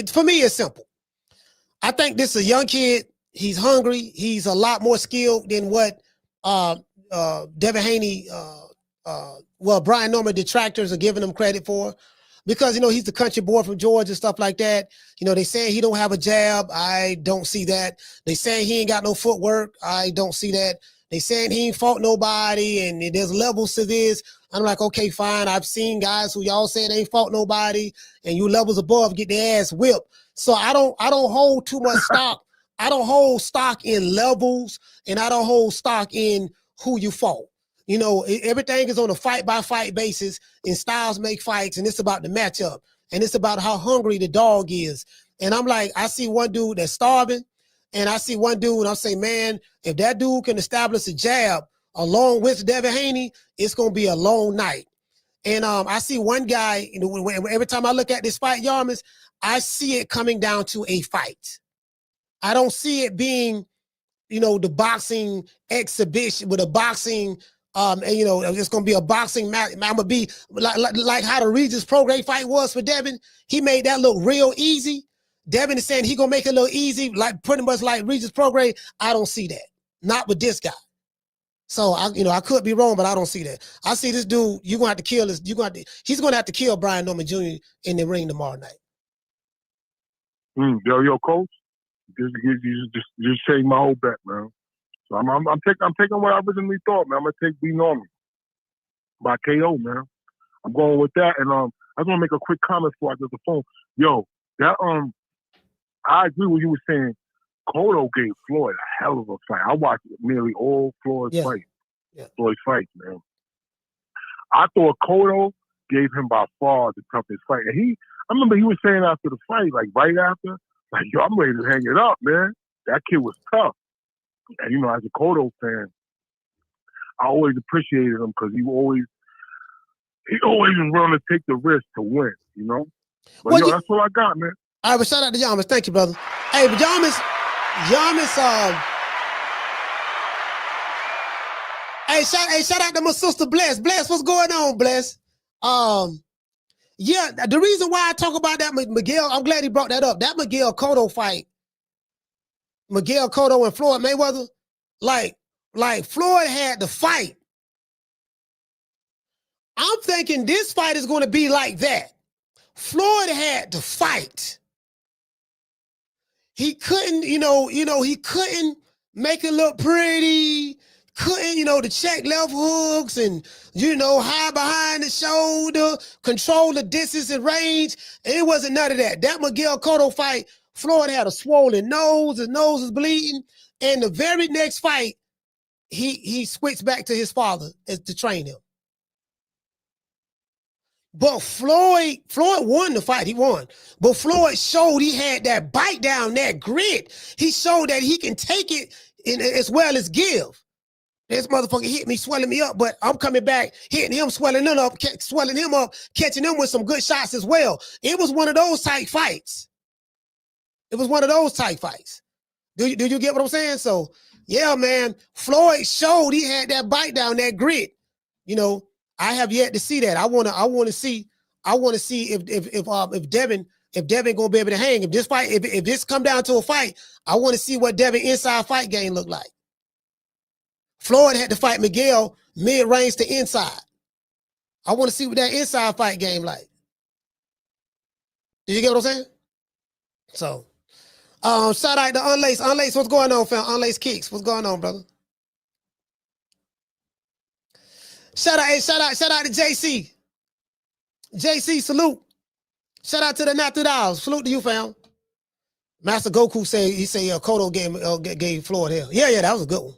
for me, it's simple. I think this is a young kid. He's hungry. He's a lot more skilled than what Devin Haney, Brian Norman detractors are giving him credit for, because he's the country boy from Georgia and stuff like that. They say he don't have a jab. I don't see that. They say he ain't got no footwork. I don't see that. They saying he ain't fought nobody, and there's levels to this. I'm like, okay, fine. I've seen guys who y'all saying they ain't fought nobody, and you levels above get their ass whipped. So I don't hold too much stock. I don't hold stock in levels, and I don't hold stock in who you fought. You know, everything is on a fight-by-fight basis, and styles make fights, and it's about the matchup, and it's about how hungry the dog is. And I'm like, I see one dude that's starving, and I see one dude, and I'm saying, man, if that dude can establish a jab along with Devin Haney, it's going to be a long night. And I see one guy, you know, every time I look at this fight, Yarmus, I see it coming down to a fight. I don't see it being, you know, the boxing exhibition with a boxing, and, you know, it's going to be a boxing match. I'm going to be like how the Regis Prograis fight was for Devin. He made that look real easy. Devin is saying he going to make it look easy, like pretty much like Regis Prograis. I don't see that. Not with this guy. So I could be wrong, but I don't see that. I see this dude, you're going to have to kill this. He's going to have to kill Brian Norman Jr. in the ring tomorrow night. Yo, coach, just changed my whole bet, man. So I'm taking what I originally thought, man. I'm gonna take B Norman by KO, man. I'm going with that, and I just want to make a quick comment before I get the phone. Yo, that I agree with you were saying. Cotto gave Floyd a hell of a fight. I watched nearly all Floyd's fights. Yeah. Floyd's fights, man. I thought Cotto gave him by far the toughest fight. And I remember he was saying after the fight, like right after, like, yo, I'm ready to hang it up, man. That kid was tough. And, you know, as a Cotto fan, I always appreciated him because he always was willing to take the risk to win, you know? But, well, that's what I got, man. All right, but shout out to Yarmus. Thank you, brother. Hey, but Yarmus, shout out to my sister Bless. Bless, what's going on, Bless? Yeah, the reason why I talk about that Miguel, I'm glad he brought that up. That Miguel Cotto fight, Miguel Cotto and Floyd Mayweather, like Floyd had the fight. I'm thinking this fight is going to be like that. Floyd had to fight. He couldn't, he couldn't make it look pretty. Couldn't, the check left hooks and, hide behind the shoulder, control the distance and range. And it wasn't none of that. That Miguel Cotto fight, Floyd had a swollen nose. His nose was bleeding. And the very next fight, he switched back to his father to train him. But Floyd won the fight. He won. But Floyd showed he had that bite down, that grit. He showed that he can take it as well as give. This motherfucker hit me, swelling me up, but I'm coming back, hitting him, swelling him up, catching him with some good shots as well. It was one of those tight fights. Do you get what I'm saying? So, yeah, man, Floyd showed he had that bite down, that grit. I have yet to see that. I want to see if Devin gonna be able to hang. If this come down to a fight, I want to see what Devin inside fight game look like. Floyd had to fight Miguel mid-range to inside. I want to see what that inside fight game like. Did you get what I'm saying? So, shout out to Unlace. Unlace, what's going on, fam? Unlace Kicks, what's going on, brother? Shout out to JC. JC, salute. Shout out to the Not $2. Salute to you, fam. Master Goku said Cotto gave Floyd hell. Yeah, that was a good one.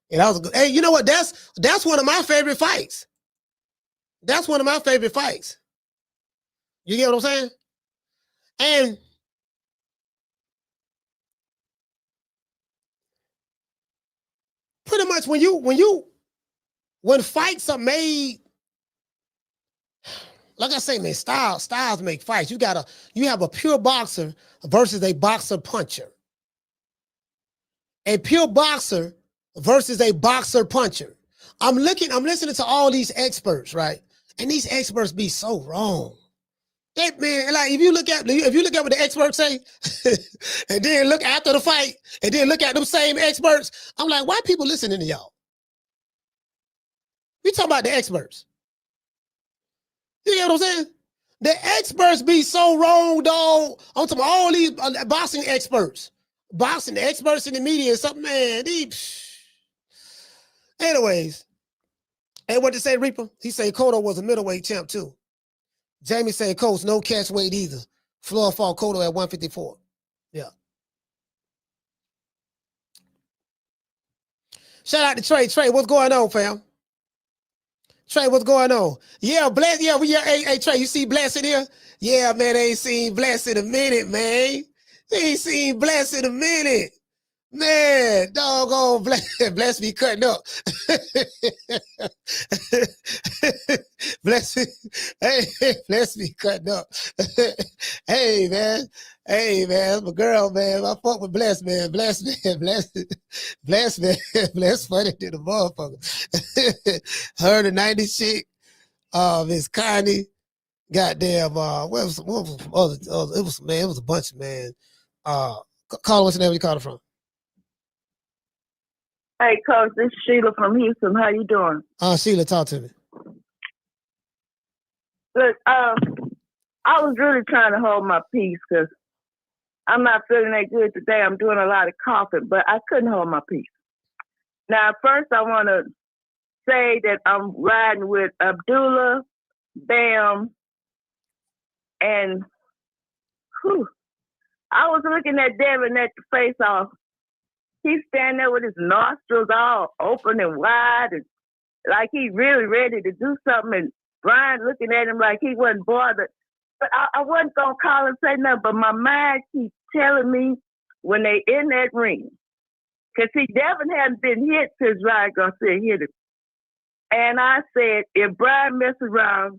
Yeah, that was a good. Hey, you know what? That's one of my favorite fights. That's one of my favorite fights. You get what I'm saying? And pretty much when fights are made, like I say, man, styles make fights. You have a pure boxer versus a boxer puncher. A pure boxer versus a boxer puncher. I'm listening to all these experts, right? And these experts be so wrong. Man, like if you look at what the experts say, and then look after the fight, and then look at them same experts, I'm like, why people listening to y'all? We talking about the experts. You get what I'm saying? The experts be so wrong, dog. I'm talking about all these boxing experts. Boxing experts in the media and something, man. Anyways, and what to say, Reaper? He said Cotto was a middleweight champ too. Jamie said, Coach, no catch weight either. Floyd fought Cotto at 154. Shout out to Trey. Trey, what's going on, fam? Trey, what's going on? Yeah, Bless. Yeah, hey, Trey, you see Bless in here? Yeah, man, I ain't seen Bless in a minute, man. Ain't seen Bless in a minute. Man, doggone Bless me cutting up. Bless me. Hey, Bless me cutting up. Hey, man. Hey, man, my girl, man. I fuck with Bless, man. Bless, man. Bless, man. Bless funny to the motherfucker. Her the 90s chick. Miss Connie. Goddamn, what was it was a bunch of, man. Call, what's the name you called it from? Hey, Coach, this is Sheila from Houston. How you doing? Sheila, talk to me. Look, I was really trying to hold my peace because I'm not feeling that good today. I'm doing a lot of coughing, but I couldn't hold my peace. Now, first, I want to say that I'm riding with Abdullah, Bam, and I was looking at Devin at the face-off. He's standing there with his nostrils all open and wide, and like he's really ready to do something. And Brian looking at him like he wasn't bothered. But I wasn't going to call and say nothing, but my mind keeps telling me when they in that ring. Because, see, Devin hadn't been hit since Ryan Garcia hit him. And I said, if Brian messes around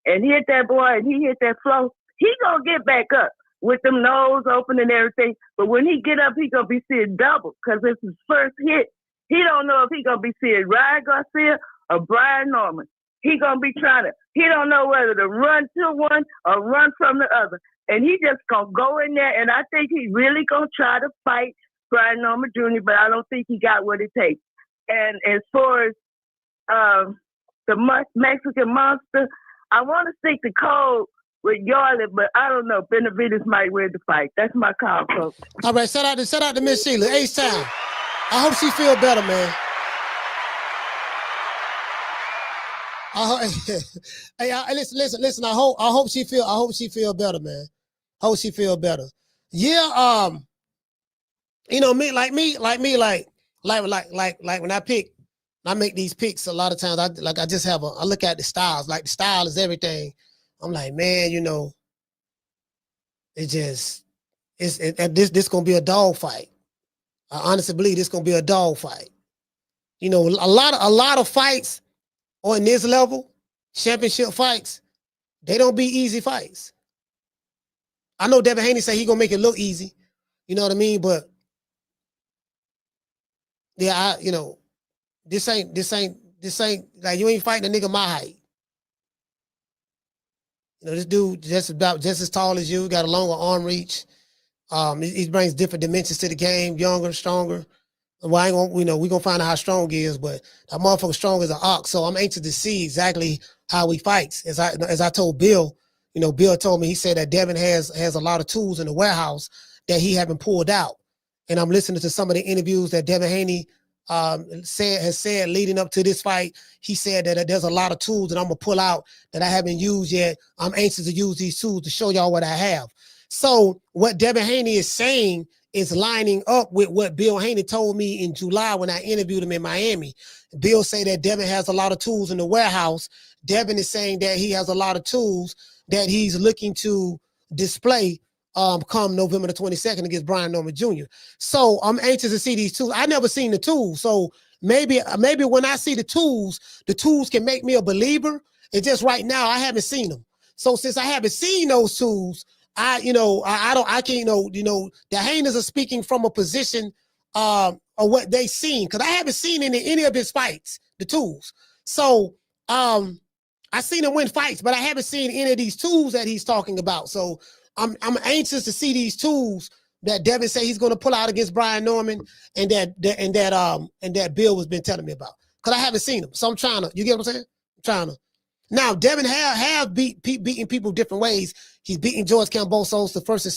and hit that boy and he hit that flow, he going to get back up with them nose open and everything. But when he get up, he going to be seeing double because it's his first hit. He don't know if he going to be seeing Ryan Garcia or Brian Norman. He going to be he don't know whether to run to one or run from the other. And he just going to go in there, and I think he really going to try to fight Brian Norman Jr., but I don't think he got what it takes. And as far as the Mexican Monster, I want to stick to Cole with Yarley, but I don't know. Benavides might win the fight. That's my call, Coach. All right, shout out to Miss Sheila, H-Town. I hope she feel better, man. Hey, listen. I hope she feel better, man. Hope she feel better. Yeah. You know, me like when I make these picks, a lot of times I look at the styles. Like the style is everything. I'm like, man, you know, this gonna be a dog fight. I honestly believe this gonna be a dog fight. You know, a lot of fights on this level, championship fights, they don't be easy fights. I know Devin Haney say he gonna make it look easy. You know what I mean? But yeah, this ain't like you ain't fighting a nigga my height. You know, this dude just as tall as you, got a longer arm reach. He brings different dimensions to the game, younger, stronger. Well, we gonna find out how strong he is, but that motherfucker strong as an ox. So I'm anxious to see exactly how he fights. As I told Bill, you know, Bill told me, he said that Devin has a lot of tools in the warehouse that he haven't pulled out. And I'm listening to some of the interviews that Devin Haney has said leading up to this fight. He said that there's a lot of tools that I'm gonna pull out that I haven't used yet. I'm anxious to use these tools to show y'all what I have. So what Devin Haney is saying is lining up with what Bill Haney told me in July when I interviewed him in Miami. Bill said that Devin has a lot of tools in the warehouse. Devin is saying that he has a lot of tools that he's looking to display come November the 22nd against Brian Norman Jr. So I'm anxious to see these tools. I never seen the tools. So maybe when I see the tools can make me a believer. And just right now, I haven't seen them. So since I haven't seen those tools, I can't, the Haners are speaking from a position of what they seen. Cause I haven't seen any of his fights, the tools. So, I seen him win fights, but I haven't seen any of these tools that he's talking about. So I'm anxious to see these tools that Devin say he's going to pull out against Brian Norman and that Bill has been telling me about. Cause I haven't seen them. So I'm trying to, you get what I'm saying? I'm trying to. Now, Devin have beaten people different ways. He's beaten George Kambosos the first and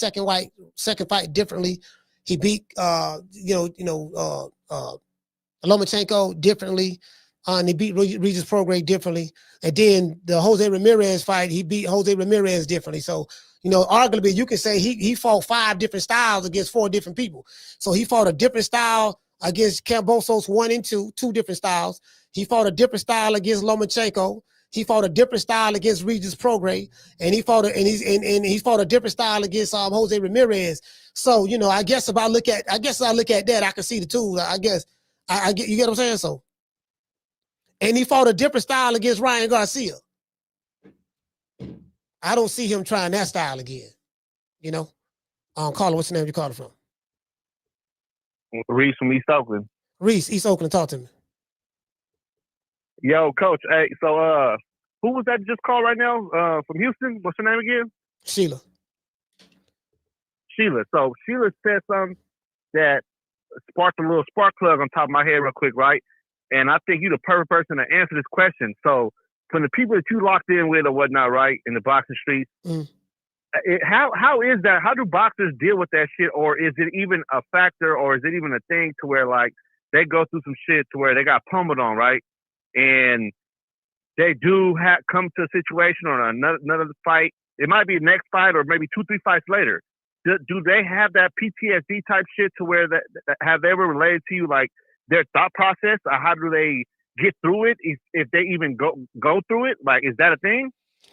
second fight differently. He beat Lomachenko differently. And he beat Regis Prograis differently. And then the Jose Ramirez fight, he beat Jose Ramirez differently. So, arguably you can say he fought 5 different styles against 4 different people. So he fought a different style against Kambosos 1 and 2, 2 different styles. He fought a different style against Lomachenko. He fought a different style against Regis Prograis, and he fought a different style against Jose Ramirez. So I guess if I look at that, I can see the two. I guess I get, you get what I'm saying. So, and he fought a different style against Ryan Garcia. I don't see him trying that style again. Carla, what's the name you called from? Reese from East Oakland. Reese, East Oakland, talk to me. Yo, Coach. Hey, so who was that just called right now? From Houston? What's her name again? Sheila. So Sheila said something that sparked a little spark plug on top of my head real quick, right? And I think you're the perfect person to answer this question. So from the people that you locked in with or whatnot, right, in the boxing streets, how is that? How do boxers deal with that shit? Or is it even a factor, or is it even a thing to where like they go through some shit to where they got pummeled on, right? And they do come to a situation or another fight. It might be the next fight or maybe 2-3 fights later. Do they have that PTSD type shit to where that have they ever related to you, like their thought process, or how do they get through it if they even go through it? Like, is that a thing?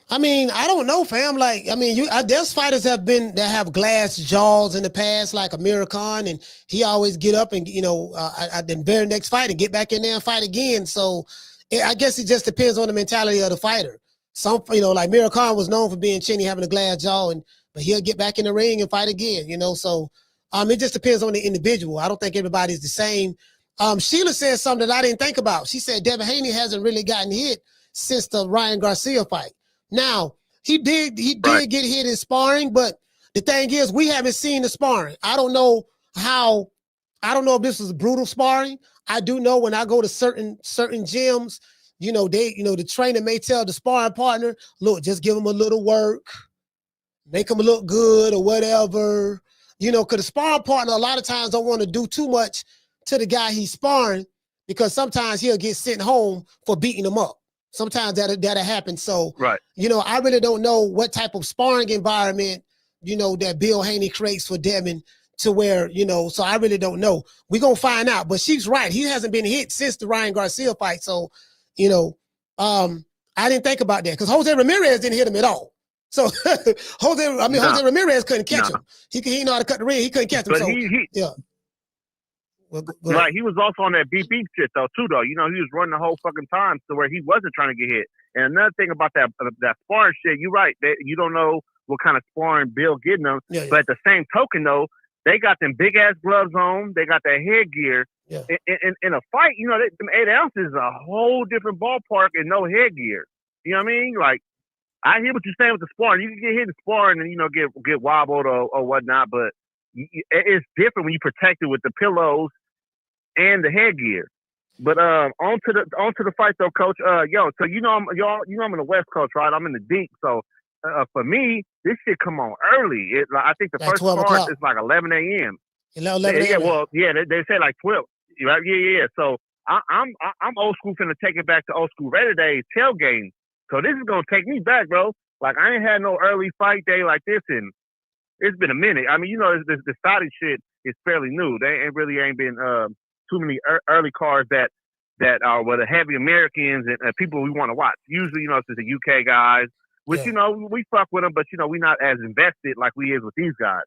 I mean, I don't know, fam. Like, I mean, there's fighters that have glass jaws in the past, like Amir Khan, and he always get up and the very next fight and get back in there and fight again. So, I guess it just depends on the mentality of the fighter. Some, like Amir Khan was known for being chinny, having a glass jaw, but he'll get back in the ring and fight again. So, it just depends on the individual. I don't think everybody's the same. Sheila said something that I didn't think about. She said Devin Haney hasn't really gotten hit since the Ryan Garcia fight. Now, he did get hit in sparring, but the thing is, we haven't seen the sparring. I don't know if this was brutal sparring. I do know when I go to certain gyms, the trainer may tell the sparring partner, look, just give him a little work, make him look good or whatever. Because the sparring partner a lot of times don't want to do too much to the guy he's sparring, because sometimes he'll get sent home for beating him up. Sometimes that'll happen. So, right. I really don't know what type of sparring environment, that Bill Haney creates for Devin to where, so I really don't know. We're going to find out. But she's right. He hasn't been hit since the Ryan Garcia fight. So, I didn't think about that because Jose Ramirez didn't hit him at all. So, Jose Ramirez couldn't catch him. He know how to cut the ring. He couldn't catch him. But so, yeah. Well, right, he was also on that beep shit though too. He was running the whole fucking time to where he wasn't trying to get hit. And another thing about that sparring shit, you're right. You don't know what kind of sparring Bill getting them. Yeah. But at the same token though, they got them big ass gloves on. They got that headgear. Yeah. In a fight, them 8 ounces is a whole different ballpark and no headgear. You know what I mean? Like, I hear what you're saying with the sparring. You can get hit in sparring and get wobbled or whatnot, but it's different when you protect it with the pillows and the headgear. But on to the fight though, Coach. So I'm in the West Coast, right? I'm in the deep. So for me, this shit come on early. I think the first card is like 11 a.m. 11 a.m. Yeah, well, yeah, they say like 12. Right? Yeah. So I'm old school, finna take it back to old school Raider days, tailgating. So this is gonna take me back, bro. Like, I ain't had no early fight day like this in. It's been a minute. I mean, the Saudi shit is fairly new. They ain't been too many early cards that are with the heavy Americans and people we want to watch. Usually, it's the UK guys, which we fuck with them, but we not as invested like we is with these guys.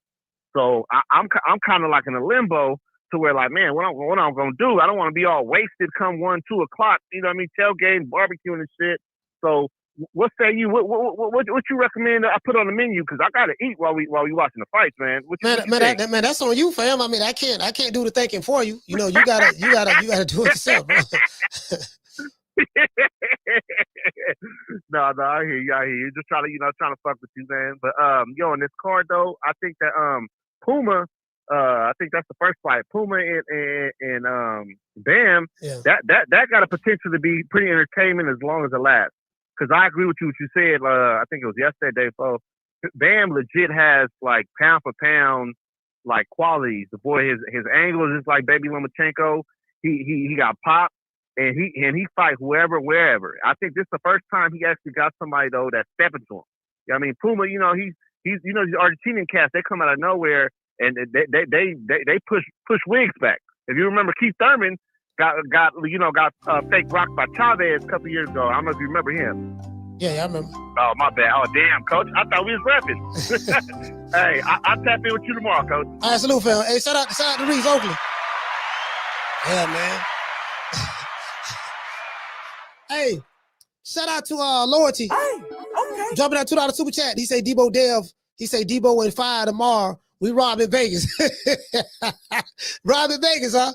So I'm kind of like in a limbo to where, like, man, what I'm gonna do? I don't want to be all wasted come 1-2 o'clock. You know what I mean? Tailgating, barbecuing and shit. So. What say you? What you recommend I put on the menu? Because I gotta eat while we watching the fights, man. Man, that's on you, fam. I mean, I can't do the thinking for you. You gotta do it yourself, bro. No, I hear you. Just trying to fuck with you, man. But in this card though, I think that Puma, I think that's the first fight. Puma and Bam. Yeah. That got a potential to be pretty entertainment as long as it lasts. Because I agree with you what you said. I think it was yesterday, folks. Bam legit has like pound for pound like qualities. The boy, his angle is just like Baby Lomachenko. He got popped and he fight whoever, wherever. I think this is the first time he actually got somebody though that's stepping to him. You know what I mean, Puma, he's these Argentinian cats, they come out of nowhere and they push wigs back. If you remember, Keith Thurman got fake rocked by Chavez a couple years ago. I don't know if you remember him. Yeah, I remember. Oh, my bad. Oh, damn, Coach. I thought we was rapping. Hey, I'll tap in with you tomorrow, Coach. All right, salute, fam. Hey, shout out to Reese Oakland. Yeah, man. Hey, shout out to Loyalty. Hey, okay. Dropping that $2 super chat. He say Debo Dev. He say Debo and fire tomorrow. We robbing Vegas. Robbing Vegas, huh?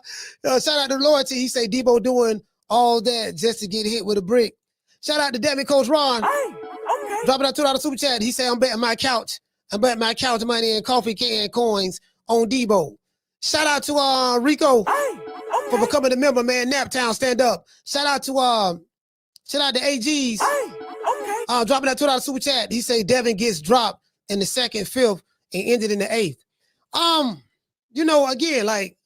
Shout out to Loyalty. He say Debo doing all that just to get hit with a brick. Shout out to Devin Coach Ron. Hey, okay. Dropping that $2 super chat. He say I'm betting my couch. I'm betting my couch money and coffee can coins on Debo. Shout out to Rico for becoming a member, man. Naptown, stand up. Shout out to AGs. Dropping that $2 super chat. He say Devin gets dropped in the 2nd, 5th, and ended in the 8th. Again, like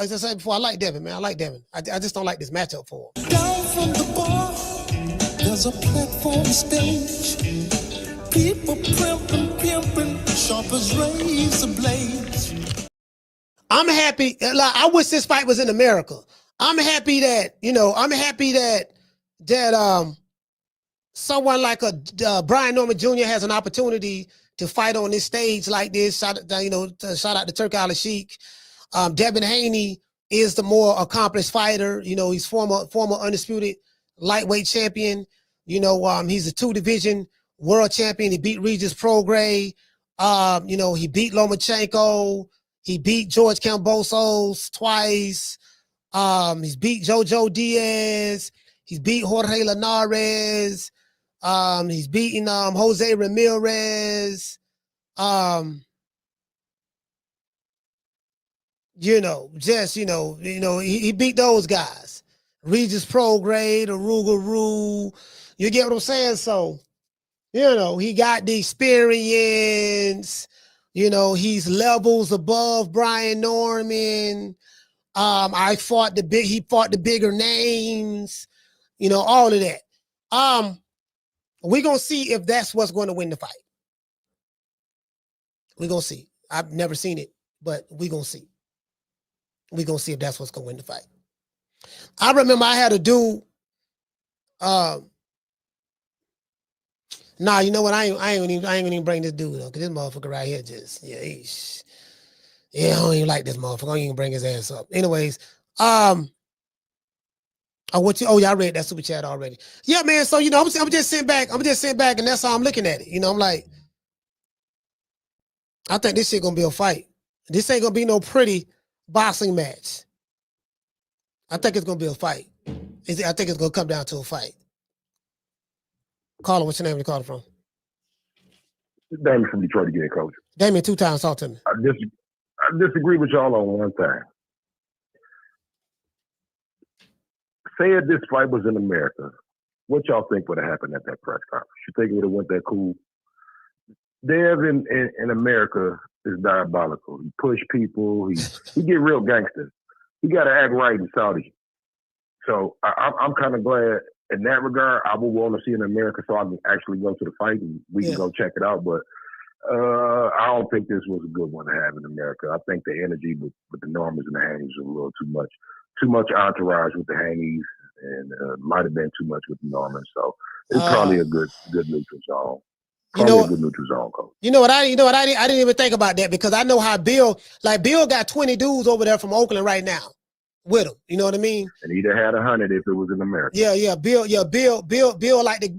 I said before, I like Devin, man. I like Devin. I just don't like this matchup for him. Down from the bar, there's a platform stage. People pimping, sharp as razor blades. I'm happy. Like, I wish this fight was in America. I'm happy that someone like Brian Norman Jr. has an opportunity to fight on this stage like this. Shout out to Turk Al-Sheikh. Devin Haney is the more accomplished fighter. He's former undisputed lightweight champion. He's a 2-division world champion. He beat Regis Prograis. He beat Lomachenko. He beat George Kambosos twice. He's beat Jojo Diaz. He's beat Jorge Linares. He's beaten Jose Ramirez. He beat those guys. Regis Prograis, the Rougarou. You get what I'm saying? So, he got the experience. He's levels above Brian Norman. He fought the bigger names. All of that. We're going to see if that's what's going to win the fight. We're going to see. I've never seen it, but we're going to see. We're going to see if that's what's going to win the fight. I remember I had a dude. You know what? I ain't even bring this dude though, because this motherfucker right here I don't even like this motherfucker. I don't even bring his ass up. Anyways, I read that super chat already. Yeah, man. So I'm just sitting back. And that's how I'm looking at it. I'm like, I think this shit gonna be a fight. This ain't gonna be no pretty boxing match. I think it's gonna be a fight. I think it's gonna come down to a fight. Caller, what's your name? You calling from? Damon from Detroit again, Coach. Damon, 2 times. Talk to me. I disagree with y'all on one thing. Say if this fight was in America, what y'all think would have happened at that press conference? You think it would have went that cool? Dev in America is diabolical. He push people. He get real gangster. He got to act right in Saudi. So I'm kind of glad in that regard. I would want to see it in America so I can actually go to the fight and we can go check it out. But I don't think this was a good one to have in America. I think the energy with the Normans and the Haneys was a little too much. Too much entourage with the Haneys, and might have been too much with the Normans. So it's probably a good neutral zone. Probably a good neutral zone, Coach. I didn't even think about that because I know how Bill got 20 dudes over there from Oakland right now with him. You know what I mean? And he'd have had 100 if it was in America. Bill like to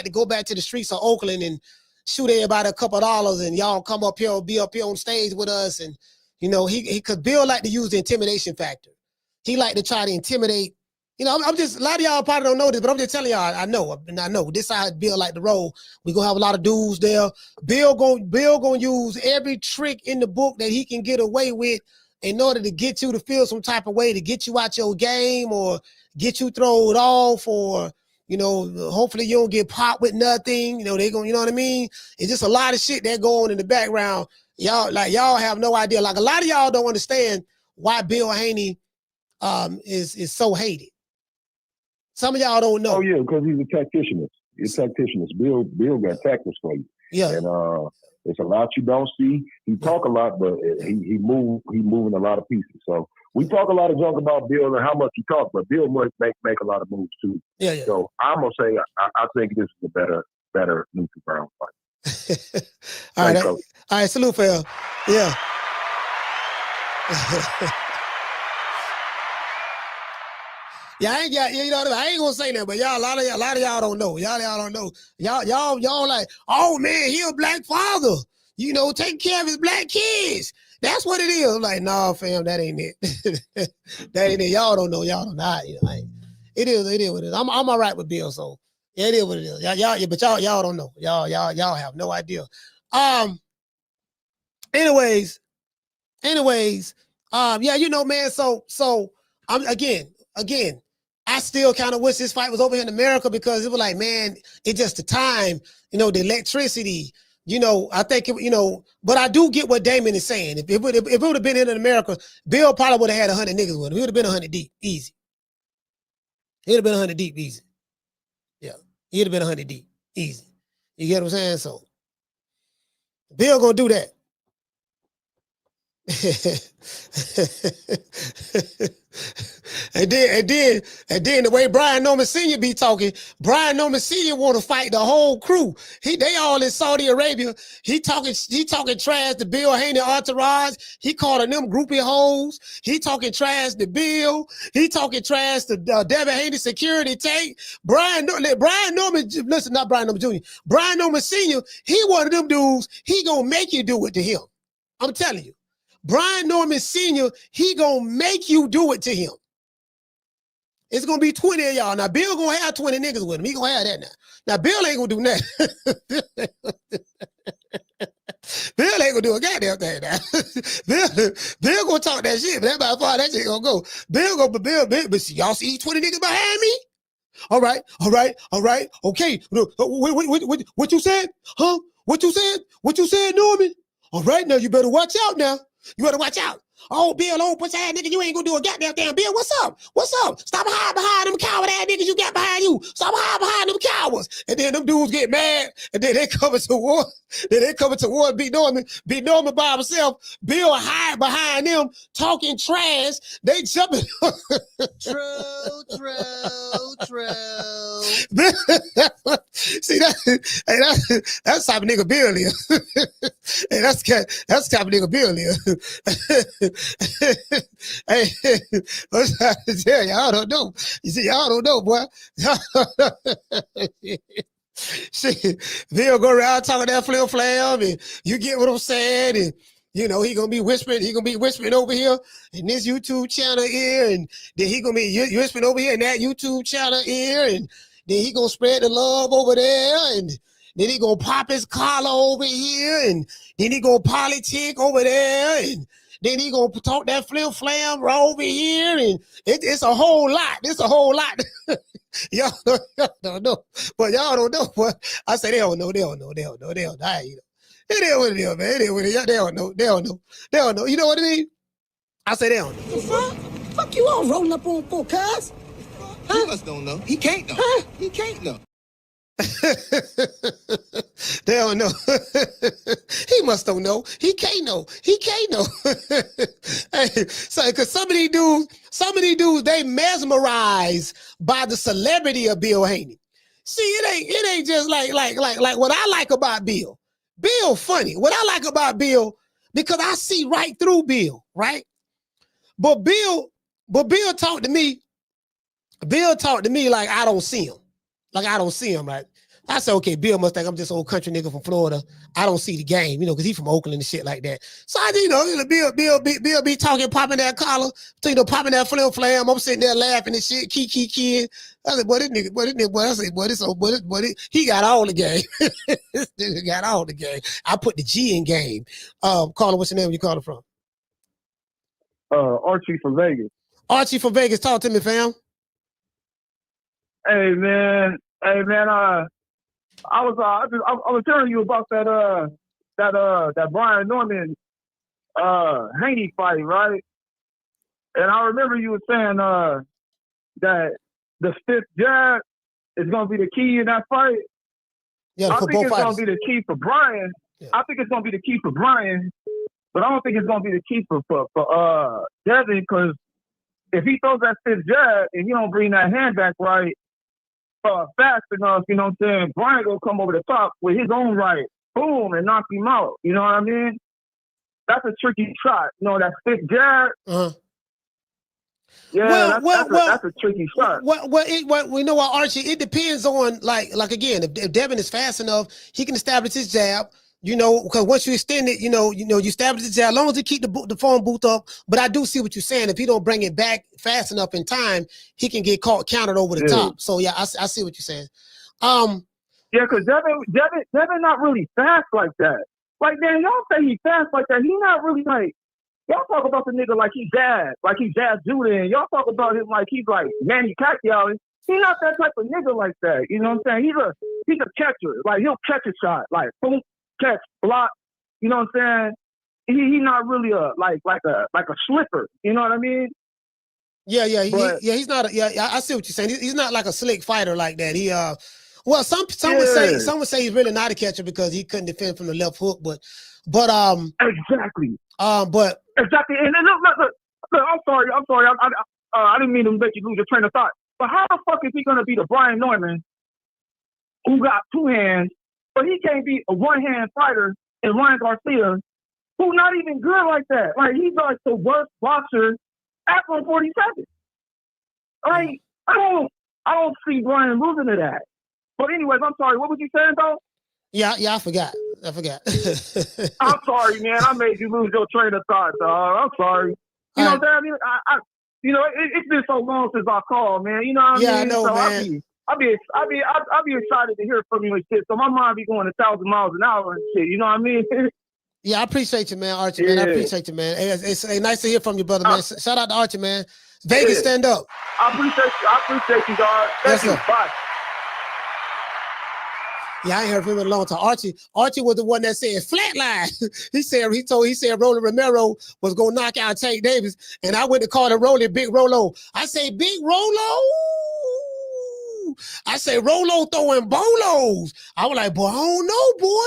go back to the streets of Oakland and shoot everybody a couple of dollars, and y'all come up here, be up here on stage with us, and because Bill like to use the intimidation factor. He like to try to intimidate. I'm just, a lot of y'all probably don't know this, but I'm just telling y'all, I know this side Bill like to roll. We gonna have a lot of dudes there. Bill gonna use every trick in the book that he can get away with in order to get you to feel some type of way, to get you out your game or get you thrown off, or hopefully you don't get popped with nothing. They gonna, you know what I mean? It's just a lot of shit that go on in the background. Y'all have no idea. Like, a lot of y'all don't understand why Bill Haney is so hated. Some of y'all don't know. Oh yeah, because he's a tactician. Bill got tactics for you. Yeah. And it's a lot you don't see. He talk a lot, but he moving a lot of pieces. So we talk a lot of junk about Bill and how much he talks, but Bill must make a lot of moves too. Yeah. So I'm gonna say I think this is a better neutral ground fight. All right, salute for you. Yeah. Yeah, I ain't gonna say that, but y'all, a lot of y'all don't know. Y'all don't know. Y'all like, oh man, he a black father. Taking care of his black kids. That's what it is. I'm like, nah, fam, that ain't it. That ain't it. Y'all don't know. Y'all don't know. It is what it is. I'm all right with Bill, so it is what it is. But y'all don't know. Y'all have no idea. Anyways, man. So I'm again. I still kind of wish this fight was over here in America because it was like, man, it's just the time, the electricity, I think, but I do get what Damon is saying. If it would have been in America, Bill probably would have had 100 niggas with him. He would have been 100 deep, easy. He'd have been 100 deep, easy. Yeah, he'd have been 100 deep, easy. You get what I'm saying? So Bill gonna do that. and then the way Brian Norman Sr. be talking, Brian Norman Sr. want to fight the whole crew. They all in Saudi Arabia. He talking trash to Bill Haney entourage. He calling them groupie hoes. He talking trash to Bill. He talking trash to Devin Haney security tank. Brian Norman, listen, not Brian Norman Jr. Brian Norman Sr. He one of them dudes. He gonna make you do it to him. I'm telling you. Brian Norman Sr., he gonna make you do it to him. It's gonna be 20 of y'all. Now, Bill gonna have 20 niggas with him. He gonna have that now. Now, Bill ain't gonna do nothing. Bill ain't gonna do a goddamn thing now. Bill gonna talk that shit, but that's about far that shit gonna go. Bill, but see, y'all see 20 niggas behind me? All right, okay. What you said? Huh? What you said, Norman? All right, now you better watch out now. You better watch out. Oh, Bill, old pussy ass nigga, you ain't gonna do a goddamn thing. Bill, what's up? Stop hiding behind them coward ass niggas you got behind you. Stop hiding behind them cowards. And then them dudes get mad, and then they coming to war. Beat Norman by himself. Bill hide behind them, talking trash. They jumping. True. See, that's the type of nigga Bill is. Hey, that's the type of nigga Bill is. Hey, yeah, y'all don't know. You see, y'all don't know, boy. Shit, Bill go around talking that flim flam, and you get what I'm saying, and he gonna be whispering over here in this YouTube channel here, and then he gonna be whispering over here in that YouTube channel here, and then he gonna spread the love over there, and then he gonna pop his collar over here, and then he gonna politic over there, and then he gonna talk that flim flam right over here, and it's a whole lot. It's a whole lot. Y'all don't know, but y'all don't know. But I say they don't know. They don't know. It is what it is, man. It is what it is. They don't know. You know what I mean? I say they don't know. The fuck you all rolling up on for, cuz? He must don't know. He can't know. Huh? He can't know. They don't know. He must don't know. He can't know. Hey, so because some of these dudes, they mesmerized by the celebrity of Bill Haney. See, it ain't just like what I like about Bill. Bill funny. What I like about Bill, because I see right through Bill, right? But Bill talked to me. Bill talked to me like I don't see him. Right? I said, okay, Bill must think I'm just old country nigga from Florida. I don't see the game, because he's from Oakland and shit like that. So I, Bill be talking, popping that collar, popping that flim flam. I'm sitting there laughing and shit, kid. I said, boy, this nigga, he got all the game. This nigga got all the game. I put the G in game. Caller, what's your name? Where you calling from? Archie from Vegas. Archie from Vegas, talk to me, fam. Hey man, I was telling you about that Brian Norman Haney fight, right? And I remember you were saying that the stiff jab is gonna be the key in that fight. Yeah, I for think both it's fighters. gonna be the key for Brian. Yeah. I think it's gonna be the key for Brian. But I don't think it's gonna be the keeper for Devin, because if he throws that stiff jab and he don't bring that hand back right fast enough, you know what I'm saying, Brian gonna come over the top with his own right, boom, and knock him out. You know what I mean? That's a tricky shot. You know, that stiff jab. Yeah, that's a tricky shot. We know what, Archie, it depends on, like again, if Devin is fast enough, he can establish his jab, you know, because once you extend it, you establish the jab, as long as you keep the phone booth up. But I do see what you're saying. If he don't bring it back fast enough in time, he can get countered over the top. So yeah, I see what you're saying. Yeah, because Devin not really fast like that. Like, man, y'all say he fast like that. He not really like, y'all talk about the nigga like he Jazz Judah, and y'all talk about him like he's like Manny Pacquiao. He's not that type of nigga like that. You know what I'm saying? He's a catcher. Like, he'll catch a shot. Like, boom, catch, block. You know what I'm saying? He not really a slipper. You know what I mean? Yeah. He's not. I see what you're saying. He's not like a slick fighter like that. Well, some would say he's really not a catcher because he couldn't defend from the left hook, but exactly. But exactly. And look, I'm sorry. I didn't mean to make you lose your train of thought. But how the fuck is he gonna be the Brian Norman who got two hands, but he can't be a one-hand fighter and Ryan Garcia, who's not even good like that? Like, he's like the worst boxer at 147. Like, I don't see Brian losing to that. But anyways, I'm sorry. What was you saying, though? Yeah, I forgot. I'm sorry, man. I made you lose your train of thought, dog. I'm sorry. You know what I'm saying? It's been so long since I called, man. You know what I mean? Yeah, I know, so man. I'll be excited to hear from you and shit. So my mind be going 1,000 miles an hour and shit. You know what I mean? Yeah, I appreciate you, man, Archie. Man, I appreciate you, man. It's nice to hear from you, brother, man. Shout out to Archie, man. Vegas, stand up. I appreciate you, dog. Thank you. Bye. Yeah, I ain't heard from him in a long time. Archie was the one that said flatline. he said Rolly Romero was gonna knock out Tank Davis, and I went to call the Rolly Big Rolo. I say Big Rolo. I say Rolo throwing bolos. I was like, boy, I don't know, boy.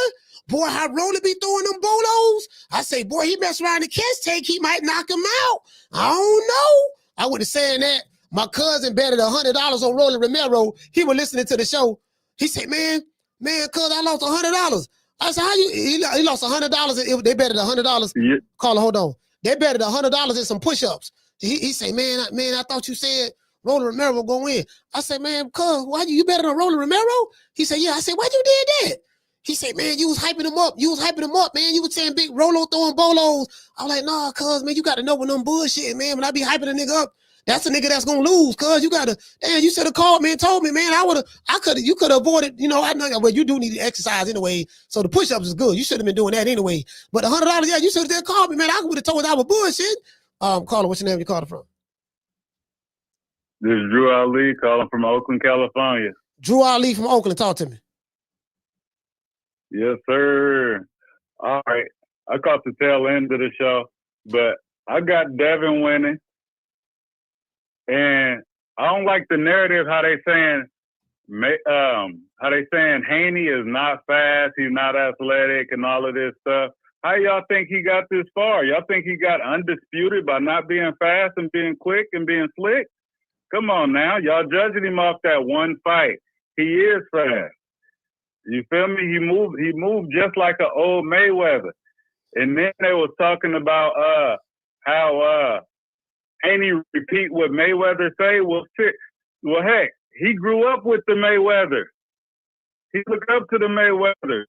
Boy, how Rolly be throwing them bolos? I say, boy, he mess around the catch Tank, he might knock him out. I don't know. I would have said that. My cousin betted $100 on Rolly Romero. He was listening to the show. He said, man, cuz I lost $100. I said, how you? He lost $100. They betted $100. Yeah. Caller, hold on. They betted $100 in some push-ups. He said, man, I thought you said Rolly Romero will go in. I said, man, cuz, why you betted on Rolly Romero? He said, yeah. I said, why you did that? He said, man, you was hyping him up. Man. You was saying Big Rolo throwing bolos. I was like, nah, cuz, man, you got to know when them bullshit, man. When I be hyping a nigga up, that's a nigga that's gonna lose, cuz you gotta, damn, you should have called me and told me, man. You could have avoided, I know, well, you do need to exercise anyway, so the push-ups is good. You should have been doing that anyway. But $100, yeah, you should have called me, man. I would have told I was bullshit. Caller, what's your name? You called from? This is Drew Ali calling from Oakland, California. Drew Ali from Oakland, talk to me. Yes, sir. All right. I caught the tail end of the show, but I got Devin winning. And I don't like the narrative how they saying Haney is not fast, he's not athletic, and all of this stuff. How y'all think he got this far? Y'all think he got undisputed by not being fast and being quick and being slick? Come on now, y'all judging him off that one fight. He is fast. You feel me? He moved just like an old Mayweather. And then they was talking about how Haney repeat what Mayweather say. Well, heck, he grew up with the Mayweather. He looked up to the Mayweather.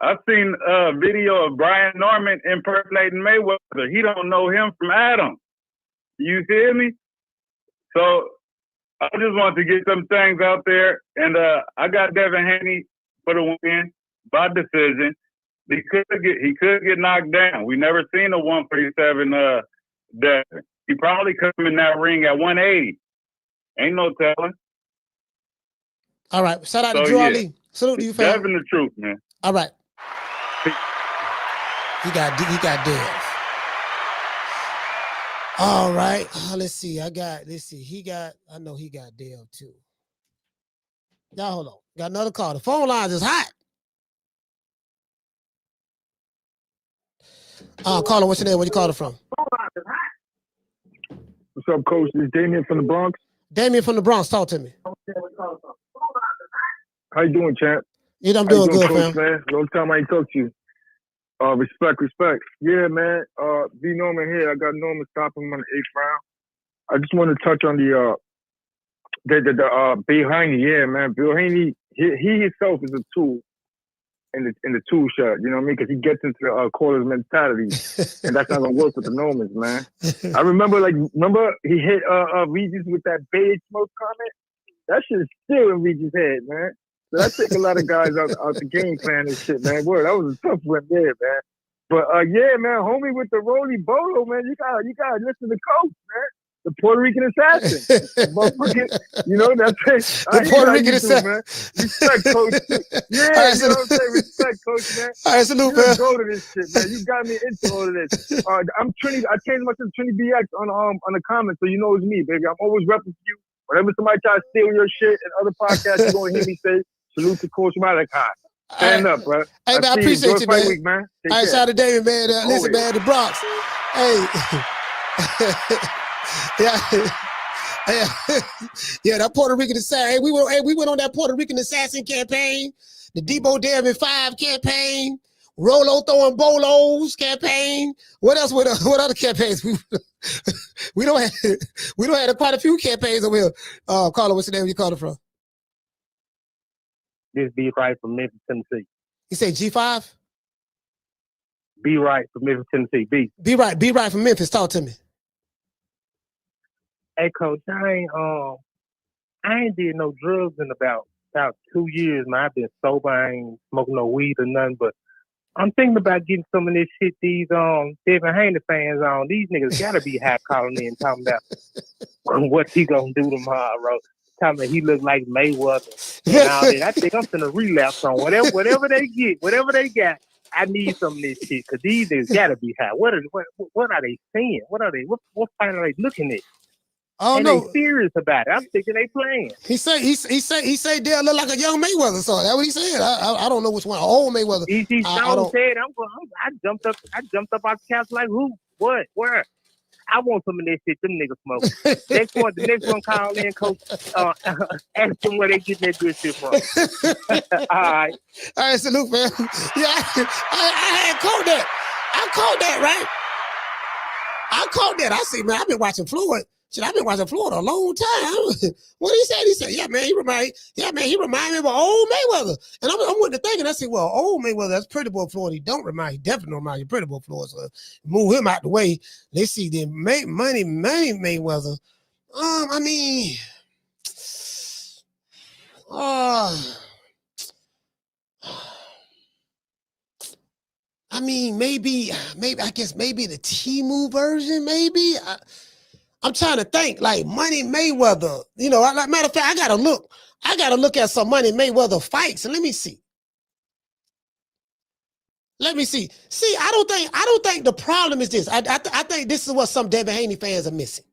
I've seen a video of Brian Norman impersonating Mayweather. He don't know him from Adam. You hear me? So I just want to get some things out there. And I got Devin Haney for the win by decision. He could get knocked down. We never seen a 147 Devin. He probably come in that ring at 180. Ain't no telling. All right. Shout out to Drew Ali. Salute to you, fam. Devin the truth, man. All right. He got Dev. All right. Let's see. I know he got Dev too. Y'all hold on. Got another call. The phone lines is hot. Caller, what's your name? Where you calling from? What's up, Coach? This is Damien from the Bronx. Damien from the Bronx. Talk to me. How you doing, champ? Yeah, I'm doing good, Coach, fam. man. Long time I ain't talked to you. Respect. Yeah, man. B Norman here. I got Norman stopping him on the 8th round. I just want to touch on the Bill Haney. Yeah, man. Bill Haney, he himself is a tool in the tool shot. You know what I mean? Because he gets into the quarters mentality, and that's not gonna work with the Normans, man. I remember he hit Regis with that beige smoke comment. That shit is still in Regis' head, man. So that took a lot of guys out the game plan and shit, man. Word, that was a tough one there, man. But yeah, man, homie with the roly bolo, man, you gotta listen to Coach, man. The Puerto Rican assassin. You know, that's it. The Puerto Rican assassin. Man. Respect, Coach. Yeah, right, you know what I'm saying? Respect, Coach, man. All right, salute, man. Go to this shit, man. You got me into all of this. I'm Trini. I changed myself to Trini BX on the comments, so you know it's me, baby. I'm always repping you. Whenever somebody tries to steal your shit and other podcasts, you're going to hear me say, salute to Coach Malachi. Stand up, bro. Hey, man, I appreciate you, man. Week, man. All right, shout out to David, man. Listen, man, the Bronx. Hey. Yeah, that Puerto Rican assassin. Hey, we went on that Puerto Rican assassin campaign, the Debo Devin 5 campaign, Rolo throwing bolos campaign. What else? What other campaigns? We don't have quite a few campaigns over here. Carla, what's the name you calling from? This B Right from Memphis, Tennessee. You say G5? B Right from Memphis, Tennessee. B Right from Memphis. Talk to me. Hey, Coach, I ain't did no drugs in about 2 years, man. I've been sober. I ain't smoking no weed or nothing, but I'm thinking about getting some of this shit these Devin Haney fans on. These niggas gotta be high calling in talking about what he gonna do tomorrow. Talking about he look like Mayweather and all that. I think I'm finna relapse on whatever they get, whatever they got. I need some of this shit because these niggas gotta be high. What are they saying? What fight are they looking at? Oh, and they serious about it. I'm thinking they playing. He say they look like a young Mayweather. So that's what he said. I don't know which one. Old Mayweather. He said I jumped up out the couch like who? What? Where? I want some of that shit them niggas smoke. The next one call in, Coach. Ask them where they getting that good shit from. All right, salute, man. Yeah, I had caught that. I caught that, right? I caught that. I see, man. I've been watching Floyd. Shit, I've been watching Florida a long time. What he said? He said, yeah, man, he remind me of old Mayweather. And I went to thinking, I said, well, old Mayweather, that's Pretty Boy Floyd. He definitely don't remind you Pretty Boy Floyd. So move him out the way. They see the money Mayweather. Maybe the T-Move version, maybe. I'm trying to think, like Money Mayweather. You know, matter of fact, I gotta look at some Money Mayweather fights, and let me see. See, I don't think the problem is this. I think this is what some Devin Haney fans are missing.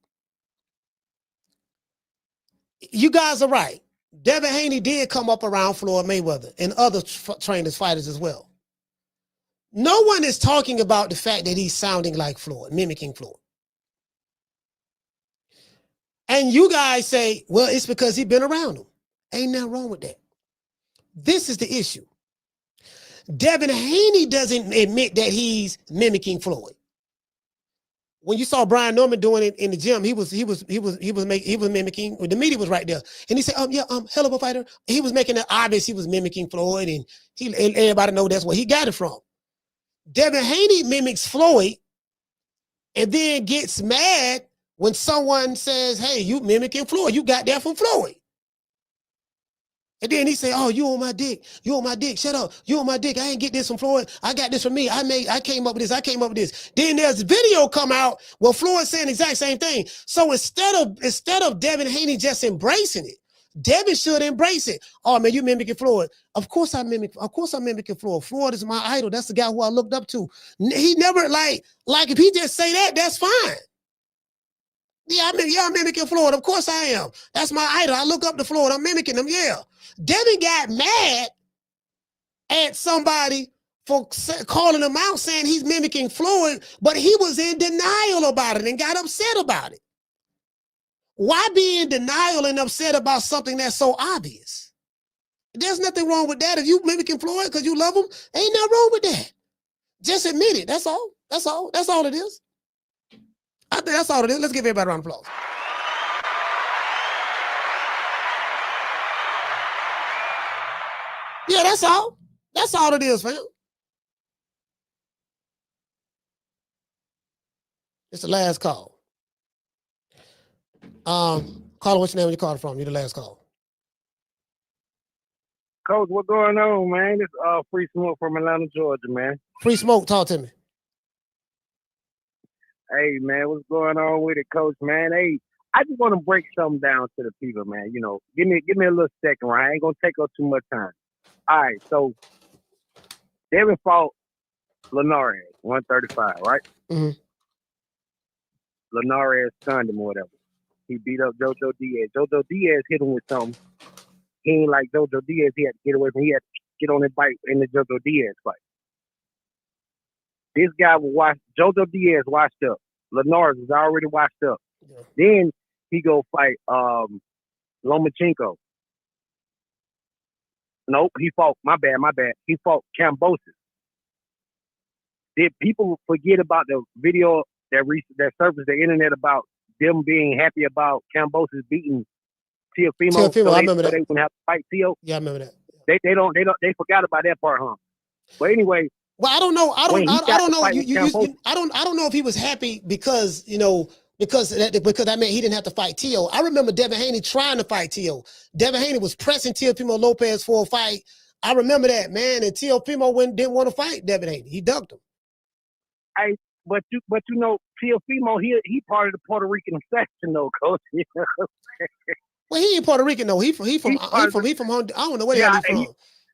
You guys are right. Devin Haney did come up around Floyd Mayweather and other trainers, fighters as well. No one is talking about the fact that he's sounding like Floyd, mimicking Floyd. And you guys say, well, it's because he's been around him. Ain't nothing wrong with that. This is the issue. Devin Haney doesn't admit that he's mimicking Floyd. When you saw Brian Norman doing it in the gym, he was mimicking. The media was right there, and he said, hell of a fighter." He was making it obvious he was mimicking Floyd, and everybody know that's where he got it from. Devin Haney mimics Floyd, and then gets mad when someone says, "Hey, you mimicking Floyd. You got that from Floyd." And then he say, "Oh, you on my dick. You on my dick. Shut up. You on my dick. I ain't get this from Floyd. I got this from me. I came up with this. Then there's a video come out where Floyd saying the exact same thing. So instead of Devin Haney just embracing it, Devin should embrace it. "Oh man, you mimicking Floyd." Of course I'm mimicking Floyd. Floyd is my idol. That's the guy who I looked up to. He never like if he just say that, that's fine. Yeah, I'm mimicking Floyd. Of course I am. That's my idol. I look up to Floyd. I'm mimicking him. Yeah. Devin got mad at somebody for calling him out, saying he's mimicking Floyd, but he was in denial about it and got upset about it. Why be in denial and upset about something that's so obvious? There's nothing wrong with that. If you mimicking Floyd because you love him, ain't nothing wrong with that. Just admit it. That's all. That's all. That's all it is. I think that's all it is. Let's give everybody a round of applause. Yeah, that's all. That's all it is, fam. It's the last call. Caller, what's your name? Where you calling from? You're the last call. Coach, what's going on, man? It's Free Smoke from Atlanta, Georgia, man. Free Smoke, talk to me. Hey, man, what's going on with it, Coach, man? Hey, I just want to break something down to the people, man. You know, give me a little second, right? I ain't gonna take up too much time. All right, so Devin fought Linares, 135, right? Mm-hmm. Linares stunned him or whatever. He beat up JoJo Diaz. JoJo Diaz hit him with something. He ain't like JoJo Diaz. He had to get away from. He had to get on his bike in the JoJo Diaz fight. This guy was washed. JoJo Diaz washed up. Linares was already washed up. Yeah. Then he go fight Lomachenko. Nope, he fought. My bad. He fought Kambosos. Did people forget about the video that surfaced the internet about them being happy about Kambosos beating Teofimo? Teofimo, I remember that. They wouldn't have to fight Teo. Yeah, I remember that. They forgot about that part, huh? But anyway. Well, I don't know. I don't know. I don't know if he was happy because because I mean he didn't have to fight Teo. I remember Devin Haney trying to fight Teo. Devin Haney was pressing Teofimo Lopez for a fight. I remember that, man. And Teofimo didn't want to fight Devin Haney. He ducked him. But you know, Teofimo, he part of the Puerto Rican section though, Coach. Well, he ain't Puerto Rican though. He from Honduras. I don't know where he's from.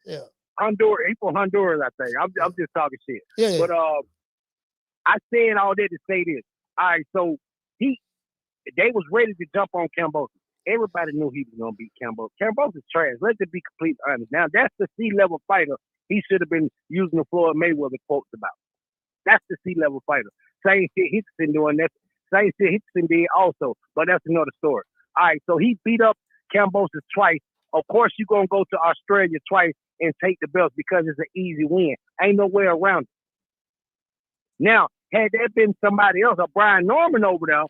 Yeah. Honduras. He from Honduras, I think. I'm just talking shit. Yeah. But I said all that to say this. All right, so they was ready to jump on Kambosos. Everybody knew he was gonna beat Kambosos. Kambosos is trash. Let's just be completely honest. Now that's the C-level fighter he should have been using the Floyd Mayweather quotes about. That's the C-level fighter. Same shit Hickson doing that. Same shit Hickson did also, but that's another story. All right, so he beat up Kambosos twice. Of course, you're going to go to Australia twice and take the belts because it's an easy win. Ain't no way around it. Now, had there been somebody else, a Brian Norman over there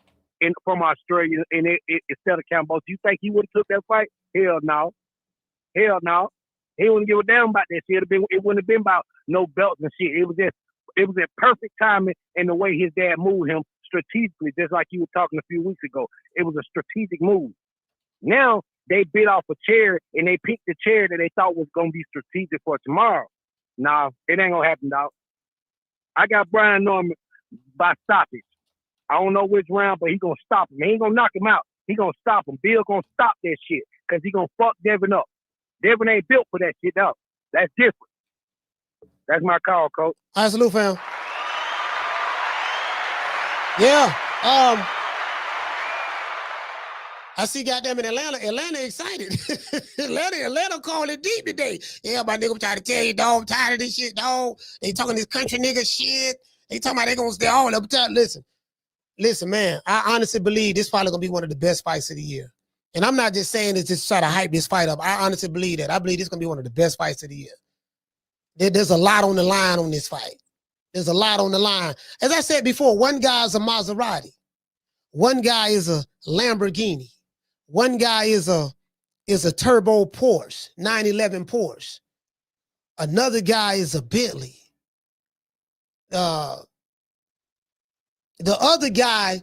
from Australia instead of Kambosos, you think he would have took that fight? Hell no. Hell no. He wouldn't give a damn about that shit. It wouldn't have been about no belts and shit. It was a perfect timing in the way his dad moved him strategically, just like you were talking a few weeks ago. It was a strategic move. Now, they bit off a chair and they picked the chair that they thought was going to be strategic for tomorrow. Nah, it ain't going to happen, dog. I got Brian Norman by stoppage. I don't know which round, but he going to stop him. He ain't going to knock him out. He going to stop him. Bill going to stop that shit because he going to fuck Devin up. Devin ain't built for that shit, dog. That's different. That's my call, Coach. All right, salute, fam. Yeah. I see goddamn in Atlanta. Atlanta excited. Atlanta calling it deep today. Yeah, my nigga, I'm trying to tell you, dog. I'm tired of this shit, dog. They talking this country nigga shit. They talking about they gonna stay all up. Listen, man. I honestly believe this probably gonna be one of the best fights of the year. And I'm not just saying this just try to hype this fight up. I honestly believe that. I believe this is gonna be one of the best fights of the year. There's a lot on the line on this fight. There's a lot on the line. As I said before, one guy is a Maserati. One guy is a Lamborghini. One guy is a turbo Porsche, 911 Porsche. Another guy is a Bentley. The other guy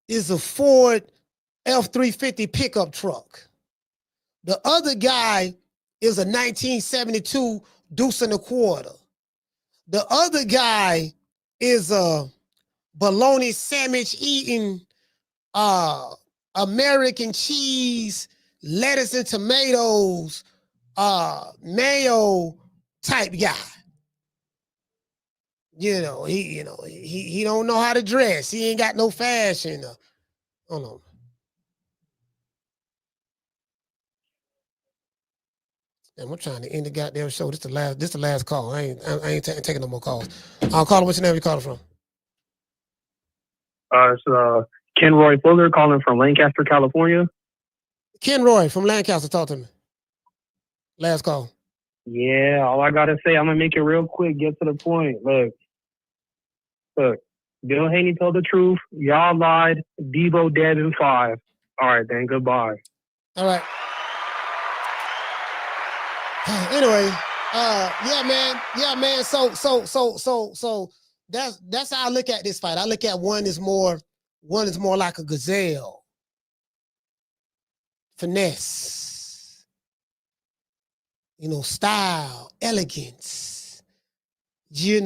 is a Ford F-350 pickup truck. The other guy is a 1972 Deuce and a Quarter. The other guy is a bologna sandwich eating American cheese, lettuce and tomatoes, mayo type guy. He don't know how to dress. He ain't got no fashion. Hold on. Damn, I'm trying to end the goddamn show. This the last call. I ain't taking no more calls. I'll call. What's your name? You calling from? It's Ken Roy Fuller calling from Lancaster, California. Ken Roy from Lancaster. Talk to me. Last call. Yeah, all I gotta say, I'm gonna make it real quick. Get to the point. Look. Bill Haney told the truth. Y'all lied. Debo dead in 5. All right, then. Goodbye. All right. Anyway, yeah, man. So that's how I look at this fight. I look at one is more like a gazelle. Finesse. Style, elegance. In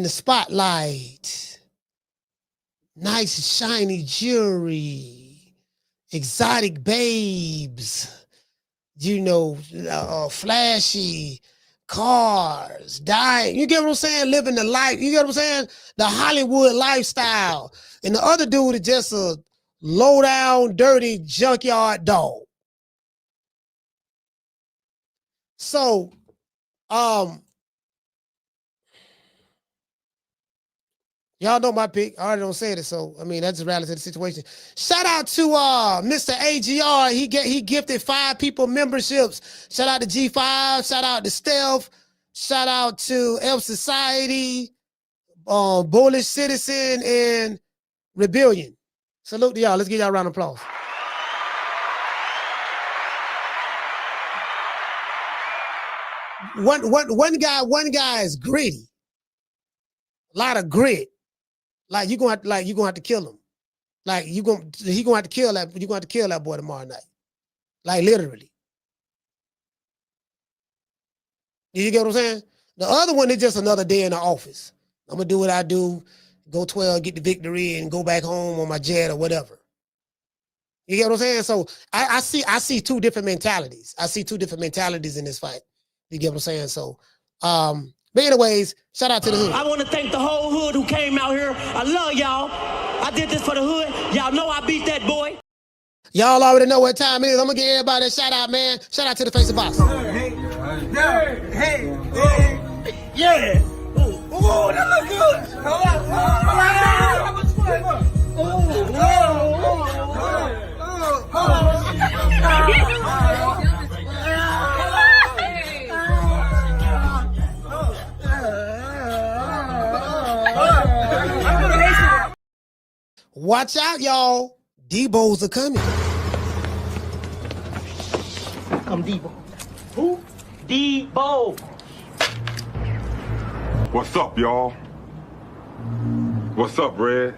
the spotlight, nice shiny jewelry, exotic babes, flashy cars, dying. You get what I'm saying? Living the life. You get what I'm saying? The Hollywood lifestyle. And the other dude is just a low down, dirty junkyard dog. So, y'all know my pick. I already don't say it, so I mean that's the reality of the situation. Shout out to Mr. AGR. He gifted 5 people memberships. Shout out to G5. Shout out to Stealth. Shout out to Elf Society, Bullish Citizen, and Rebellion. Salute to y'all. Let's give y'all a round of applause. One guy is gritty. A lot of grit. Like you're gonna have to kill him. Like he gonna have to kill that. You're gonna have to kill that boy tomorrow night. Like literally. You get what I'm saying? The other one is just another day in the office. I'm gonna do what I do, go 12, get the victory, and go back home on my jet or whatever. You get what I'm saying? So I see 2 different mentalities. I see 2 different mentalities in this fight. You get what I'm saying? So but anyways, shout out to the hood. I want to thank the whole hood who came out here. I love y'all. I did this for the hood. Y'all know I beat that boy. Y'all already know what time it is. I'm going to give everybody a shout out, man. Shout out to the face of box. Hey. Yeah. Ooh, that look Watch out, y'all. Debo's are coming. Come Debo. Who? Debo. What's up, y'all? What's up, Red?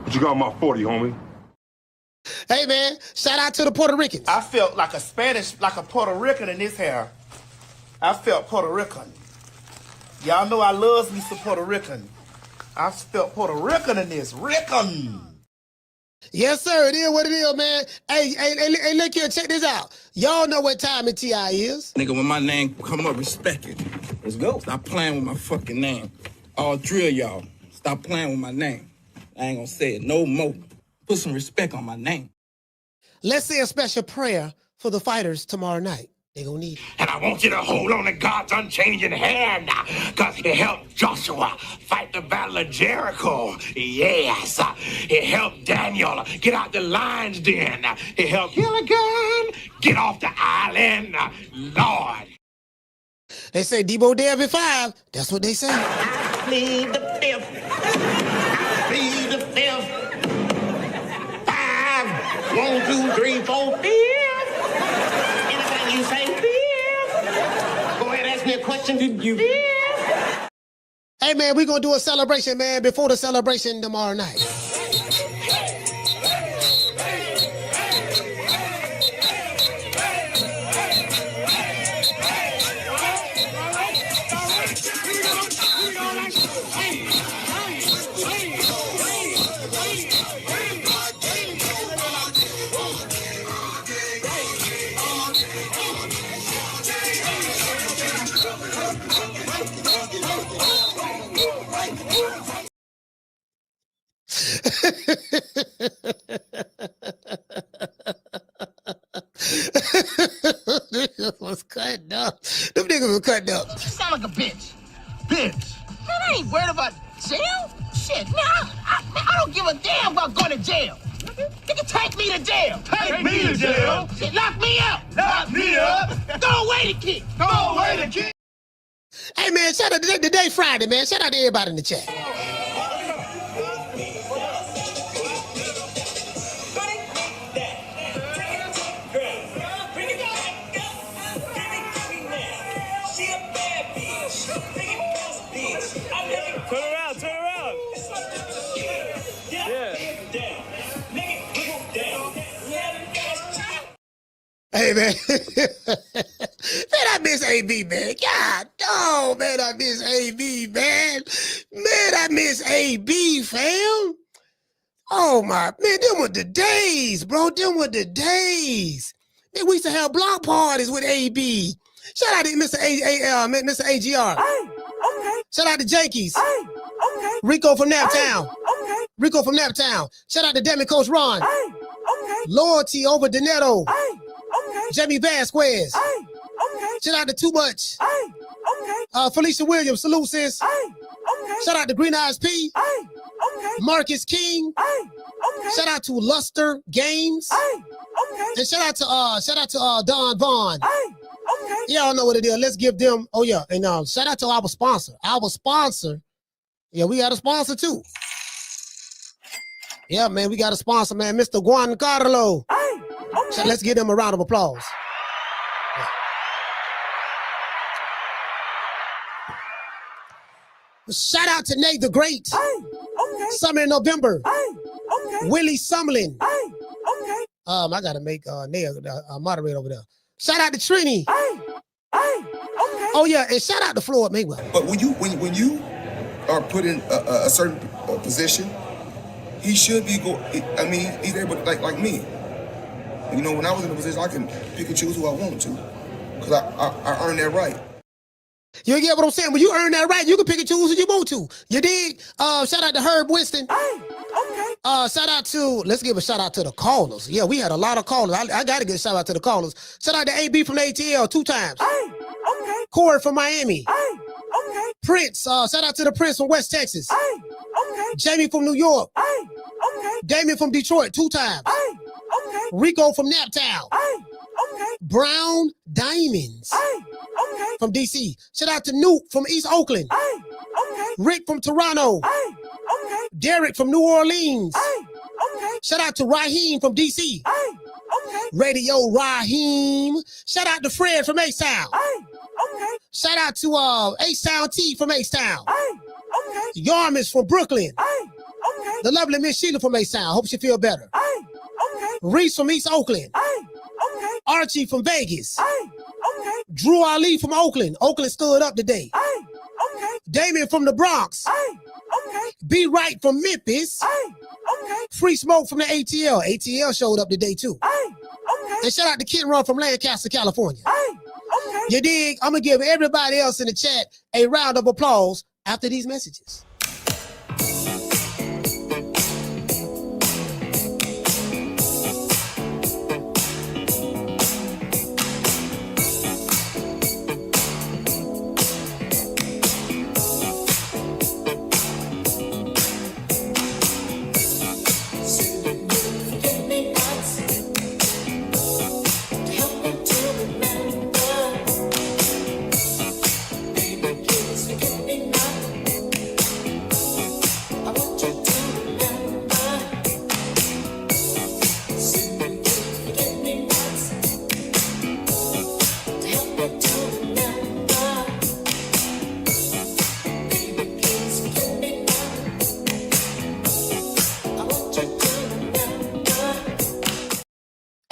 What you got on my 40, homie? Hey, man. Shout out to the Puerto Ricans. I felt like a Puerto Rican in this hair. I felt Puerto Rican. Y'all know I love me some Puerto Rican. I felt Puerto Rican in this. Rican. Yes, sir. It is what it is, man. Hey, look here. Check this out. Y'all know what time it TI is. Nigga, when my name come up, respect it. Let's go. Stop playing with my fucking name. All 3 of y'all, stop playing with my name. I ain't gonna say it no more. Put some respect on my name. Let's say a special prayer for the fighters tomorrow night. They gonna need it. And I want you to hold on to God's unchanging hand, because it helped Joshua fight the battle of Jericho. Yes. It helped Daniel get out the lion's den. It helped Gilligan get off the island. Lord. They say Debo dead at 5. That's what they say. I plead the 5th. I plead the 5th. 5. 1, 2, 3, 4, 5. Anything you say, 5. Go ahead, ask me a question. Did you? 5. Hey, man, we're going to do a celebration, man, before the celebration tomorrow night. was cutting up. Them niggas was cutting up. You sound like a bitch. Bitch. Man, I ain't worried about jail. Shit, man, I don't give a damn about going to jail. Nigga, take me to jail. Take me to jail? Shit, lock me up. Lock me up. Throw away the kid. Throw away the kid. Hey, man, shout out to Today Friday, man. Shout out to everybody in the chat. Turn around. Yeah. Hey, man. Man, I miss AB, man. God, no, man, I miss AB, man. Man, I miss AB, fam. Oh, my, man, them were the days, bro. Them were the days. Man, we used to have block parties with AB. Shout out to Mr. Mr. AGR. Hey, okay. Shout out to Jankies. Hey, okay. Rico from Naptown. Hey, okay. Rico from Naptown. Shout out to Demi Coach Ron. Hey, okay. Loyalty over Donato. Hey, okay. Jamie Vasquez. Hey, okay. Shout out to Too Much. Hey, okay. Felicia Williams. Salute, sis. Hey, okay. Shout out to Green Eyes P. Hey, okay. Marcus King. Hey, okay. Shout out to Luster Games. Hey, okay. And shout out to Don Vaughn. Hey, okay. Y'all know what it is. Let's give them. Oh yeah, and shout out to our sponsor. Our sponsor. Yeah, we got a sponsor too. Yeah, man, we got a sponsor, man, Mr. Juan Carlo. Hey, okay. So let's give them a round of applause. Yeah. Shout out to Nate the Great. Hey, okay. Summer in November. Hey, okay. Willie Sumlin. Hey, okay. I gotta make Nate a moderator over there. Shout out to Trini. Hey, okay. Oh yeah, and shout out to Floyd Mayweather. But when you are put in a certain position, he should be he's able to, like me. You know, when I was in a position, I can pick and choose who I want to, because I earned that right. You get what I'm saying? When you earn that right, you can pick and choose who you want to. You dig? Shout out to Herb Winston. Hey, okay. Shout out to, let's give a shout out to the callers. Yeah, we had a lot of callers. I got to give a shout out to the callers. Shout out to AB from the ATL 2 times. Hey, okay. Corey from Miami. Hey, okay. Prince, shout out to the Prince from West Texas. Hey, okay. Jamie from New York. Hey, okay. Damien from Detroit 2 times. Hey, okay. Rico from Naptown. Hey, okay. Brown Diamonds. Hey, okay. From DC. Shout out to Nuke from East Oakland. Hey, okay. Rick from Toronto. Hey, okay. Derek from New Orleans. Hey, okay. Shout out to Raheem from DC. Hey, okay. Radio Raheem. Shout out to Fred from H-Town. Hey, okay. Shout out to H-Town T from H-Town. Hey, okay. Yarmis from Brooklyn. Hey, okay. The lovely Miss Sheila from H-Town. Hope she feel better. Hey, okay. Reese from East Oakland. Hey, okay. Archie from Vegas. Hey, okay. Drew Ali from Oakland. Oakland stood up today. Hey, okay. Damien from the Bronx. Hey, okay. B Wright from Memphis. Hey, okay. Free Smoke from the ATL. ATL showed up today too. Hey, okay. And shout out to Kid Run from Lancaster, California. Hey, okay. You dig? I'm going to give everybody else in the chat a round of applause after these messages.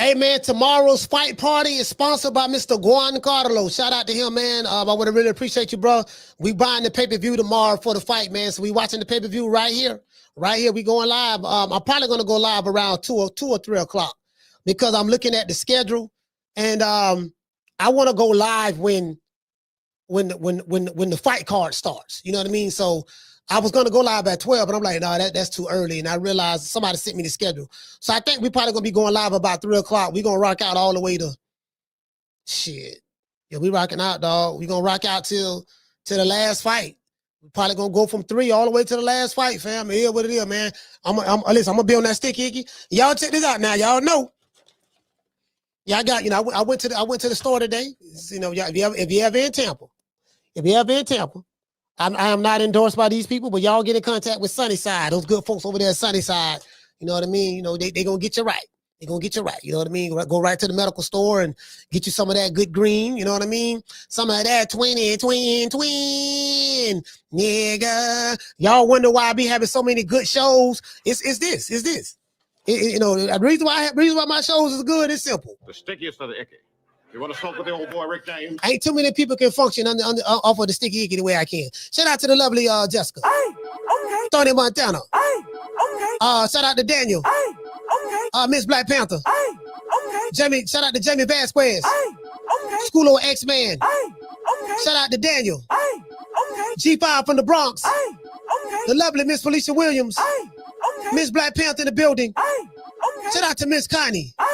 Hey, man, tomorrow's fight party is sponsored by Mr. Juan Carlo. Shout out to him, man. I would really appreciate you, bro. We buying the pay-per-view tomorrow for the fight, man. So we watching the pay-per-view right here. Right here, we going live. I'm probably going to go live around 2 or 3 o'clock because I'm looking at the schedule. And I want to go live when the fight card starts. You know what I mean? So I was going to go live at 12, but I'm like, no, that's too early. And I realized somebody sent me the schedule. So I think we probably going to be going live about 3 o'clock. We're going to rock out all the way to, shit, Yeah, we rocking out, dog. We gonna rock out till the last fight. We probably gonna go from 3 all the way to the last fight, fam. It is what it is, man. Listen, I'm gonna be on that sticky icky. Y'all check this out now. Y'all know. Y'all got, I went to the store today. If you ever in Tampa, I am not endorsed by these people, but y'all get in contact with Sunnyside, those good folks over there at Sunnyside. You know what I mean? They gonna get you right. They're going to get you right. You know what I mean? Go right to the medical store and get you some of that good green. You know what I mean? Some of that twin, nigga. Y'all wonder why I be having so many good shows. It's this. The reason why my shows is good is simple. The stickiest of the icky. You want to smoke with the old boy Rick James? Ain't too many people can function off of the sticky icky the way I can. Shout out to the lovely Jessica. Hey, okay. Tony Montana. Hey, okay. Shout out to Daniel. Hey, okay. Miss Black Panther. Hey, okay. Shout out to Jamie Vasquez. Hey, okay. School of X-Man. Hey, okay. Shout out to Daniel. Hey, okay. G5 from the Bronx. Hey, okay. The lovely Miss Felicia Williams. Hey, okay. Miss Black Panther in the building. Hey, okay. Shout out to Miss Connie. Hey,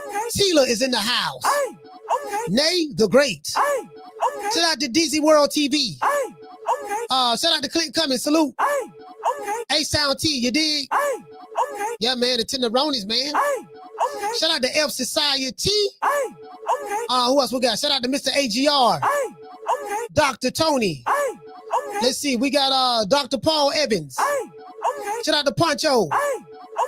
okay. Tila is in the house. Hey, okay. Nay, the Great. Hey, okay. Shout out to DC World TV. Hey, okay. Shout out to Clint Cummings. Salute. Hey, okay. A-Sound T, you dig? Hey, okay. Yeah, man, the Tenderonis, man. Hey, okay. Shout out to F Society. Hey, okay. Who else we got? Shout out to Mr. AGR. Hey, okay. Dr. Tony. Hey, okay. Let's see, we got Dr. Paul Evans. Hey, okay. Shout out to Poncho. Hey,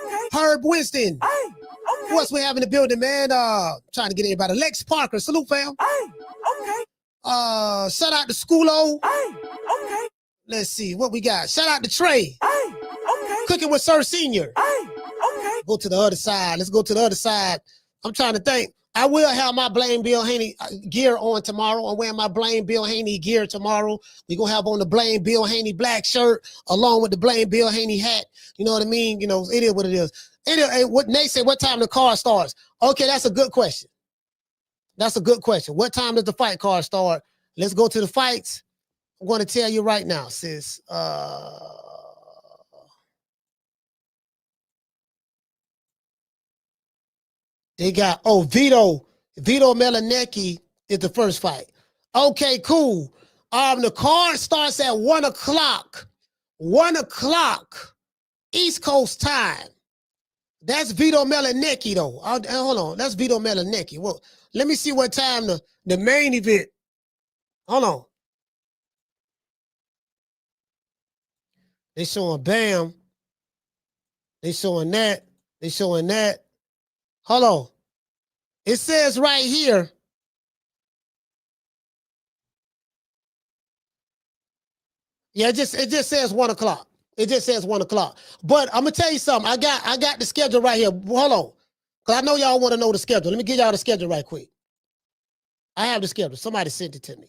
okay. Herb Winston. Hey, okay. Who else we have in the building, man? Trying to get everybody. Lex Parker. Salute, fam. Hey, okay. Shout out to Schoolo. Hey, okay. Let's see what we got. Shout out to Trey. Hey, okay. Cooking with Sir Senior. Hey, okay. Go to the other side. Let's go to the other side. I'm trying to think. I will have my Blame Bill Haney gear on tomorrow. I'm wearing my Blame Bill Haney gear tomorrow. We're going to have on the Blame Bill Haney black shirt along with the Blame Bill Haney hat. You know what I mean? It is what it is. What Nate said, what time the car starts? Okay, that's a good question. What time does the fight card start? Let's go to the fights. I'm going to tell you right now, sis. They got, Vito Melanecki is the first fight. Okay, cool. The card starts at 1 o'clock. 1 o'clock East Coast time. That's Vito Melanecki, though. Hold on. That's Vito Melanecki. Well, let me see what time the main event. Hold on. They showing Bam. They showing that. Hold on. It says right here. Yeah, it just says 1 o'clock. It just says 1 o'clock. But I'm gonna tell you something. I got the schedule right here. Hold on. Because I know y'all want to know the schedule. Let me give y'all the schedule right quick. I have the schedule. Somebody sent it to me.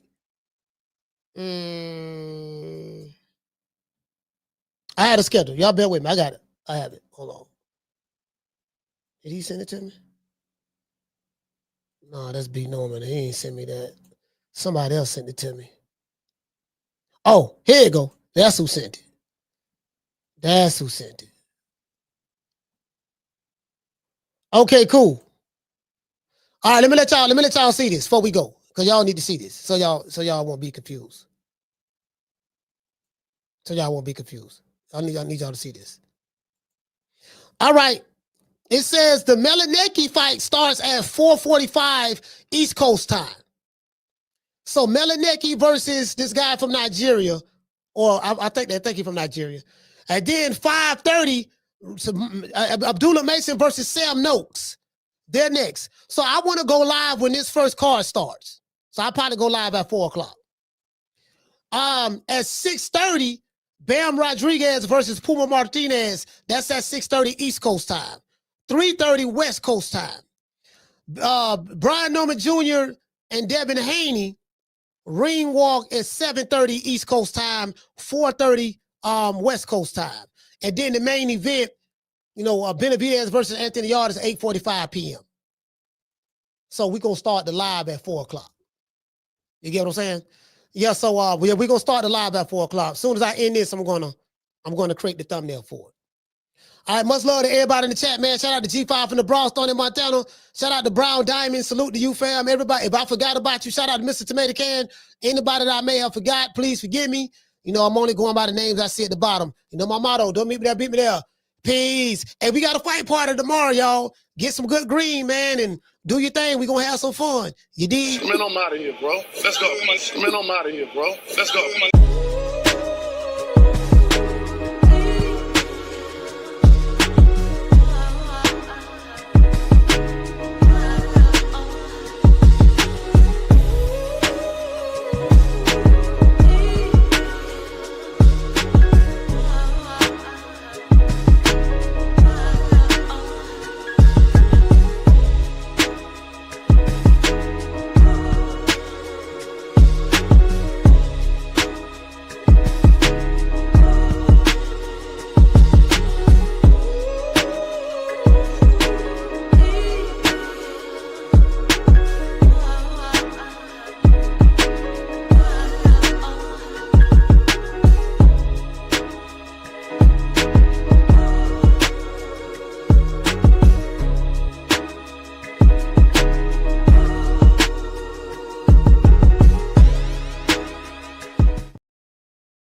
I had a schedule. Y'all bear with me. I got it. I have it. Hold on. Did he send it to me? No, that's B. Norman. He ain't sent me that. Somebody else sent it to me. Oh, here you go. That's who sent it. Okay, cool. All right, let me let y'all see this before we go. Because y'all need to see this. So y'all won't be confused. I need y'all to see this. All right. It says the Melanecki fight starts at 4:45 East Coast time. So Melanecki versus this guy from Nigeria, or I think he's from Nigeria. And then 5:30, Abdullah Mason versus Sam Noakes. They're next. So I want to go live when this first card starts. So I'll probably go live at 4 o'clock. At 6:30, Bam Rodriguez versus Puma Martinez. That's at 6:30 East Coast time. 3:30 West Coast time. Brian Norman Jr. and Devin Haney ring walk at 7:30 East Coast time, 4:30 West Coast time. And then the main event, Benavidez versus Anthony Yarde is 8:45 p.m. So we're going to start the live at 4 o'clock. You get what I'm saying? Yeah, so we're going to start the live at 4 o'clock. As soon as I end this, I'm going to create the thumbnail for it. All right, much love to everybody in the chat, man. Shout out to G5 from the Brownstone in Montana. Shout out to Brown Diamond. Salute to you, fam. Everybody, if I forgot about you, shout out to Mr. Tomato Can. Anybody that I may have forgot, please forgive me. You know, I'm only going by the names I see at the bottom. You know my motto, don't meet me there, beat me there. Peace. Hey, we got a fight party tomorrow, y'all. Get some good green, man, and do your thing. We're going to have some fun. You dig? Man, I'm out of here, bro. Let's go. Man, I'm out of here, bro. Let's go.